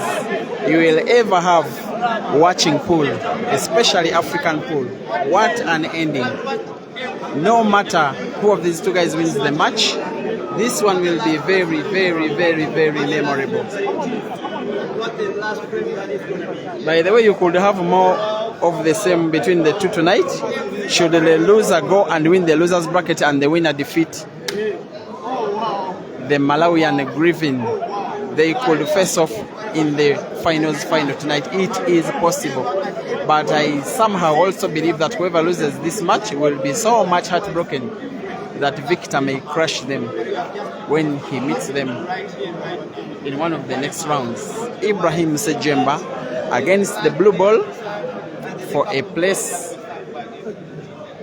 you will ever have watching pool, especially African pool. What an ending. No matter who of these two guys wins the match, this one will be very, very, very, very memorable. By the way, you could have more of the same between the two tonight. Should the loser go and win the loser's bracket and the winner defeat the Malawian Griffin, they could face off in the final tonight. It is possible. But I somehow also believe that whoever loses this match will be so much heartbroken that Victor may crush them when he meets them in one of the next rounds. Ibrahim SAA against the blue ball for a place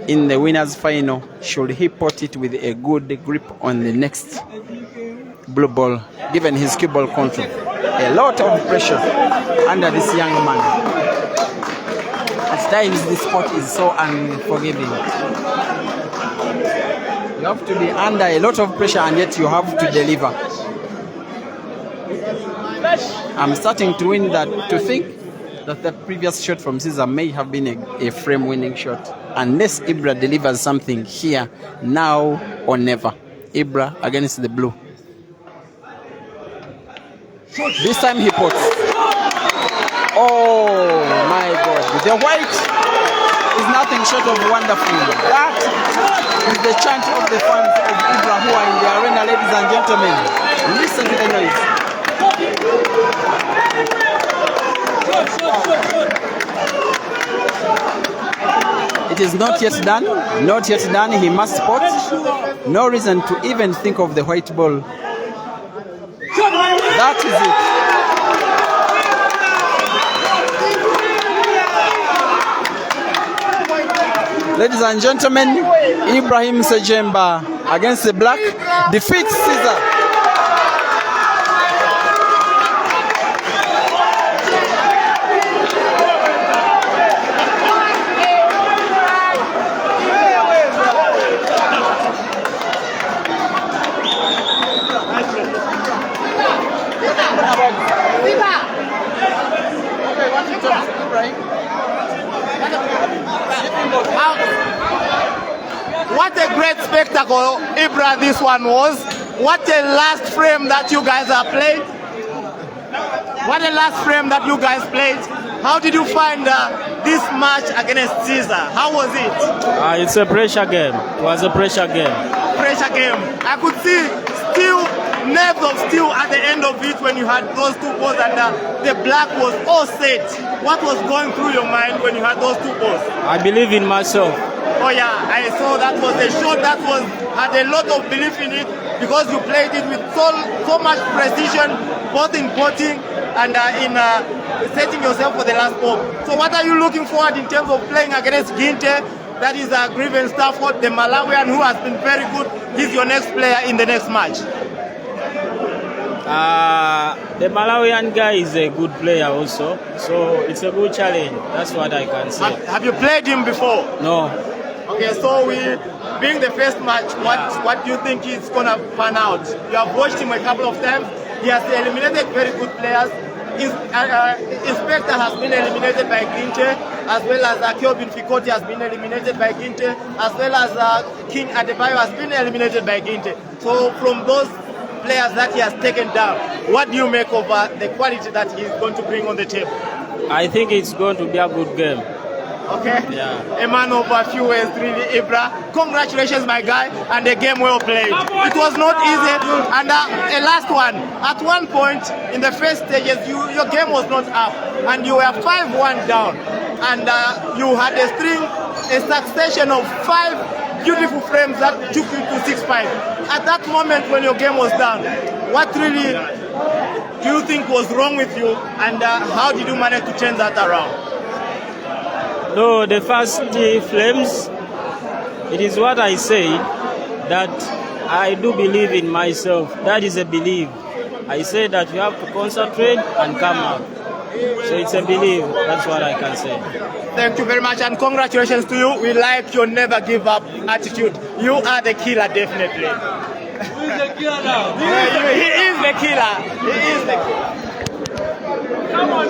in the winners final. Should he pot it with a good grip on the next blue ball, given his cue ball control? A lot of pressure under this young man. At times this sport is so unforgiving. You have to be under a lot of pressure and yet you have to deliver. I'm starting to think that the previous shot from Cesar may have been a frame winning shot, unless Ibra delivers something here, now or never. Ibra against the blue. This time he puts. Oh my God. The white is nothing short of wonderful. That is the chant of the fans of Ibra who are in the arena, ladies and gentlemen. Listen to the noise. It is not yet done. Not yet done. He must pot. No reason to even think of the white ball. That is it. Ladies and gentlemen, Ibrahim SAA against the black defeats Cesar.
What a great spectacle, Ibra, this one was. What a last frame that you guys have played. What a last frame that you guys played. How did you find this match against Cesar? How was it?
It's a pressure game. It was a pressure game.
Pressure game. I could see still nerves of steel at the end of of it when you had those two balls and the black was all set? What was going through your mind when you had those two balls?
I believe in myself.
Oh yeah, I saw that was a shot that had a lot of belief in it because you played it with so much precision, both in potting and in setting yourself for the last ball. So what are you looking forward in terms of playing against Ginte? That is Griven Stafford, the Malawian who has been very good. He's your next player in the next match.
The Malawian guy is a good player also, so it's a good challenge. That's what I can say.
Have you played him before?
No.
Okay, so being the first match, what do you think is going to pan out? You have watched him a couple of times. He has eliminated very good players. Inspector has been eliminated by Ginte, as well as Kelvin Fikoti has been eliminated by Ginte, as well as King Adebayo has been eliminated by Ginte. So from those players that he has taken down, what do you make of the quality that he's going to bring on the table?
I think it's going to be a good game.
Okay?
Yeah.
A man of a few words, really, Ibra. Congratulations, my guy, and a game well played. It was not easy. And a last one. At one point, in the first stages, your game was not up, and you were 5-1 down. And you had a succession of 5 beautiful frames that took you to 6-5. At that moment when your game was down, what really do you think was wrong with you, and how did you manage to turn that around?
No, the first flames, it is what I say, that I do believe in myself. That is a belief. I say that you have to concentrate and come up. So it's a belief. That's what I can say.
Thank you very much, and congratulations to you. We like your never give up attitude. You are the killer, definitely.
Who is the killer now?
He is the killer. He is the killer. Come on.